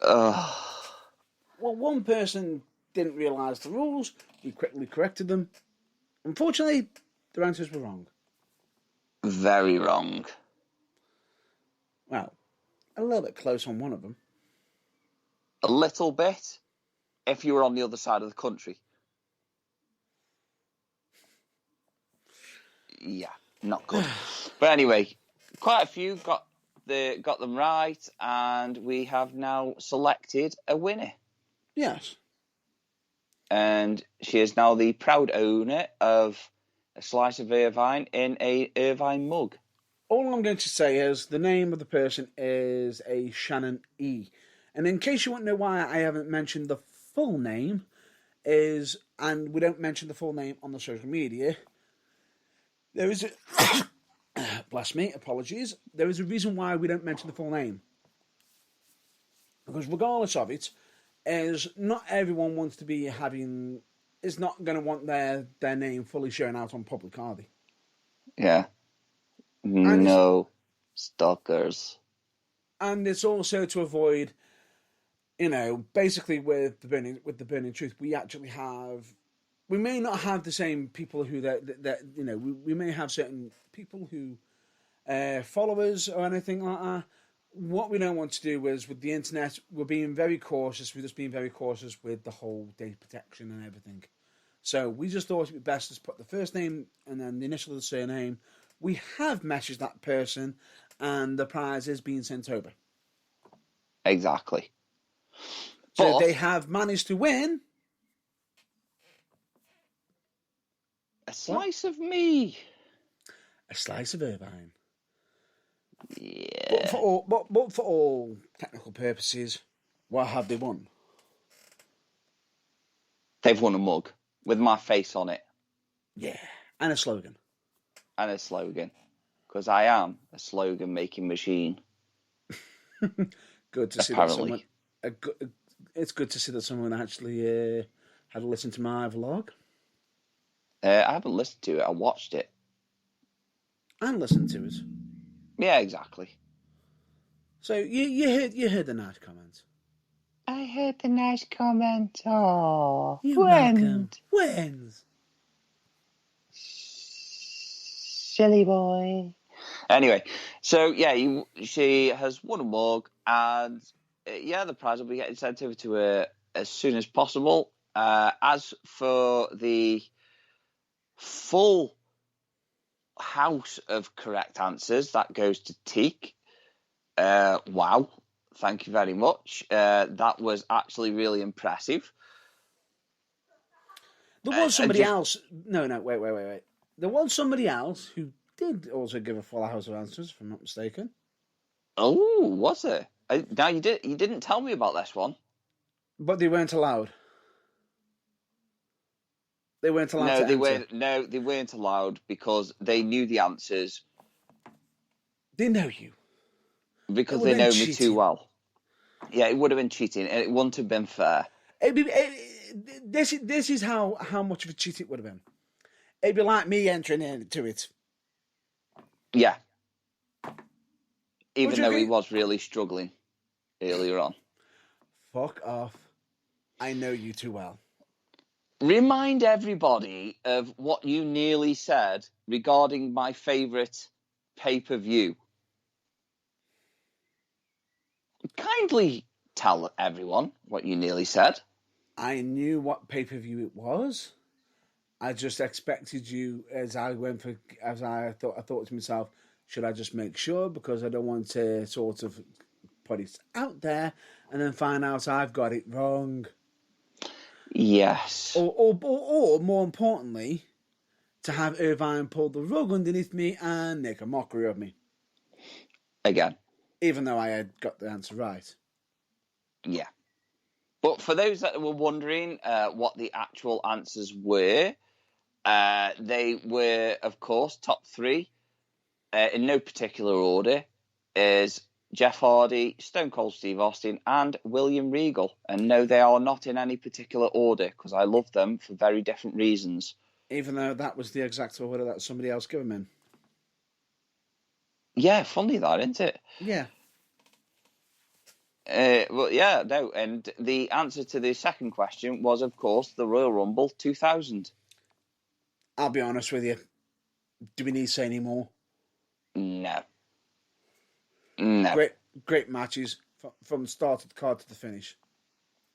Speaker 3: Ugh.
Speaker 4: Well, one person didn't realise the rules. We quickly corrected them. Unfortunately, their answers were wrong.
Speaker 3: Very wrong.
Speaker 4: Well, a little bit close on one of them.
Speaker 3: A little bit, if you were on the other side of the country. Yeah, not good. But anyway, quite a few got them right, and we have now selected a winner.
Speaker 4: Yes.
Speaker 3: And she is now the proud owner of a slice of Irvine in a Irvine mug.
Speaker 4: All I'm going to say is the name of the person is a Shannon E. And in case you want to know why I haven't mentioned the full name, and we don't mention the full name on the social media, there is a... bless me, apologies. There is a reason why we don't mention the full name. Because regardless of it, is not everyone wants to be having... is not going to want their name fully shown out on public, are they?
Speaker 3: Yeah. No stalkers.
Speaker 4: And it's also to avoid, basically with the burning truth, we may not have the same people who we may have certain people who follow us or anything like that. What we don't want to do is with the internet, we're being very cautious. We're just being very cautious with the whole data protection and everything. So we just thought it'd be best to put the first name and then the initial of the surname. We have messaged that person, and the prize is being sent over.
Speaker 3: Exactly.
Speaker 4: So they have managed to win
Speaker 3: a slice of me.
Speaker 4: A slice of Irvine.
Speaker 3: Yeah.
Speaker 4: But for all technical purposes, what have they won?
Speaker 3: They've won a mug with my face on it.
Speaker 4: Yeah, and a slogan.
Speaker 3: And a slogan. Because I am a slogan-making machine.
Speaker 4: Good to see
Speaker 3: Apparently.
Speaker 4: that someone... it's good to see that someone actually had listened to my vlog.
Speaker 3: I haven't listened to it. I watched it.
Speaker 4: And listened to it.
Speaker 3: Yeah, exactly.
Speaker 4: So you heard the nice comments.
Speaker 3: I heard the nice comment. Oh,
Speaker 4: You're welcome. When's?
Speaker 3: Silly boy. Anyway, so yeah, she has won a mug, and the prize will be getting sent over to her as soon as possible. As for the full house of correct answers, that goes to Teak. Wow, thank you very much. That was actually really impressive.
Speaker 4: There was somebody else. No, wait. There was somebody else who did also give a full house of answers, if I'm not mistaken.
Speaker 3: Oh, was it? Now you didn't tell me about this one.
Speaker 4: But they weren't allowed. They weren't allowed to enter.
Speaker 3: No, they weren't allowed because they knew the answers.
Speaker 4: They know you.
Speaker 3: Because they know me too well. Yeah, it would have been cheating, and it wouldn't have been fair.
Speaker 4: This is how much of a cheat it would have been. It'd be like me entering into it.
Speaker 3: Yeah. Even though he was really struggling earlier on.
Speaker 4: Fuck off. I know you too well.
Speaker 3: Remind everybody of what you nearly said regarding my favourite pay-per-view. Kindly tell everyone what you nearly said.
Speaker 4: I knew what pay-per-view it was. I just expected you I thought to myself, should I just make sure, because I don't want to sort of put it out there and then find out I've got it wrong.
Speaker 3: Yes.
Speaker 4: Or more importantly, to have Irvine pull the rug underneath me and make a mockery of me.
Speaker 3: Again.
Speaker 4: Even though I had got the answer right.
Speaker 3: Yeah. But for those that were wondering what the actual answers were, they were, of course, top three, in no particular order, is Jeff Hardy, Stone Cold Steve Austin, and William Regal. And no, they are not in any particular order because I love them for very different reasons.
Speaker 4: Even though that was the exact order that somebody else gave them in.
Speaker 3: Yeah, funny that, isn't it?
Speaker 4: Yeah.
Speaker 3: Well, yeah, no. And the answer to the second question was, of course, the Royal Rumble 2000.
Speaker 4: I'll be honest with you. Do we need to say any more?
Speaker 3: No. No.
Speaker 4: Great matches from the start of the card to the finish.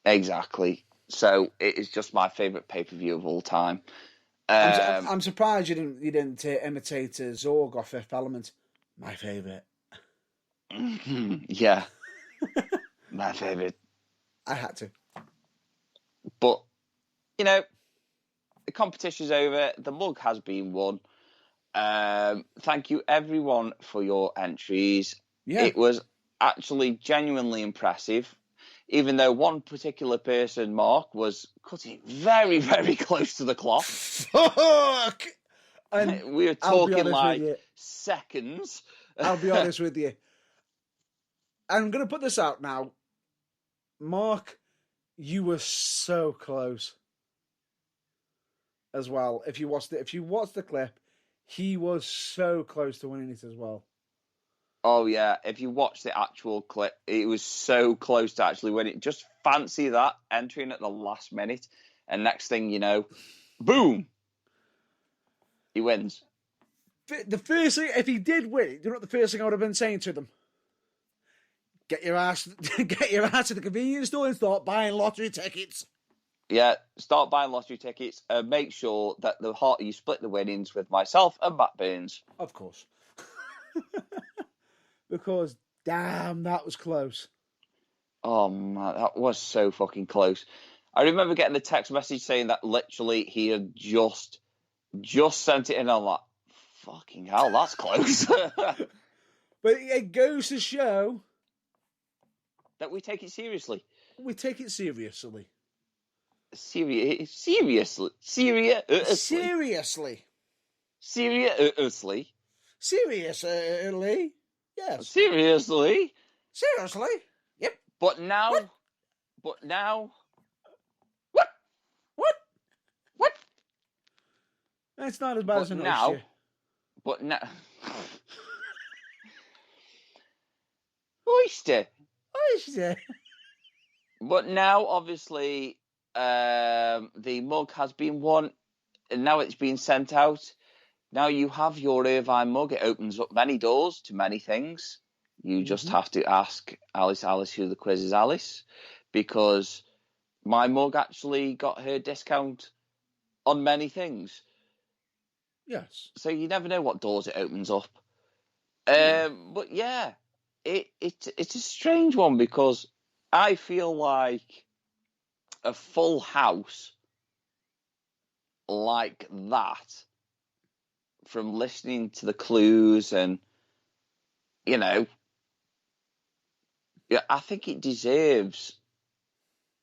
Speaker 3: Exactly. So it is just my favourite pay-per-view of all time.
Speaker 4: I'm surprised you didn't imitate Zorg off Fifth Element. My favourite.
Speaker 3: Yeah. My favourite.
Speaker 4: I had to.
Speaker 3: But, you know, the competition's over. The mug has been won. Thank you, everyone, for your entries.
Speaker 4: Yeah.
Speaker 3: It was actually genuinely impressive, even though one particular person, Mark, was cutting very, very close to the clock.
Speaker 4: Fuck! And
Speaker 3: we were talking like seconds.
Speaker 4: I'll be honest with you. I'm going to put this out now. Mark, you were so close as well. If you watched the clip, he was so close to winning it as well.
Speaker 3: Oh, yeah. If you watch the actual clip, it was so close to actually winning. Just fancy that, entering at the last minute. And next thing you know, boom! He wins.
Speaker 1: The first thing, if he did win, you know what the first thing I would have been saying to them? Get your ass to the convenience store and start buying lottery tickets.
Speaker 3: Yeah, start buying lottery tickets and make sure that you split the winnings with myself and Matt Burns.
Speaker 1: Of course. Because, damn, that was close.
Speaker 3: Oh, man, that was so fucking close. I remember getting the text message saying that literally he had just sent it in. I'm like, fucking hell, that's close.
Speaker 1: But it goes to show
Speaker 3: that we take it seriously.
Speaker 1: We take it seriously.
Speaker 3: Seriously. Yes. Seriously.
Speaker 1: Yep.
Speaker 3: But now. What?
Speaker 1: It's not as bad as
Speaker 3: now. But now. Oyster. But now, obviously, the mug has been won, and now it's been sent out. Now you have your Irvine mug. It opens up many doors to many things. You just have to ask Alice who the quiz is Alice, because my mug actually got her discount on many things.
Speaker 1: Yes.
Speaker 3: So you never know what doors it opens up. But yeah, it's a strange one because I feel like a full house like that, from listening to the clues and, you know, yeah, I think it deserves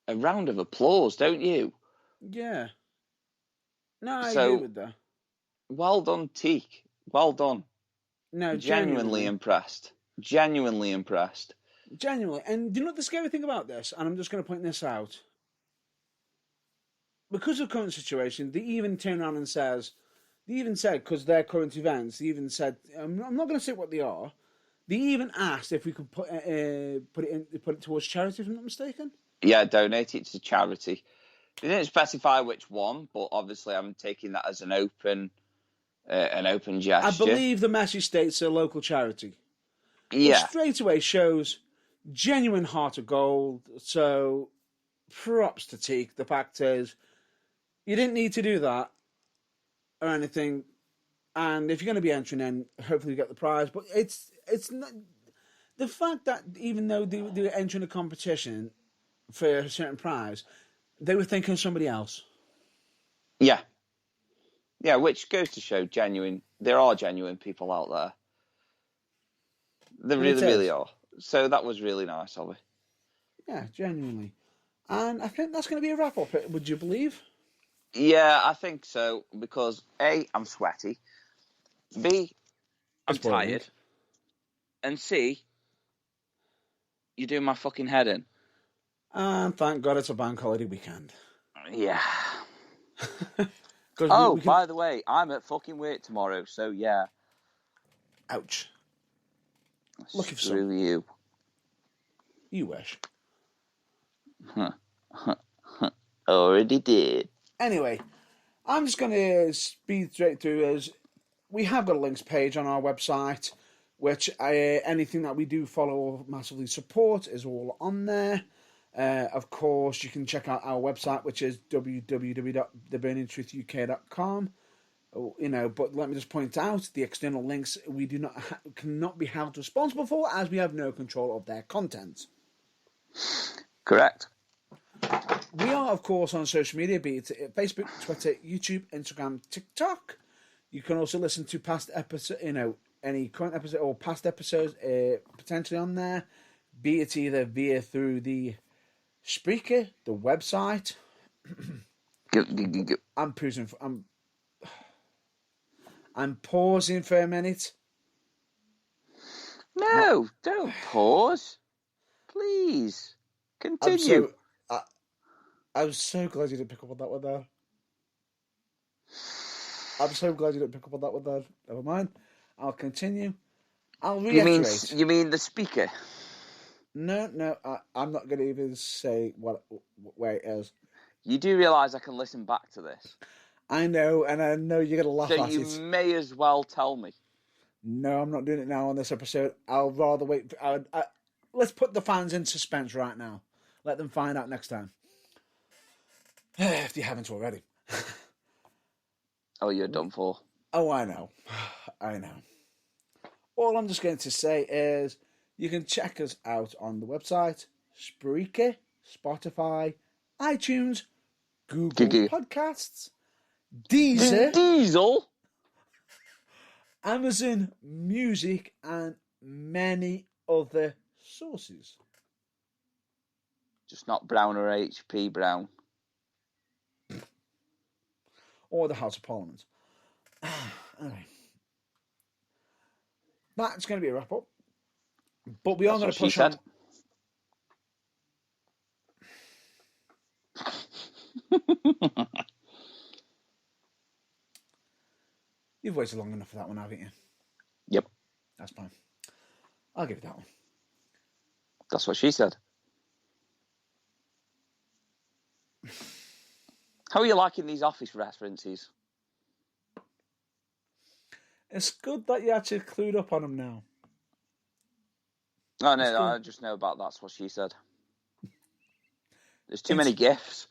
Speaker 3: a round of applause, don't you?
Speaker 1: Yeah. No, I agree with that.
Speaker 3: Well done, Teak. Well done.
Speaker 1: No,
Speaker 3: genuinely impressed. Genuinely impressed.
Speaker 1: Genuinely. And do you know what the scary thing about this? And I'm just going to point this out. Because of the current situation, they even turn around and said, because they're current events, they even said, I'm not going to say what they are. They even asked if we could put it towards charity, if I'm not mistaken.
Speaker 3: Yeah, donate it to charity. They didn't specify which one, but obviously I'm taking that as an open gesture.
Speaker 1: I believe the message states a local charity.
Speaker 3: Yeah.
Speaker 1: Which straight away shows genuine heart of gold. So props to Teak. The fact is, you didn't need to do that or anything. And if you're going to be entering in, hopefully you get the prize. But it's not the fact that even though they were entering a competition for a certain prize, they were thinking of somebody else.
Speaker 3: Yeah. Yeah, which goes to show there are genuine people out there. There really are. So that was really nice of it.
Speaker 1: Yeah, genuinely. And I think that's going to be a wrap-up, would you believe?
Speaker 3: Yeah, I think so, because A, I'm sweaty, B, I'm tired, and C, You're doing my fucking head in.
Speaker 4: And thank God it's a bank holiday weekend.
Speaker 3: Yeah.
Speaker 4: 'Cause
Speaker 3: Oh,
Speaker 4: we can...
Speaker 3: by the way, I'm at fucking work tomorrow, so yeah.
Speaker 1: Ouch.
Speaker 4: Lucky for
Speaker 3: Screw
Speaker 4: some.
Speaker 3: you.
Speaker 1: You wish.
Speaker 3: Already did.
Speaker 1: Anyway, I'm just going to speed straight through as we have got a links page on our website, which anything that we do follow or massively support is all on there. Of course, you can check out our website, which is www.theburningtruthuk.com. But let me just point out the external links we do not cannot be held responsible for, as we have no control of their content.
Speaker 3: Correct.
Speaker 1: We are, of course, on social media, be it Facebook, Twitter, YouTube, Instagram, TikTok. You can also listen to past episodes, any current episode or past episodes potentially on there, be it either through the Spreaker, the website. I'm pausing for a minute.
Speaker 3: No, don't pause. Please. Continue.
Speaker 1: I'm so glad you didn't pick up on that one there. I'm so glad you didn't pick up on that one there. Never mind. I'll continue. I'll reiterate.
Speaker 3: You mean the speaker?
Speaker 1: No, I'm not going to even say where it is.
Speaker 3: You do realise I can listen back to this?
Speaker 1: I know, and I know you're going to laugh
Speaker 3: so
Speaker 1: at it.
Speaker 3: So you may as well tell me.
Speaker 1: No, I'm not doing it now on this episode. I'll rather wait. Let's put the fans in suspense right now. Let them find out next time. If you haven't already.
Speaker 3: Oh, you're done for.
Speaker 1: Oh, I know. I know. All I'm just going to say is you can check us out on the website, Spreaker, Spotify, iTunes, Google Podcasts,
Speaker 3: Diesel,
Speaker 1: Amazon Music, and many other sources.
Speaker 3: Just not Brown or HP Brown.
Speaker 1: Or the House of Parliament. Anyway. That's going to be a wrap-up. But we are going to push on. You've waited long enough for that one, haven't you?
Speaker 3: Yep.
Speaker 1: That's fine. I'll give you that one.
Speaker 3: That's what she said. How are you liking these Office references?
Speaker 1: It's good that you actually clued up on them now.
Speaker 3: Oh, no, I just know about that's what she said. There's too many GIFs.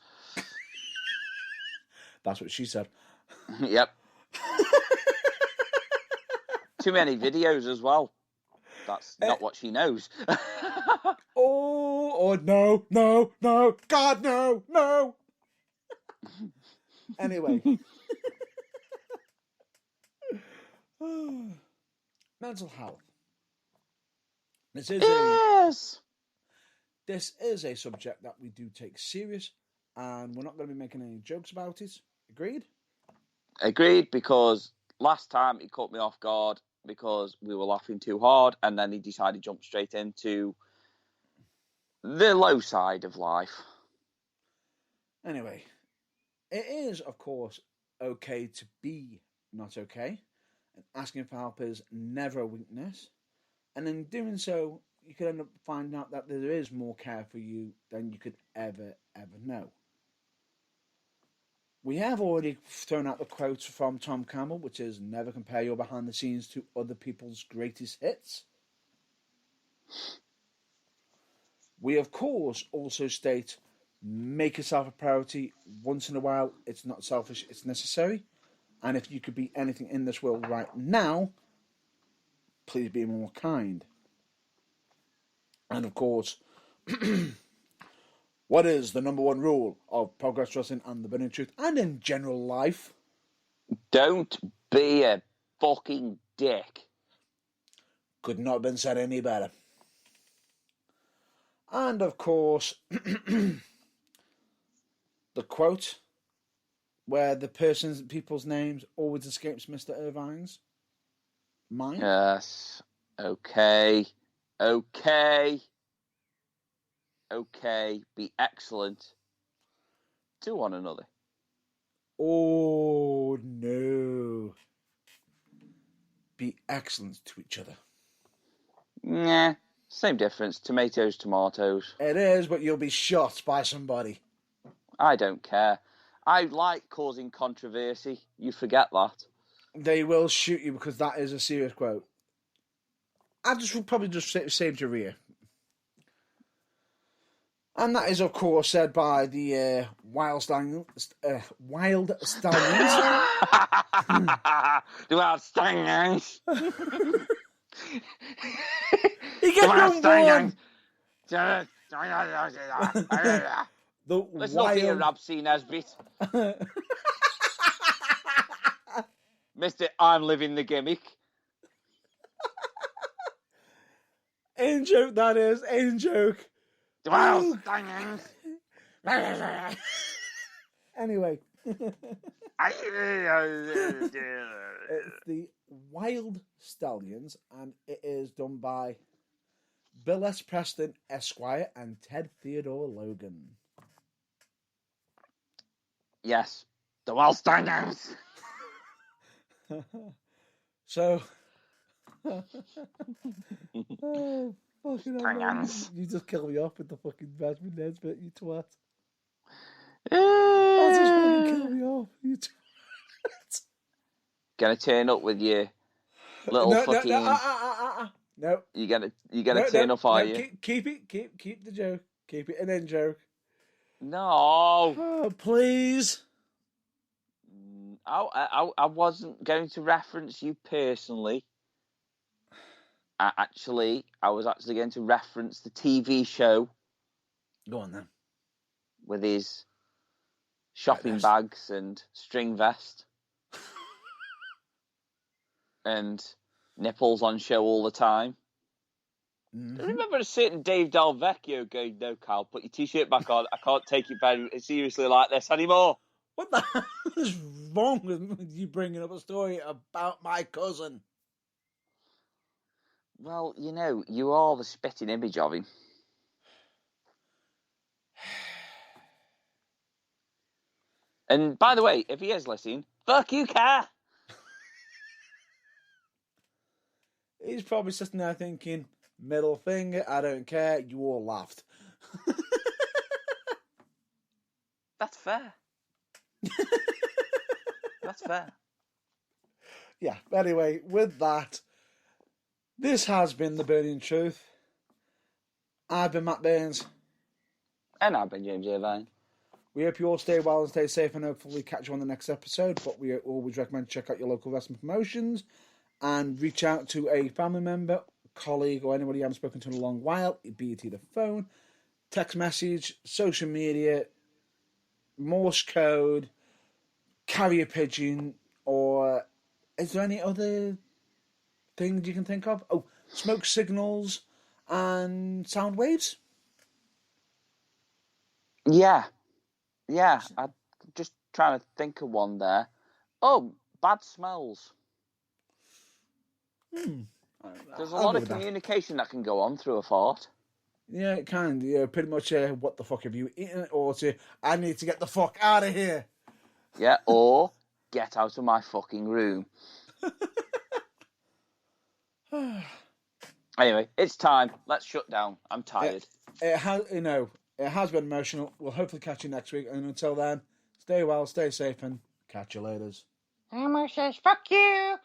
Speaker 1: That's what she said.
Speaker 3: Yep. Too many videos as well. That's not what she knows.
Speaker 1: Oh, no. God, no. Anyway. Mental health. This is a subject that we do take serious, and we're not going to be making any jokes about it. Agreed?
Speaker 3: Agreed, because last time he caught me off guard because we were laughing too hard, and then he decided to jump straight into the low side of life.
Speaker 1: Anyway, it is, of course, okay to be not okay, and asking for help is never a weakness, and in doing so, you could end up finding out that there is more care for you than you could ever know. We have already thrown out the quote from Tom Campbell, which is, never compare your behind the scenes to other people's greatest hits. We, of course, also state, make yourself a priority once in a while. It's not selfish, it's necessary. And if you could be anything in this world right now, please be more kind. And of course, what is the number one rule of Progress Wrestling and the Burning Truth and in general life?
Speaker 3: Don't be a fucking dick.
Speaker 1: Could not have been said any better. And of course, the quote where the people's names always escapes Mr. Irvine's mind.
Speaker 3: Yes. Okay. okay, be excellent to one another.
Speaker 1: Oh, no. Be excellent to each other.
Speaker 3: Nah, same difference. Tomatoes, tomatoes.
Speaker 1: It is, but you'll be shot by somebody.
Speaker 3: I don't care. I like causing controversy. You forget that.
Speaker 1: They will shoot you because that is a serious quote. I would probably just say to Rhea. And that is, of course, said by the Wild Stallions.
Speaker 3: The Wild Stallions.
Speaker 1: He gets one.
Speaker 3: Let's not be a Rab C. Nesbitt. Mr. I'm living the gimmick.
Speaker 1: In joke, that is. In joke.
Speaker 3: The Wild Stallions.
Speaker 1: Anyway. It's the Wild Stallions, and it is done by Bill S. Preston, Esquire, and Ted Theodore Logan.
Speaker 3: Yes, the Wild Stallions.
Speaker 1: So, oh, fucking hell, you just kill me off with the fucking Benjamin Nesbitt, you twat. Oh, just fucking kill me off, you twat.
Speaker 3: Gonna turn up with your little fucking.
Speaker 1: No.
Speaker 3: You gonna turn up, are you?
Speaker 1: Keep the joke. Keep it an in joke.
Speaker 3: No.
Speaker 1: Oh, please.
Speaker 3: I wasn't going to reference you personally. I was actually going to reference the TV show.
Speaker 1: Go on then.
Speaker 3: With his shopping bags and string vest. And nipples on show all the time. Mm-hmm. I remember a certain Dave Del Vecchio going, "No, Carl, put your t-shirt back on. I can't take it very seriously like this anymore."
Speaker 1: What the hell is wrong with you bringing up a story about my cousin?
Speaker 3: Well, you know, you are the spitting image of him. And by the way, if he is listening, fuck you, Car.
Speaker 1: He's probably sitting there thinking, middle finger, I don't care, you all laughed.
Speaker 3: That's fair. That's fair.
Speaker 1: Yeah, anyway, with that, this has been The Burning Truth. I've been Matt Burns.
Speaker 3: And I've been James Irvine.
Speaker 1: We hope you all stay well and stay safe, and hopefully catch you on the next episode. But we always recommend check out your local wrestling promotions and reach out to a family member, colleague, or anybody you haven't spoken to in a long while, be it either phone, text message, social media, Morse code, carrier pigeon, or is there any other things you can think of? Oh, smoke signals and sound waves?
Speaker 3: Yeah. I'm just trying to think of one there. Oh, bad smells. There's a lot of communication that can go on through a fart.
Speaker 1: Yeah, it can. Yeah, pretty much. What the fuck have you eaten? Or I need to get the fuck out of here.
Speaker 3: Yeah, or get out of my fucking room. Anyway, it's time. Let's shut down. I'm tired.
Speaker 1: It has been emotional. We'll hopefully catch you next week. And until then, stay well, stay safe, and catch you later.
Speaker 3: Hammer says, fuck you.